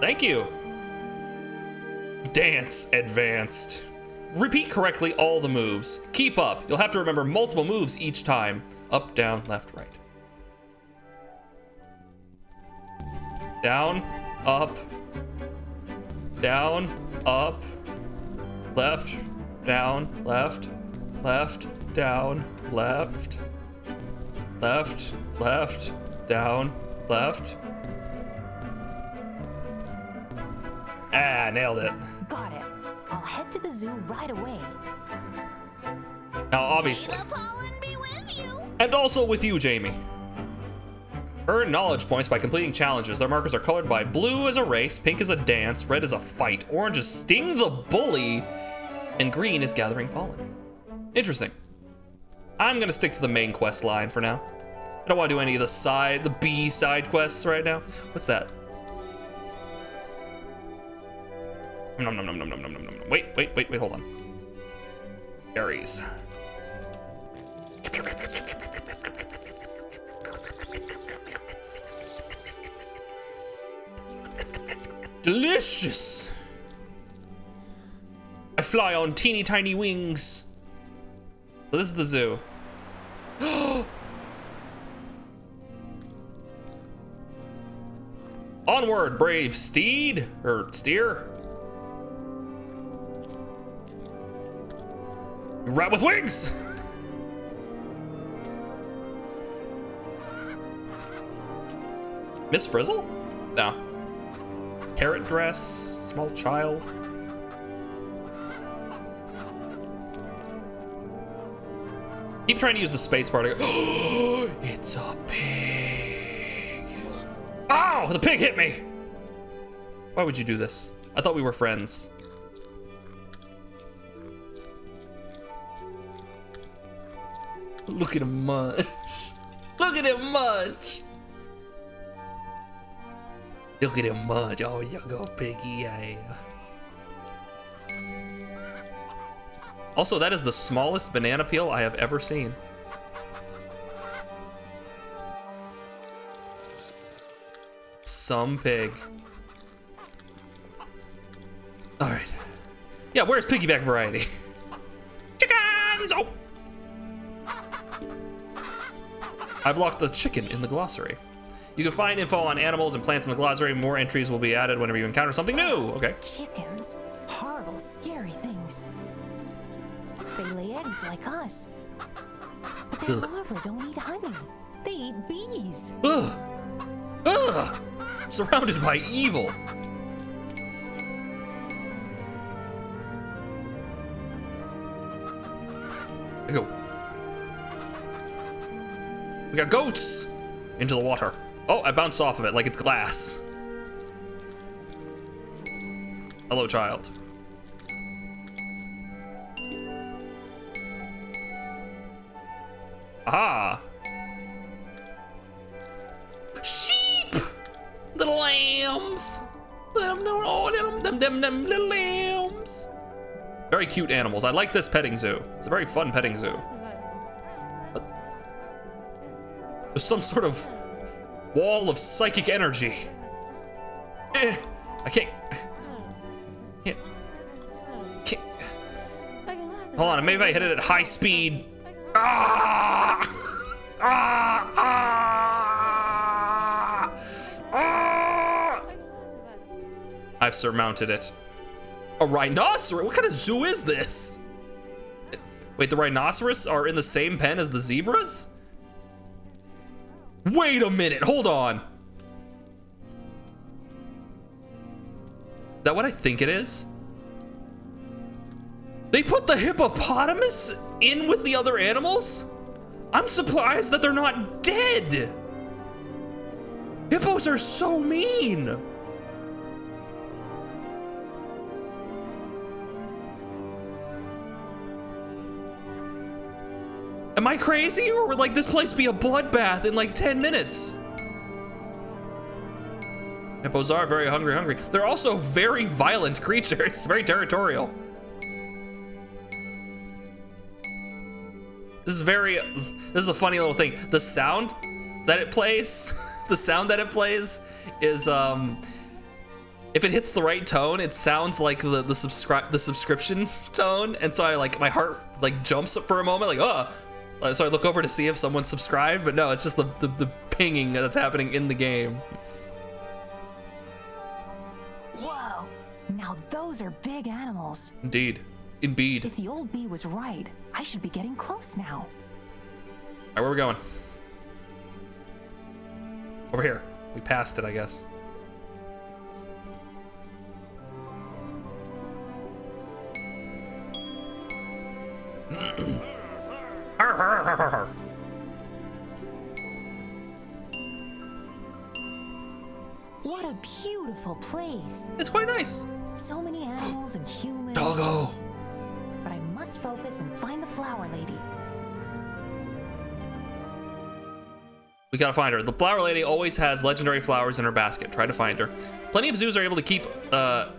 Thank you. Dance advanced. Repeat correctly all the moves. Keep up. You'll have to remember multiple moves each time. Up, down, left, right. Down, up, down, up, left, down, left, left, down, left, left, left, down, left. Ah, nailed it. Got it. I'll head to the zoo right away. Now, obviously. May the pollen be with you. And also with you, Jamie. Earn knowledge points by completing challenges. Their markers are colored by blue as a race, pink as a dance, red as a fight, orange is Sting the Bully, and green is gathering pollen. Interesting. I'm gonna stick to the main quest line for now. I don't want to do any of the bee side quests right now. What's that? Nom nom nom nom nom nom nom nom. Wait, hold on. Berries. Delicious! I fly on teeny tiny wings. So this is the zoo. Onward, brave steed, or steer. Rat with wings! Miss Frizzle? No. Carrot dress, small child. Keep trying to use the space bar to go. It's a pig. Ow! The pig hit me! Why would you do this? I thought we were friends. Look at him munch. Look at him munch. Look at him munch. Oh, you go piggy. Yeah. Also, that is the smallest banana peel I have ever seen. Some pig. All right. Yeah, where's piggyback variety? Chickens! Oh! I've locked the chicken in the glossary. You can find info on animals and plants in the glossary. More entries will be added whenever you encounter something new. Okay. Chickens? Horrible, scary things. They lay eggs like us. But their larvae don't eat honey. They eat bees. Ugh. Ugh. Surrounded by evil. I go. We got goats! Into the water. Oh, I bounced off of it like it's glass. Hello, child. Aha! Sheep! Little lambs! Them little lambs! Very cute animals. I like this petting zoo. It's a very fun petting zoo. There's some sort of wall of psychic energy. I can't. Hold on, maybe if I hit it at high speed. Ah! Ah! Ah! Ah! I've surmounted it. A rhinoceros? What kind of zoo is this? Wait, the rhinoceros are in the same pen as the zebras? Wait a minute, hold on. Is that what I think it is? They put the hippopotamus in with the other animals? I'm surprised that they're not dead. Hippos are so mean. Am I crazy, or would like this place be a bloodbath in like 10 minutes? Hippos are very hungry. They're also very violent creatures, very territorial. This is a funny little thing. The sound that it plays, is if it hits the right tone, it sounds like the subscription tone, and so I like my heart like jumps up for a moment, like oh. So I look over to see if someone's subscribed, but no, it's just the pinging that's happening in the game. Whoa, now those are big animals. Indeed. If the old bee was right, I should be getting close now. All right, where are we going? Over here. We passed it, I guess. What a beautiful place. It's quite nice. So many animals and humans. Doggo. But I must focus and find the flower lady. We gotta find her. The flower lady always has legendary flowers in her basket. Try to find her. Plenty of zoos are able to keep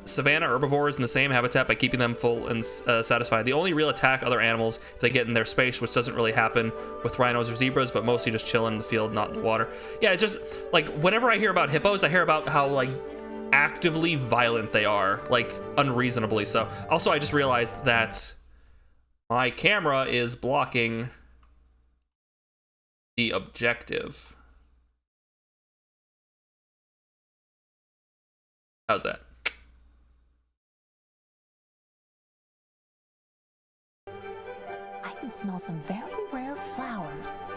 savanna herbivores in the same habitat by keeping them full and satisfied. They only real attack other animals if they get in their space, which doesn't really happen with rhinos or zebras, but mostly just chill in the field, not in the water. Yeah, it's just like whenever I hear about hippos, I hear about how like actively violent they are, like unreasonably so. Also, I just realized that my camera is blocking the objective. How's that? I can smell some very rare flowers. All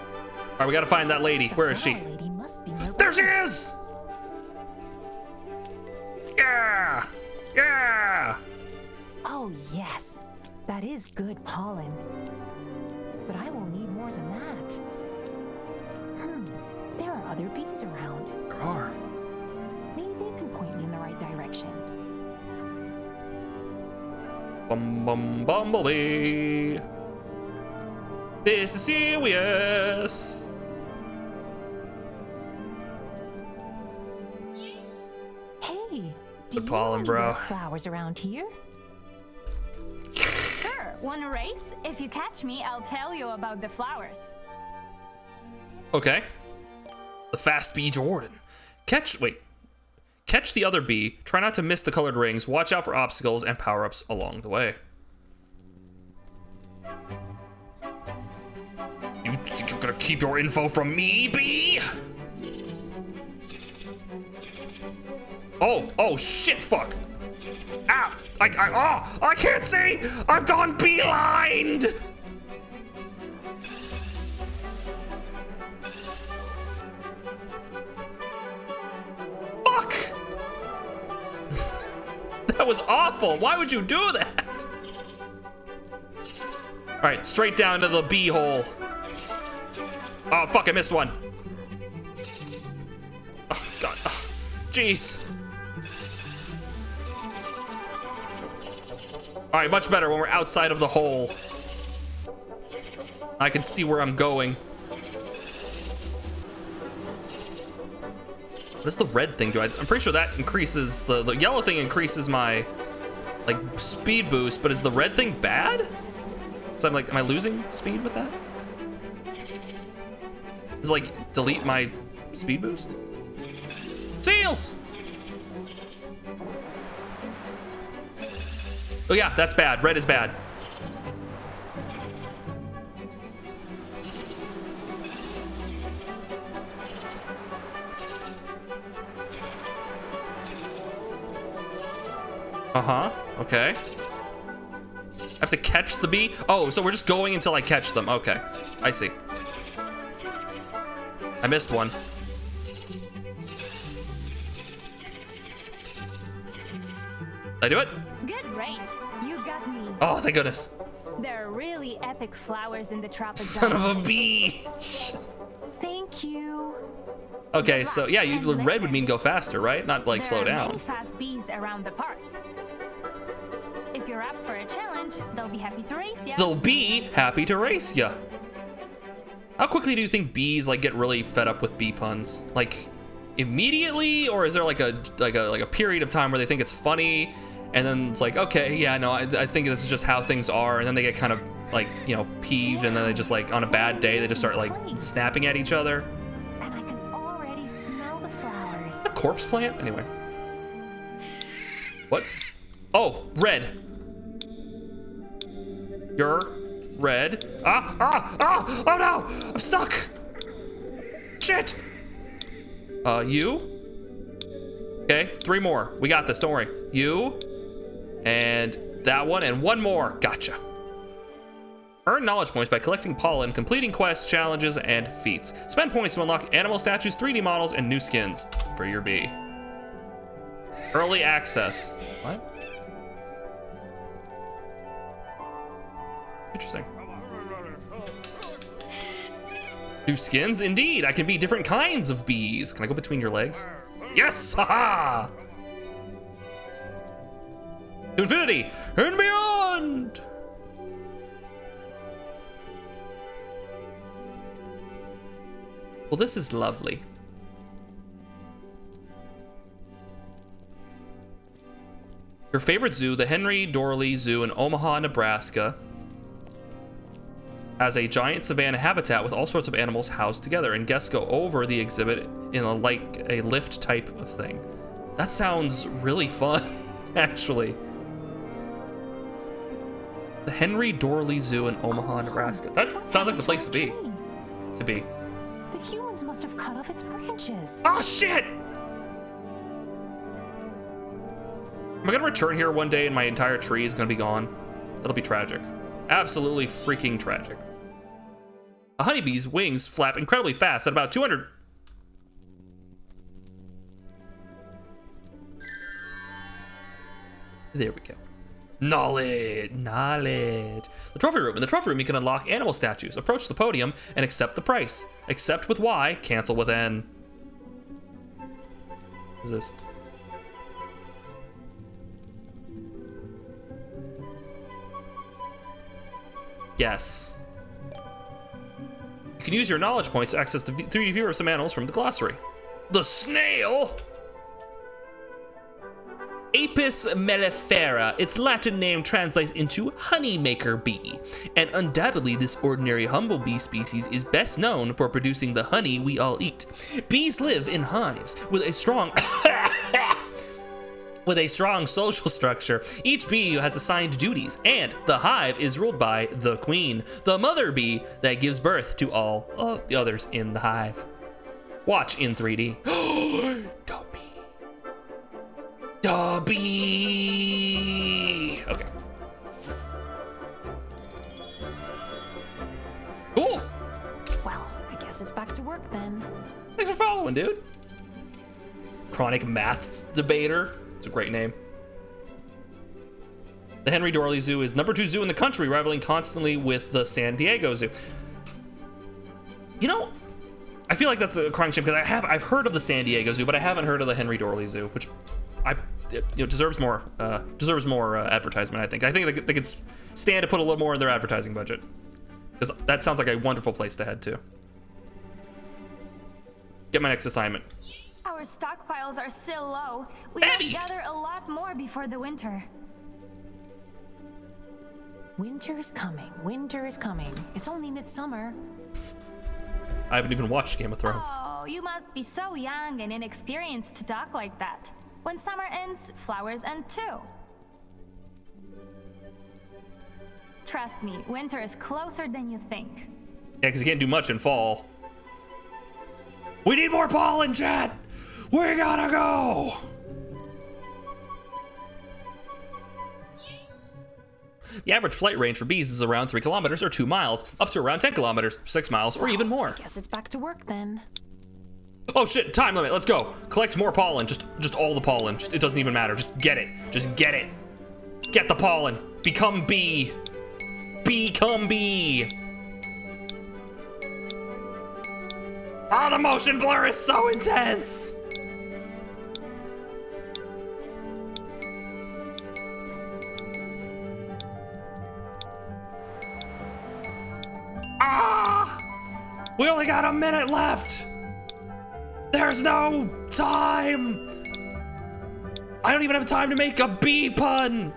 right, we gotta find that lady. Where is she? Lady must be nearby. There she is! Yeah! Yeah! Oh yes, that is good pollen. But I will need more than that. There are other bees around. There are. Maybe they can point me in the right direction. Bumblebee. This is serious. Hey, The pollen, bro. Flowers around here? Sure, wanna race? If you catch me, I'll tell you about the flowers. Okay. The fast bee Jordan. Catch the other bee, try not to miss the colored rings, watch out for obstacles and power-ups along the way. You think you're gonna keep your info from me, bee? Oh shit, fuck. Ow, I can't see! I've gone bee-lined! Fuck! That was awful. Why would you do that? All right, straight down to the bee hole. Oh, fuck, I missed one. Oh, God. Oh, jeez. All right, much better when we're outside of the hole. I can see where I'm going. What does the red thing do? I'm pretty sure that increases, the yellow thing increases my, like, speed boost, but is the red thing bad? So I'm like, am I losing speed with that? Does it, like, delete my speed boost? Seals! Oh yeah, that's bad. Red is bad. Uh-huh, okay. I have to catch the bee? Oh, so we're just going until I catch them. Okay, I see. I missed one. Did I do it? Good race. You got me. Oh, thank goodness. There are really epic flowers in the tropic Son zone. of a beach. Thank you. Okay, so yeah, red would mean go faster, right? Not like slow There are down. many fast bees around the park. If you're up for a challenge, they'll be happy to race ya. They'll be happy to race ya. How quickly do you think bees like get really fed up with bee puns? Like immediately, or is there like a period of time where they think it's funny, and then it's like, okay, yeah, no, I think this is just how things are, and then they get kind of like, you know, peeved, and then they just like on a bad day they just start like snapping at each other. And I can already smell the flowers. A corpse plant? Anyway. What? Oh, red. You're red. Oh no! I'm stuck! Shit! You? Okay, 3 more. We got this, don't worry. You, and that one, and 1 more. Gotcha. Earn knowledge points by collecting pollen, completing quests, challenges, and feats. Spend points to unlock animal statues, 3D models, and new skins for your bee. Early access. What? Interesting. New skins? Indeed, I can be different kinds of bees. Can I go between your legs? Yes! Haha! To infinity and beyond! Well, this is lovely. Your favorite zoo, the Henry Dorley Zoo in Omaha, Nebraska, has a giant savanna habitat with all sorts of animals housed together, and guests go over the exhibit in a lift type of thing. That sounds really fun, actually. The Henry Dorley Zoo in Omaha, Nebraska. That sounds like the place to be. The humans must have cut off its branches. Oh shit! Am I gonna return here one day and my entire tree is gonna be gone? That'll be tragic. Absolutely freaking tragic. A honeybee's wings flap incredibly fast at about 200. There we go. Knowledge. The trophy room. In the trophy room, you can unlock animal statues, approach the podium, and accept the price. Accept with Y, cancel with N. What is this? Yes. You can use your knowledge points to access the 3D viewer of some animals from the glossary. The snail! Apis mellifera. Its Latin name translates into honeymaker bee, and undoubtedly this ordinary humblebee species is best known for producing the honey we all eat. Bees live in hives with a strong social structure. Each bee has assigned duties, and the hive is ruled by the queen, the mother bee that gives birth to all of the others in the hive. Watch in 3D. The bee. Okay. Cool. Well, I guess it's back to work then. Thanks for following, dude. Chronic maths debater. It's a great name. The Henry Dorley Zoo is #2 zoo in the country, rivaling constantly with the San Diego Zoo. You know, I feel like that's a crying shame because I've heard of the San Diego Zoo, but I haven't heard of the Henry Dorley Zoo, which deserves more advertisement. I think they could stand to put a little more in their advertising budget, because that sounds like a wonderful place to head to. Get my next assignment. Our stockpiles are still low. We must gather a lot more before the winter. Winter is coming. Winter is coming. It's only midsummer. I haven't even watched Game of Thrones. Oh, you must be so young and inexperienced to talk like that. When summer ends, flowers end too. Trust me, winter is closer than you think. Yeah, because you can't do much in fall. We need more pollen, chat! We gotta go! The average flight range for bees is around 3 kilometers or 2 miles, up to around 10 kilometers, 6 miles, or even more. Guess it's back to work then. Oh shit, time limit, let's go. Collect more pollen, just all the pollen. It doesn't even matter, just get it. Just get it. Get the pollen. Become bee. Become bee. Oh, the motion blur is so intense. Ah! We only got a minute left. There's no time. I don't even have time to make a bee pun.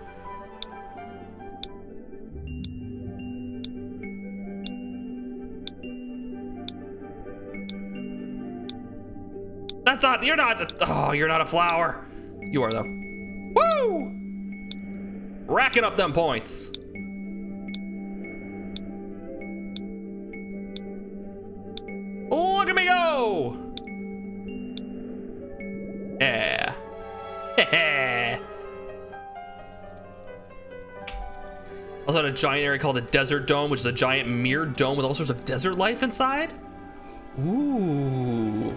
That's not, you're not a flower. You are though. Woo! Racking up them points. Look at me go! Yeah. Also, a giant area called the Desert Dome, which is a giant mirrored dome with all sorts of desert life inside. Ooh.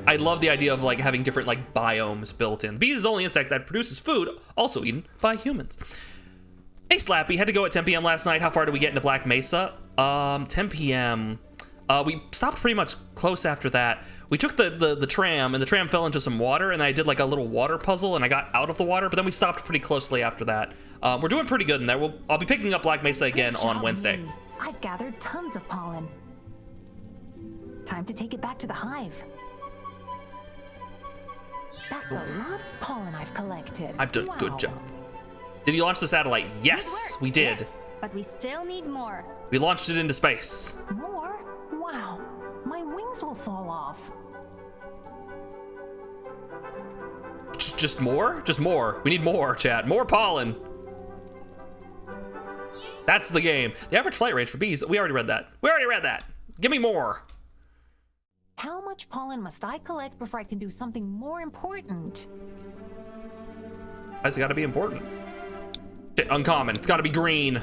I love the idea of like having different like biomes built in. Bees is the only insect that produces food, also eaten by humans. Hey Slappy, had to go at 10 p.m. last night. How far did we get into Black Mesa? 10 p.m. We stopped pretty much close after that. We took the tram, and the tram fell into some water, and I did like a little water puzzle, and I got out of the water, but then we stopped pretty closely after that. We're doing pretty good in there. I'll be picking up Black Mesa again on Wednesday. I've gathered tons of pollen. Time to take it back to the hive. That's a lot of pollen I've collected. I've done a good job. Did you launch the satellite? Yes, we did. Yes, but we still need more. We launched it into space. More? Wow, my wings will fall off. Just more? Just more. We need more, chat. More pollen. That's the game. The average flight range for bees, we already read that. Give me more. How much pollen must I collect before I can do something more important? It's gotta be important. Shit, uncommon. It's gotta be green.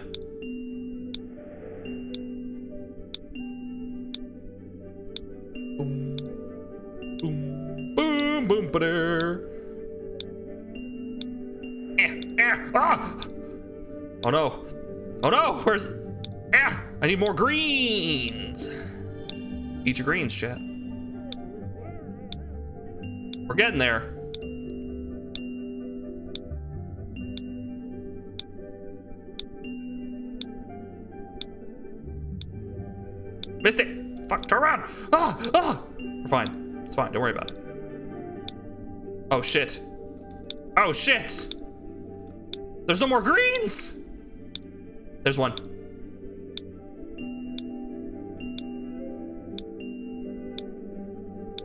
Boom. Boom. Boom. Boom. Ba-der. Ah! Oh no. Oh no! Where's... I need more greens! Eat your greens, chat. We're getting there. Missed it! Fuck, turn around! We're fine. It's fine, don't worry about it. Oh shit. Oh shit! There's no more greens! There's one.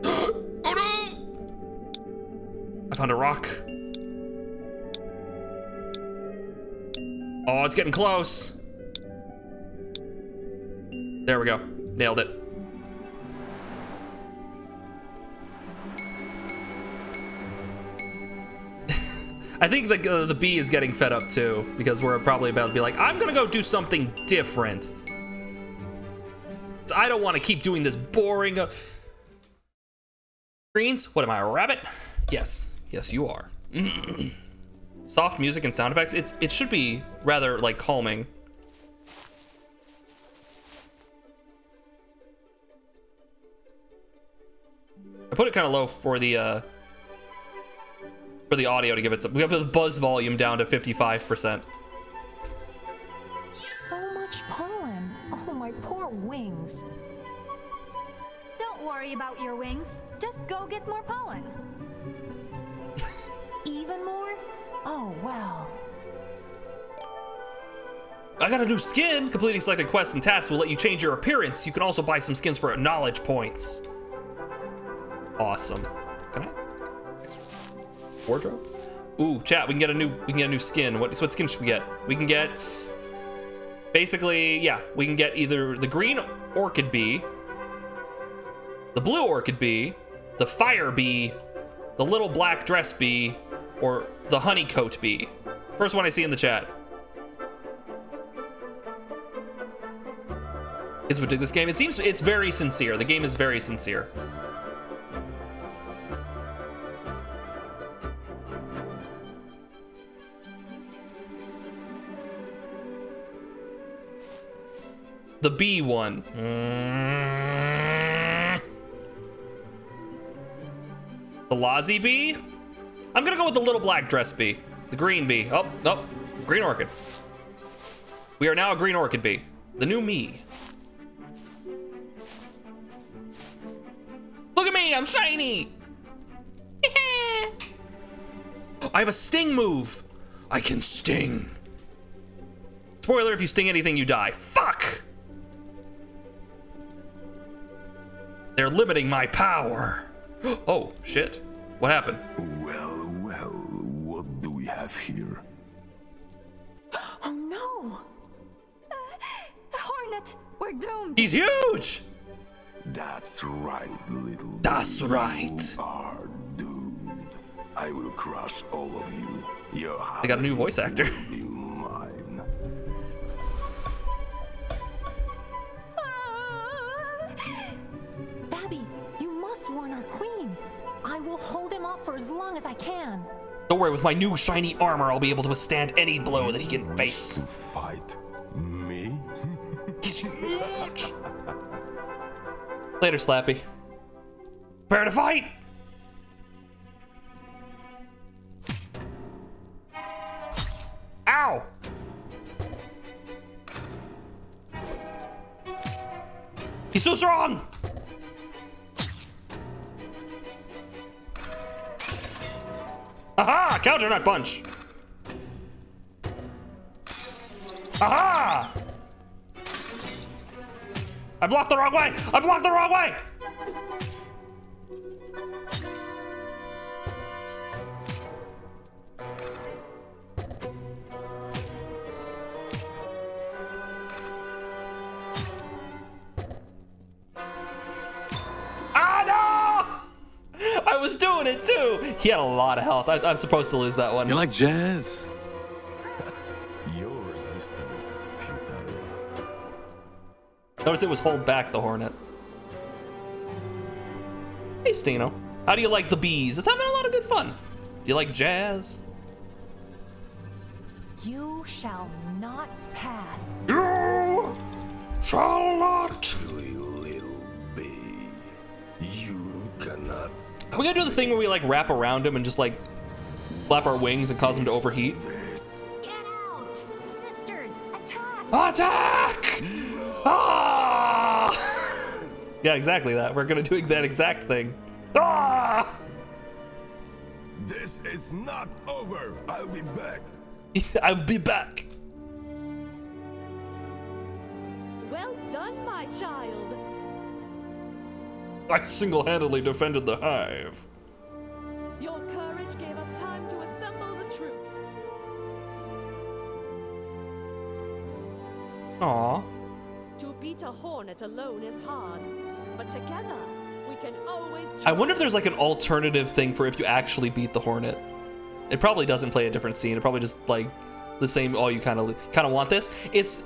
Oh no! I found a rock. Oh, it's getting close. There we go. Nailed it. I think the bee is getting fed up too, because we're probably about to be like, I'm gonna go do something different. I don't want to keep doing this boring. Greens? What am I, a rabbit? Yes. Yes, you are. Soft music and sound effects. It should be rather like calming. I put it kind of low for the audio to give it some. We have the buzz volume down to 55%. So much pollen. Oh, my poor wings. Don't worry about your wings. Just go get more pollen. Even more? Oh, well. I got a new skin. Completing selected quests and tasks will let you change your appearance. You can also buy some skins for knowledge points. Awesome. Can I? Wardrobe? Ooh, chat. We can get a new skin. What skin should we get? We can get. Basically, yeah. We can get either the green orchid bee, the blue orchid bee, the fire bee, the little black dress bee, or the honeycoat bee. First one I see in the chat. Kids would dig this game. It seems it's very sincere. The game is very sincere. The bee one. The Lazy bee? I'm gonna go with the little black dress bee. The green bee. Oh, nope. Green orchid. We are now a green orchid bee. The new me. Look at me, I'm shiny! I have a sting move. I can sting. Spoiler, if you sting anything, you die. Fuck! They're limiting my power. Oh, shit. What happened? Well, what do we have here? Oh no! Hornet, we're doomed. He's huge! That's right, little. That's right. You are doomed. I will crush all of you. Your They got a new voice actor. will be mine. Babby, you must warn our queen. I will hold him off for as long as I can. Don't worry, with my new shiny armor, I'll be able to withstand any blow that he can face. To fight me? He's huge! Later, Slappy. Prepare to fight! Ow! He's so strong! Aha! Counter nut punch! Aha! I blocked the wrong way! I blocked the wrong way! Ah, no! I was doing it too! He had a lot of health. I'm supposed to lose that one. You like jazz? Your resistance is futile. Notice it was hold back the Hornet. Hey, Stino. How do you like the bees? It's having a lot of good fun. Do you like jazz? You shall not pass. You shall not. Silly little bee. You cannot. Are we gonna do the thing where we like wrap around him and just like flap our wings and cause him to overheat? Get out! Sisters, attack! Attack! Ah! Yeah, exactly that. We're gonna do that exact thing. Ah! This is not over. I'll be back. I'll be back. Well done, my child. I single-handedly defended the hive. Your courage gave us time to assemble the troops. Aw. To beat a hornet alone is hard, but together we can always. I wonder if there's like an alternative thing for if you actually beat the Hornet. It probably doesn't play a different scene. It probably just like the same. Oh, you kind of want this. It's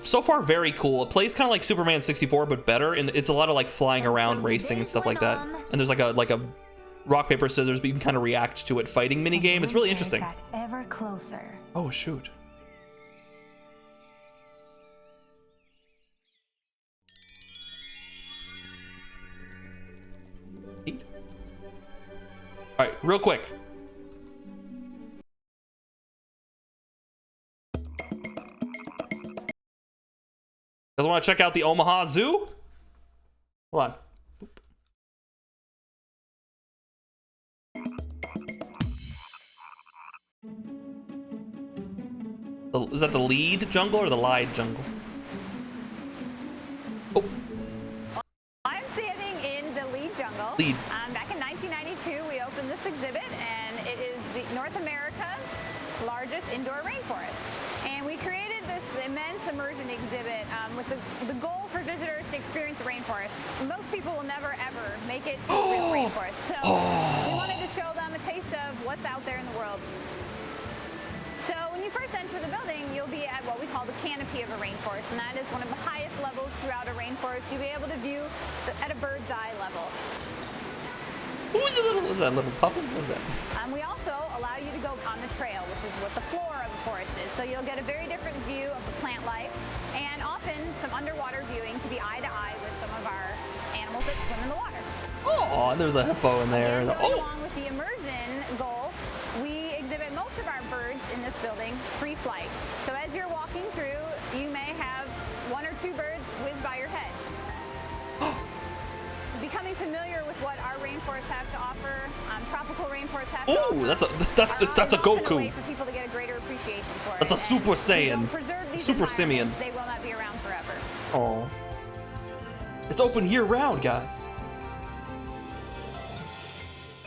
so far very cool. It plays kind of like Superman 64, but better. And it's a lot of like flying around, racing and stuff like that. And there's like a rock, paper, scissors, but you can kind of react to it fighting mini game. It's really interesting. Got ever closer. Oh, shoot. Eat. All right, real quick. Guys want to check out the Omaha Zoo? Hold on. Is that the lead jungle or the lied jungle? I'm standing in the lead jungle. Lead. Back in 1992, we opened this exhibit, and it is North America's largest indoor rainforest. And we created this immense immersion exhibit with the goal for visitors to experience a rainforest. Most people will never, ever make it to a real rainforest. So we wanted to show them a taste of what's out there in the world. So when you first enter the building, you'll be at what we call the canopy of a rainforest, and that is one of the highest levels throughout a rainforest. You'll be able to view at a bird's eye level. Was that a little puffin? What was that? We also allow you to go on the trail, which is what the floor of the forest is. So you'll get a very different view of the plant life, and often some underwater viewing to be eye to eye with some of our animals that swim in the water. Oh, there's a hippo in there. Along with the immersion goal, we exhibit most of our birds in this building free flight. So as you're walking through, you may have one or two birds whiz by your head. Becoming familiar with what our rainforests have to offer, tropical rainforests have to offer. Ooh, that's a Goku. Way for people to get a greater appreciation for That's it. a Super Saiyan. Preserve Super Simian. They will not be around forever. Oh. It's open year round, guys.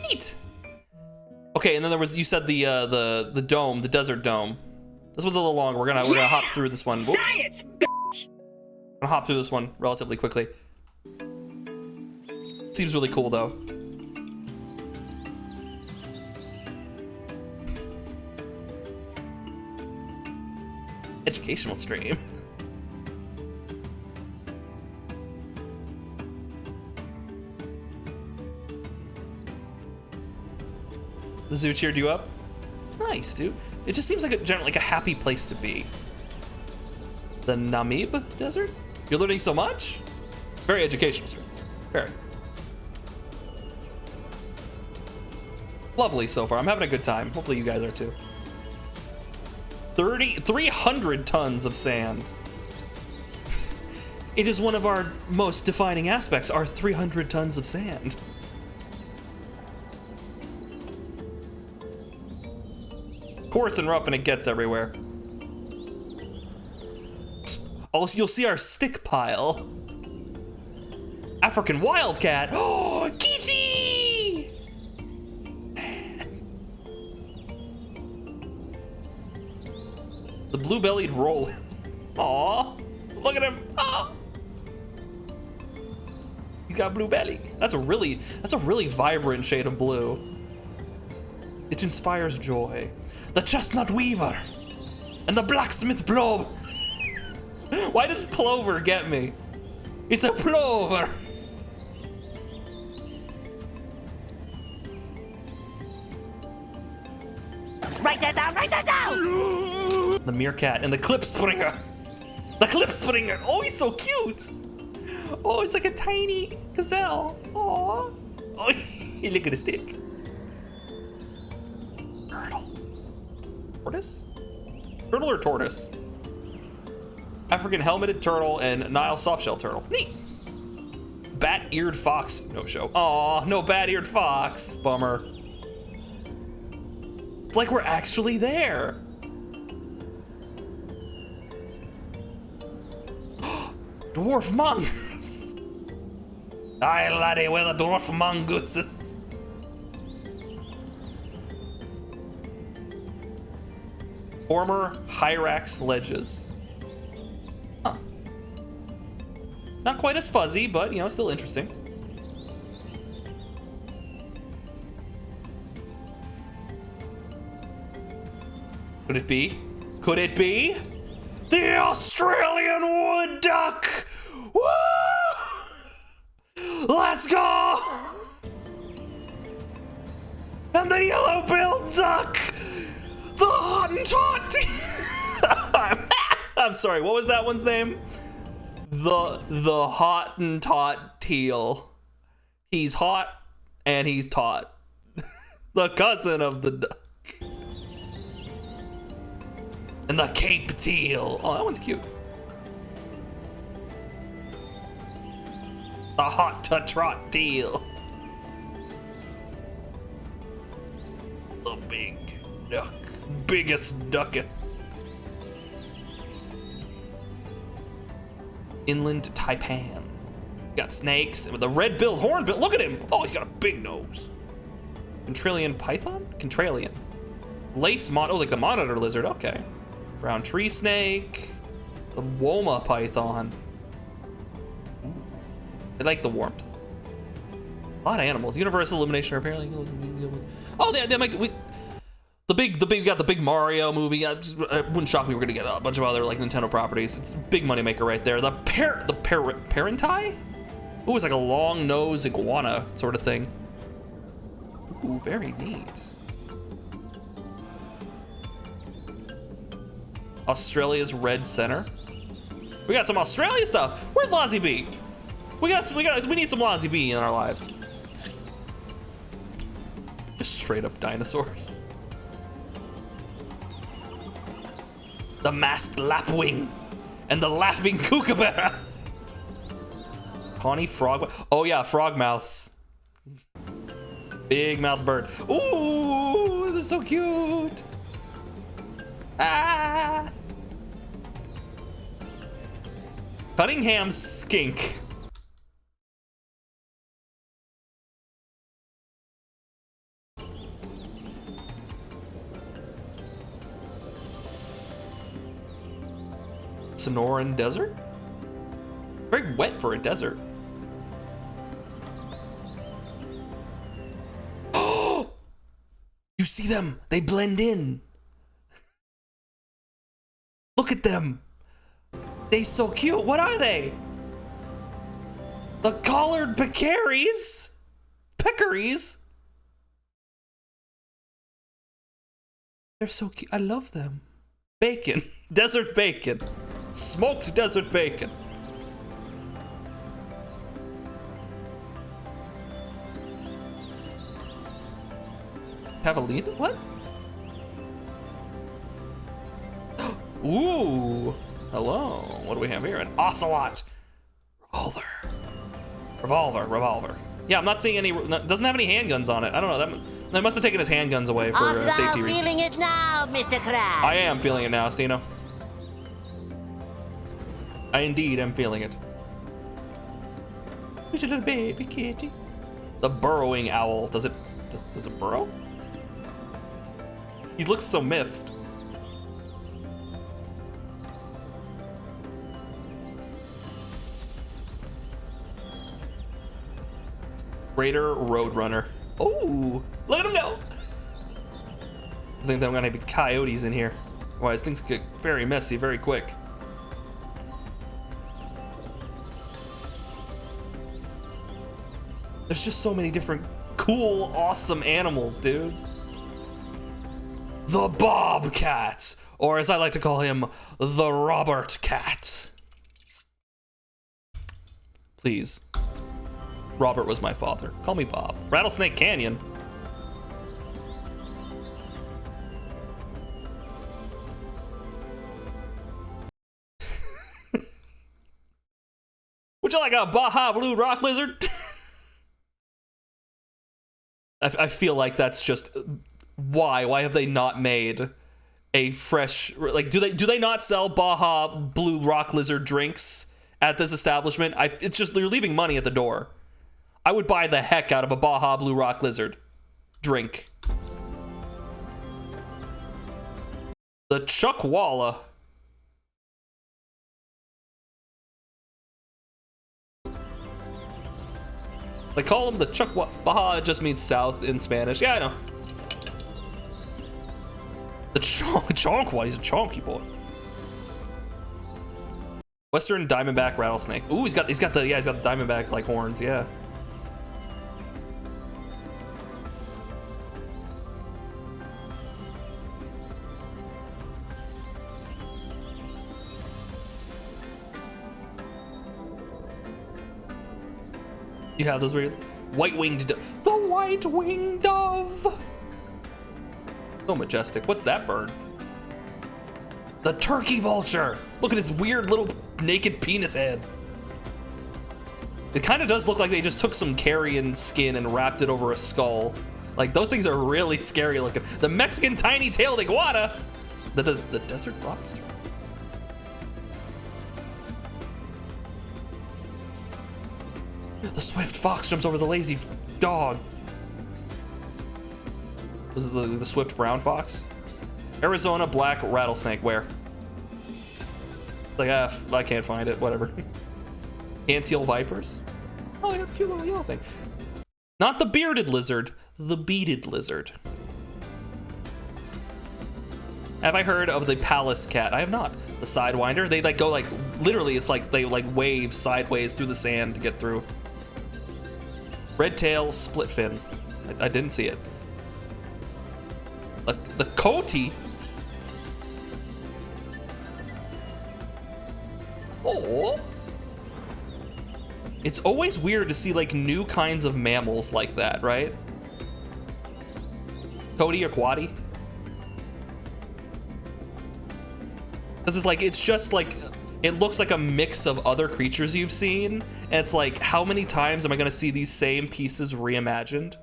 Neat. Okay, and then there was, you said the dome, the desert dome. This one's a little long. We're gonna hop through this one. Science, I'm gonna hop through this one relatively quickly. Seems really cool though. Educational stream. The zoo cheered you up? Nice, dude. It just seems like a happy place to be. The Namib Desert? You're learning so much? It's very educational, sir. Very. Lovely so far. I'm having a good time. Hopefully you guys are too. 300 tons of sand. It is one of our most defining aspects, our 300 tons of sand. Quartz and rough and it gets everywhere. Also, you'll see our stick pile. African wildcat. Oh, Kissy! The blue-bellied roller. Aw, look at him. Oh. He's got blue belly. That's a really vibrant shade of blue. It inspires joy. The chestnut weaver and the blacksmith plover. Why does plover get me? It's a plover. Write that down, write that down! The meerkat and the clip springer. The clip springer. Oh, he's so cute. Oh, he's like a tiny gazelle. Aw. Oh, look at his stick. Turtle. Tortoise? Turtle or tortoise? African helmeted turtle and Nile softshell turtle. Neat. Bat-eared fox. No show. Aw, no bat-eared fox. Bummer. It's like we're actually there. Dwarf mongoose. Aye, laddie, where the dwarf mongooses. Former Hyrax ledges. Huh. Not quite as fuzzy, but, you know, still interesting. Could it be? Could it be? The Australian wood duck! Woo! Let's go! And the yellow-billed duck! The Hottentot! I'm sorry, what was that one's name? The Hottentot teal. He's hot and he's taut. The cousin of the duck. And the Cape teal. Oh, that one's cute. The Hot-to-trot teal. The big duck. Biggest duckest. Inland taipan. Got snakes with a red-billed hornbill. Look at him. Oh, he's got a big nose. Contralian python? Contralian. Lace oh, like the monitor lizard. Okay. Brown tree snake. The Woma python. Ooh. I like the warmth. A lot of animals. Universal illumination apparently. Oh, they might. We got the big Mario movie. It wouldn't shock me we're gonna get a bunch of other like Nintendo properties. It's a big moneymaker right there. The Parentai? Ooh, it's like a long-nosed iguana sort of thing. Ooh, very neat. Australia's Red Center. We got some Australia stuff. Where's Lozzie B? We need some Lozzie B in our lives. Just straight up dinosaurs. The masked lapwing and the laughing kookaburra. Tawny frog. Oh yeah, frog mouths. Big mouth bird. Ooh, they're so cute. Ah. Cunningham skink. Sonoran desert? Very wet for a desert. Oh! You see them? They blend in. Look at them. They so cute. What are they? The collared peccaries? Peccaries? They're so cute. I love them. Bacon. Desert bacon. Smoked desert bacon. Javelina? What? Ooh. Hello. What do we have here? An ocelot. Revolver. Yeah, I'm not seeing any. Doesn't have any handguns on it. I don't know. They must have taken his handguns away for safety reasons. Feeling it now, Mr. Krabs. I am feeling it now, Stino. I indeed am feeling it. Who's your little baby kitty? The burrowing owl. Does it burrow? He looks so miffed. Raider Roadrunner. Oh, look at him go. I think there are gonna be coyotes in here. Otherwise, things get very messy very quick. There's just so many different cool, awesome animals, dude. The Bobcat, or as I like to call him, the Robert Cat. Please. Robert was my father. Call me Bob. Rattlesnake Canyon. Would you like a Baja Blue Rock Lizard? I feel like that's just why have they not made a fresh, like, do they not sell Baja Blue Rock Lizard drinks at this establishment? It's just they're leaving money at the door. I would buy the heck out of a Baja Blue Rock Lizard drink. The Chuckwalla. They call him the Chuckwalla. Baja just means south in Spanish. Yeah, I know. The Chonkwalla. He's a chonky boy. Western Diamondback Rattlesnake. Ooh, he's got the Diamondback like horns. Yeah. You have those weird white-winged dove. The white-winged dove. So majestic. What's that bird? The turkey vulture. Look at his weird little naked penis head. It kind of does look like they just took some carrion skin and wrapped it over a skull. Like, those things are really scary looking. The Mexican tiny-tailed iguana. The desert lobster. The swift fox jumps over the lazy dog. Was it the swift brown fox? Arizona black rattlesnake, where? Like, I can't find it, whatever. Anthill vipers? Oh, yeah, cute little yellow thing. Not the bearded lizard, the beaded lizard. Have I heard of the palace cat? I have not. The sidewinder, they like go like, literally it's like they like wave sideways through the sand to get through. Red tail, split fin. I didn't see it. The coati. Oh. It's always weird to see like new kinds of mammals like that, right? Coati or quati? Because it's like, it's just like, it looks like a mix of other creatures you've seen. And it's like, how many times am I gonna see these same pieces reimagined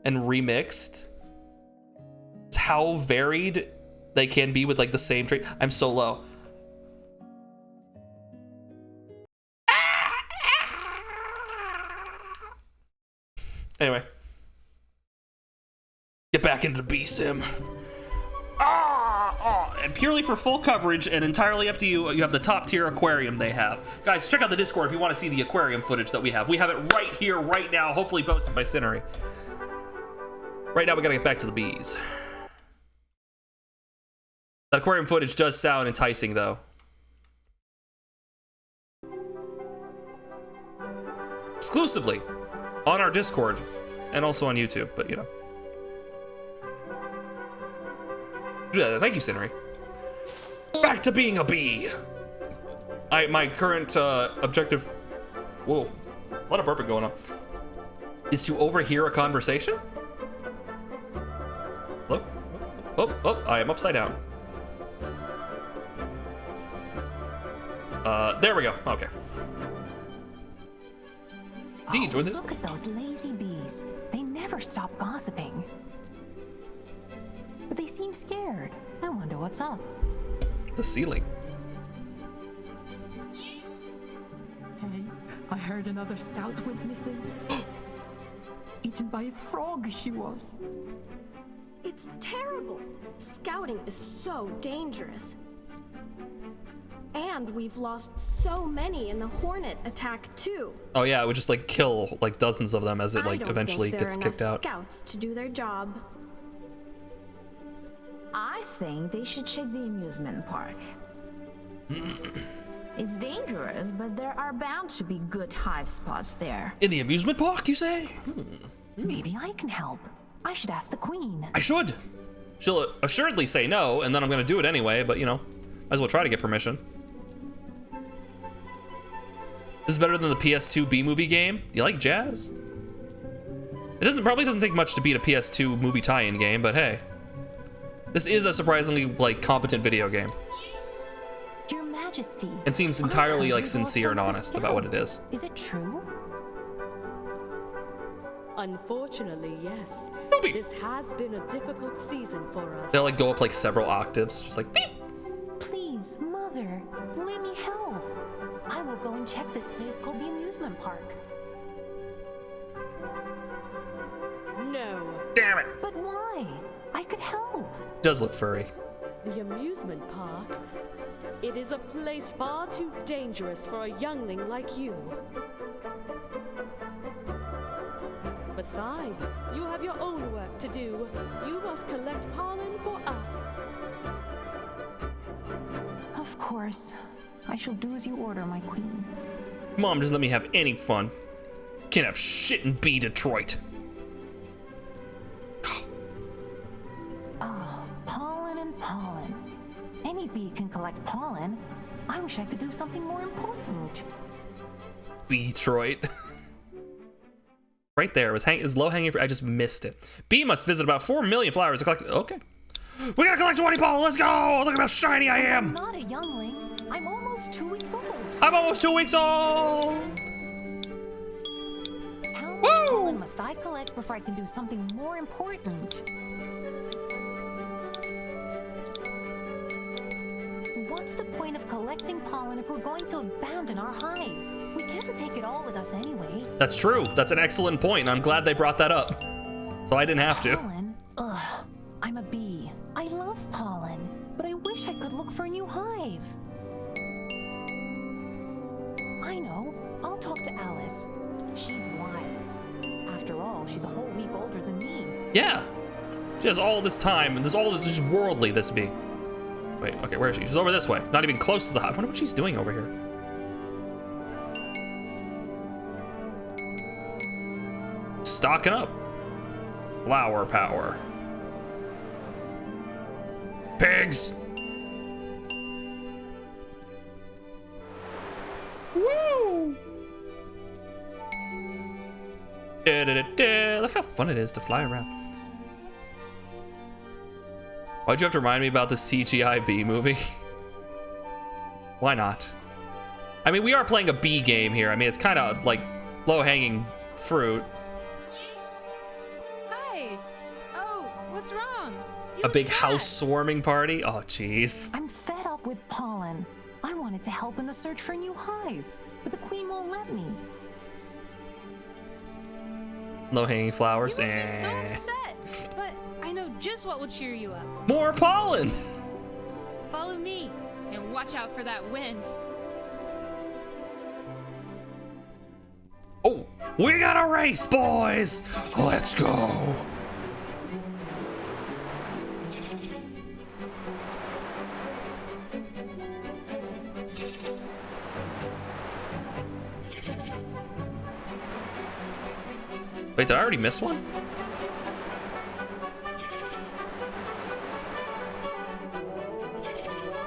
and remixed? It's how varied they can be with like the same trait. I'm so low. Anyway. Get back into the Bee Sim. And purely for full coverage and entirely up to you, you have the top tier aquarium they have. Guys, check out the Discord if you want to see the aquarium footage that we have. We have it right here, right now, hopefully posted by Cinery. Right now, we gotta get back to the bees. That aquarium footage does sound enticing, though. Exclusively on our Discord and also on YouTube, but you know. Thank you, Cinery. Back to being a bee. My current objective, whoa, a lot of burping going on, is to overhear a conversation. Hello? Oh, I am upside down. There we go, okay. D, join this. Look at those lazy bees. They never stop gossiping. But they seem scared. I wonder what's up. The ceiling. Hey, I heard another scout went missing. Eaten by a frog, she was. It's terrible. Scouting is so dangerous. And we've lost so many in the Hornet attack too. Oh yeah, it would just like kill like dozens of them as it like eventually gets kicked out. Scouts to do their job. I think they should check the amusement park. It's dangerous, but there are bound to be good hive spots there. In the amusement park, you say? Maybe I can help. I should ask the queen. I should. She'll assuredly say no, and then I'm gonna do it anyway, but you know, might as well try to get permission. This is better than the PS2 B-movie game. You like jazz? It probably doesn't take much to beat a PS2 movie tie-in game, but hey. This is a surprisingly like competent video game. Your Majesty. It seems entirely like sincere and honest about what it is. Is it true? Unfortunately, yes. This has been a difficult season for us. They'll like go up like several octaves, just like beep. Please, Mother, let me help. I will go and check this place called the amusement park. No. Damn it. But why? I could help. Does look furry. The amusement park? It is a place far too dangerous for a youngling like you. Besides, you have your own work to do. You must collect pollen for us. Of course. I shall do as you order, my queen. Mom, just let me have any fun. Can't have shit in Bee Detroit. Oh, pollen and pollen. Any bee can collect pollen. I wish I could do something more important. Bee Detroit. Right there. It was low-hanging fruit. I just missed it. Bee must visit about 4 million flowers to collect... Okay. We gotta collect 20 pollen. Let's go. Look at how shiny I am. I'm not a youngling. I'm almost 2 weeks old. I'm almost 2 weeks old. How much pollen must I collect before I can do something more important? What's the point of collecting pollen if we're going to abandon our hive? We can't take it all with us anyway. That's true. That's an excellent point. I'm glad they brought that up. So I didn't have to. Pollen? Ugh. I'm a bee. I love pollen, but I wish I could look for a new hive. I know. I'll talk to Alice. She's wise. After all, she's a whole week older than me. Yeah. She has all this time, and there's all this just worldly, this bee. Wait, okay, where is she? She's over this way. Not even close to the hive. I wonder what she's doing over here. Stocking up. Flower power. Pigs! Woo! Look how fun it is to fly around. Why'd you have to remind me about the CGI bee movie? Why not? I mean, we are playing a bee game here. I mean, it's kind of like low-hanging fruit. Hi. Oh, what's wrong? A big house swarming party? Oh, jeez. I'm fed up with pollen. I wanted to help in the search for a new hive, but the queen won't let me. Low-hanging flowers? You must be so upset, but I know just what will cheer you up. More pollen! Follow me, and watch out for that wind. Oh, we got a race, boys! Let's go! Wait, did I already miss one?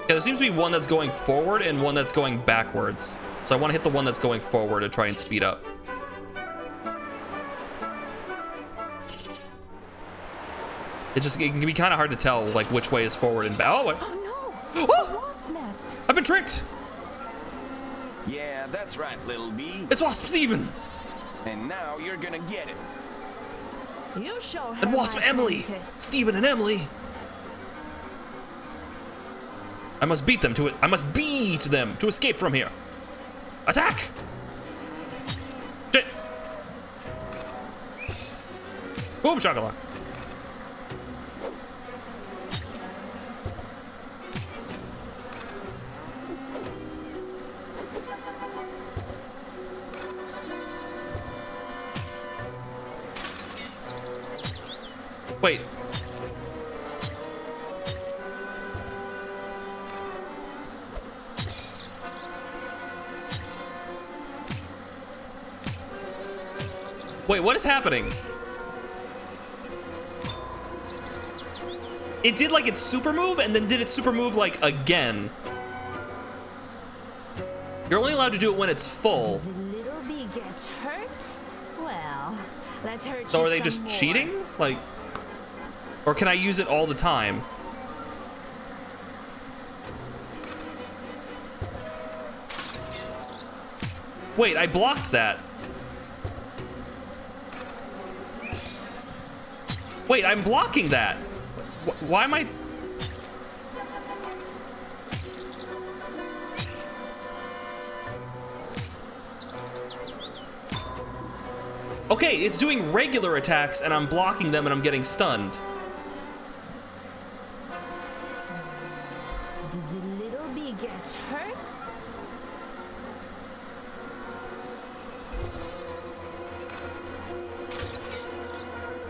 Yeah, there seems to be one that's going forward and one that's going backwards. So I want to hit the one that's going forward to try and speed up. It can be kind of hard to tell like which way is forward and back. Oh, wait. Oh no! Wasp nest. I've been tricked. Yeah, that's right, little bee. It's Wasp Steven. And now you're gonna get it. You show her And Wasp my Emily. apprentice. Steven and Emily. I must beat them to it. I must beat them to escape from here. Attack! Shit. Boom shakalaka. Wait. Wait, what is happening? It did like its super move and then did its super move like again. You're only allowed to do it when it's full. Does a little bee get hurt? Well, let's hurt So you are they some just more. cheating? Like, or can I use it all the time? Wait, I blocked that. Wait, I'm blocking that. Why am I? Okay, it's doing regular attacks and I'm blocking them and I'm getting stunned. Did the little bee get hurt?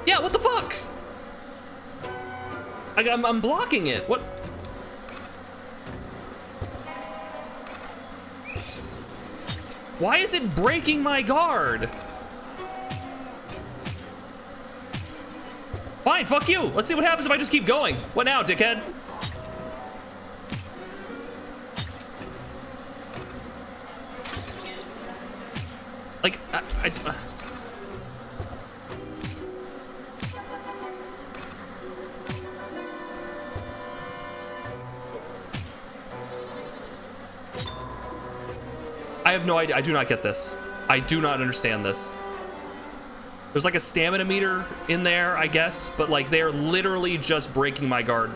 Yeah, what the fuck? I'm blocking it. What? Why is it breaking my guard? Fine, fuck you. Let's see what happens if I just keep going. What now, dickhead? Like, I have no idea. I do not get this. I do not understand this. There's like a stamina meter in there, I guess, but like they're literally just breaking my guard.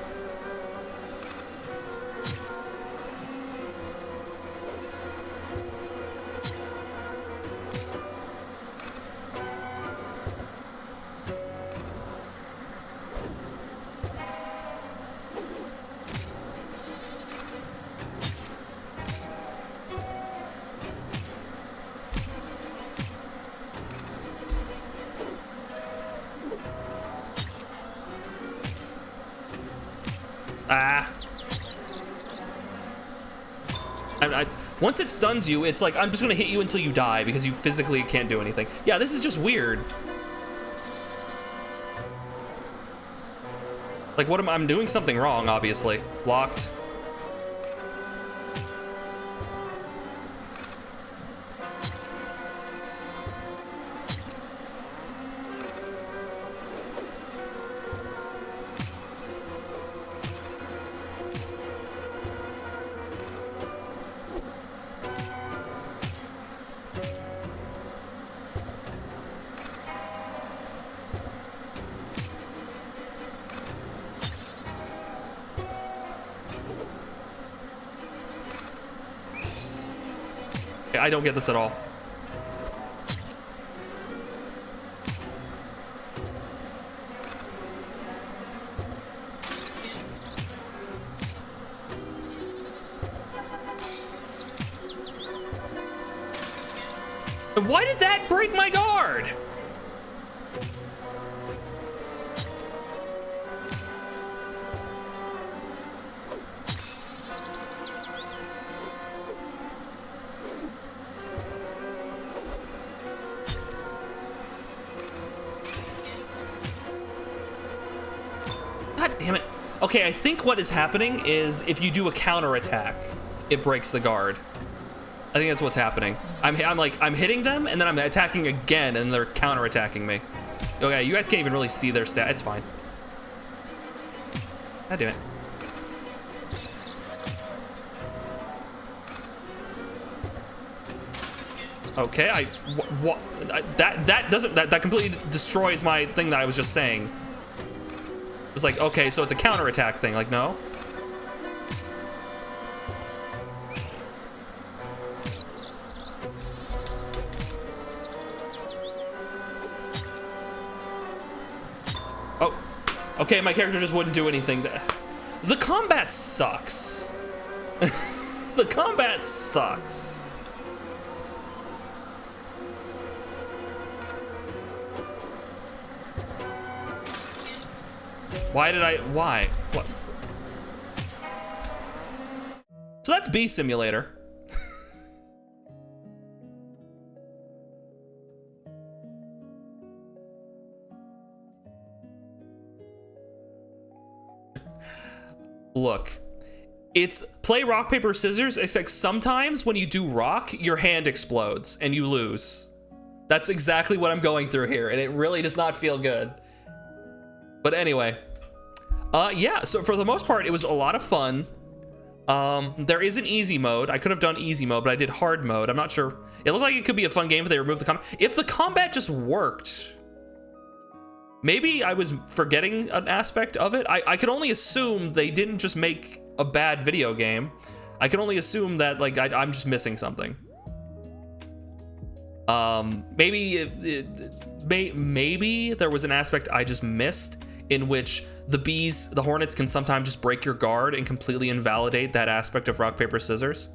Once it stuns you, it's like, I'm just gonna hit you until you die because you physically can't do anything. Yeah, this is just weird. Like, what am I'm doing something wrong, obviously. Blocked. I don't get this at all. Why did that break my guard? Damn it. Okay, I think what is happening is if you do a counterattack, it breaks the guard. I think that's what's happening. I'm hitting them and then I'm attacking again and they're counterattacking me. Okay, you guys can't even really see their stat. It's fine. God damn it. Okay, that completely destroys my thing that I was just saying. It's like, okay, so it's a counterattack thing. Like, no. Oh, okay, my character just wouldn't do anything. The combat sucks. The combat sucks. Why? What? So that's Bee Simulator. Look, it's play rock, paper, scissors, except sometimes when you do rock, your hand explodes and you lose. That's exactly what I'm going through here, and it really does not feel good. But anyway. Yeah, so for the most part, it was a lot of fun. There is an easy mode. I could have done easy mode, but I did hard mode. I'm not sure. It looked like it could be a fun game if they removed the combat. If the combat just worked, maybe I was forgetting an aspect of it. I could only assume they didn't just make a bad video game. I can only assume that like I'm just missing something. Maybe there was an aspect I just missed in which the hornets can sometimes just break your guard and completely invalidate that aspect of rock, paper, scissors.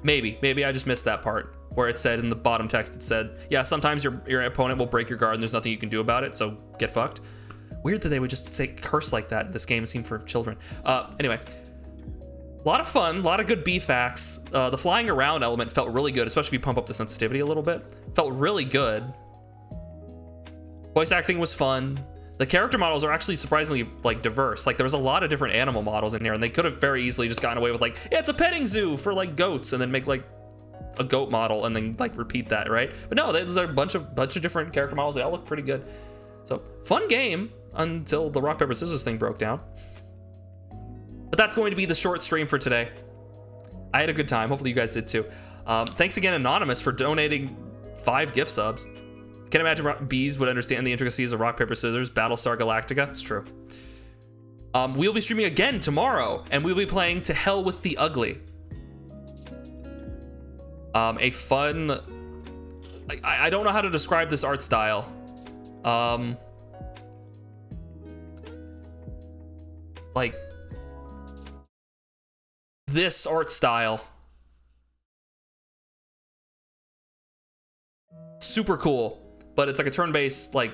Maybe I just missed that part where it said in the bottom text, it said, yeah, sometimes your opponent will break your guard and there's nothing you can do about it, so get fucked. Weird that they would just say curse like that. This game seemed for children. Anyway, a lot of fun, a lot of good Bee facts. The flying around element felt really good, especially if you pump up the sensitivity a little bit. Felt really good. Voice acting was fun. The character models are actually surprisingly like diverse. Like there was a lot of different animal models in here, and they could have very easily just gotten away with like, yeah, it's a petting zoo for like goats, and then make like a goat model and then like repeat that, right? But no, there's a bunch of different character models. They all look pretty good. So fun game until the rock, paper, scissors thing broke down. But that's going to be the short stream for today. I had a good time. Hopefully you guys did too. Thanks again, Anonymous, for donating 5 gift subs. Can't imagine bees would understand the intricacies of rock, paper, scissors, Battlestar Galactica. It's true. We'll be streaming again tomorrow, and we'll be playing To Hell with the Ugly. A fun... I don't know how to describe this art style. Like... this art style. Super cool, but it's like a turn-based, like...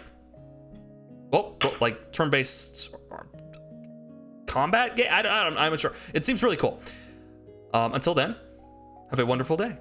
like turn-based... combat game? I'm not sure. It seems really cool. Until then, have a wonderful day.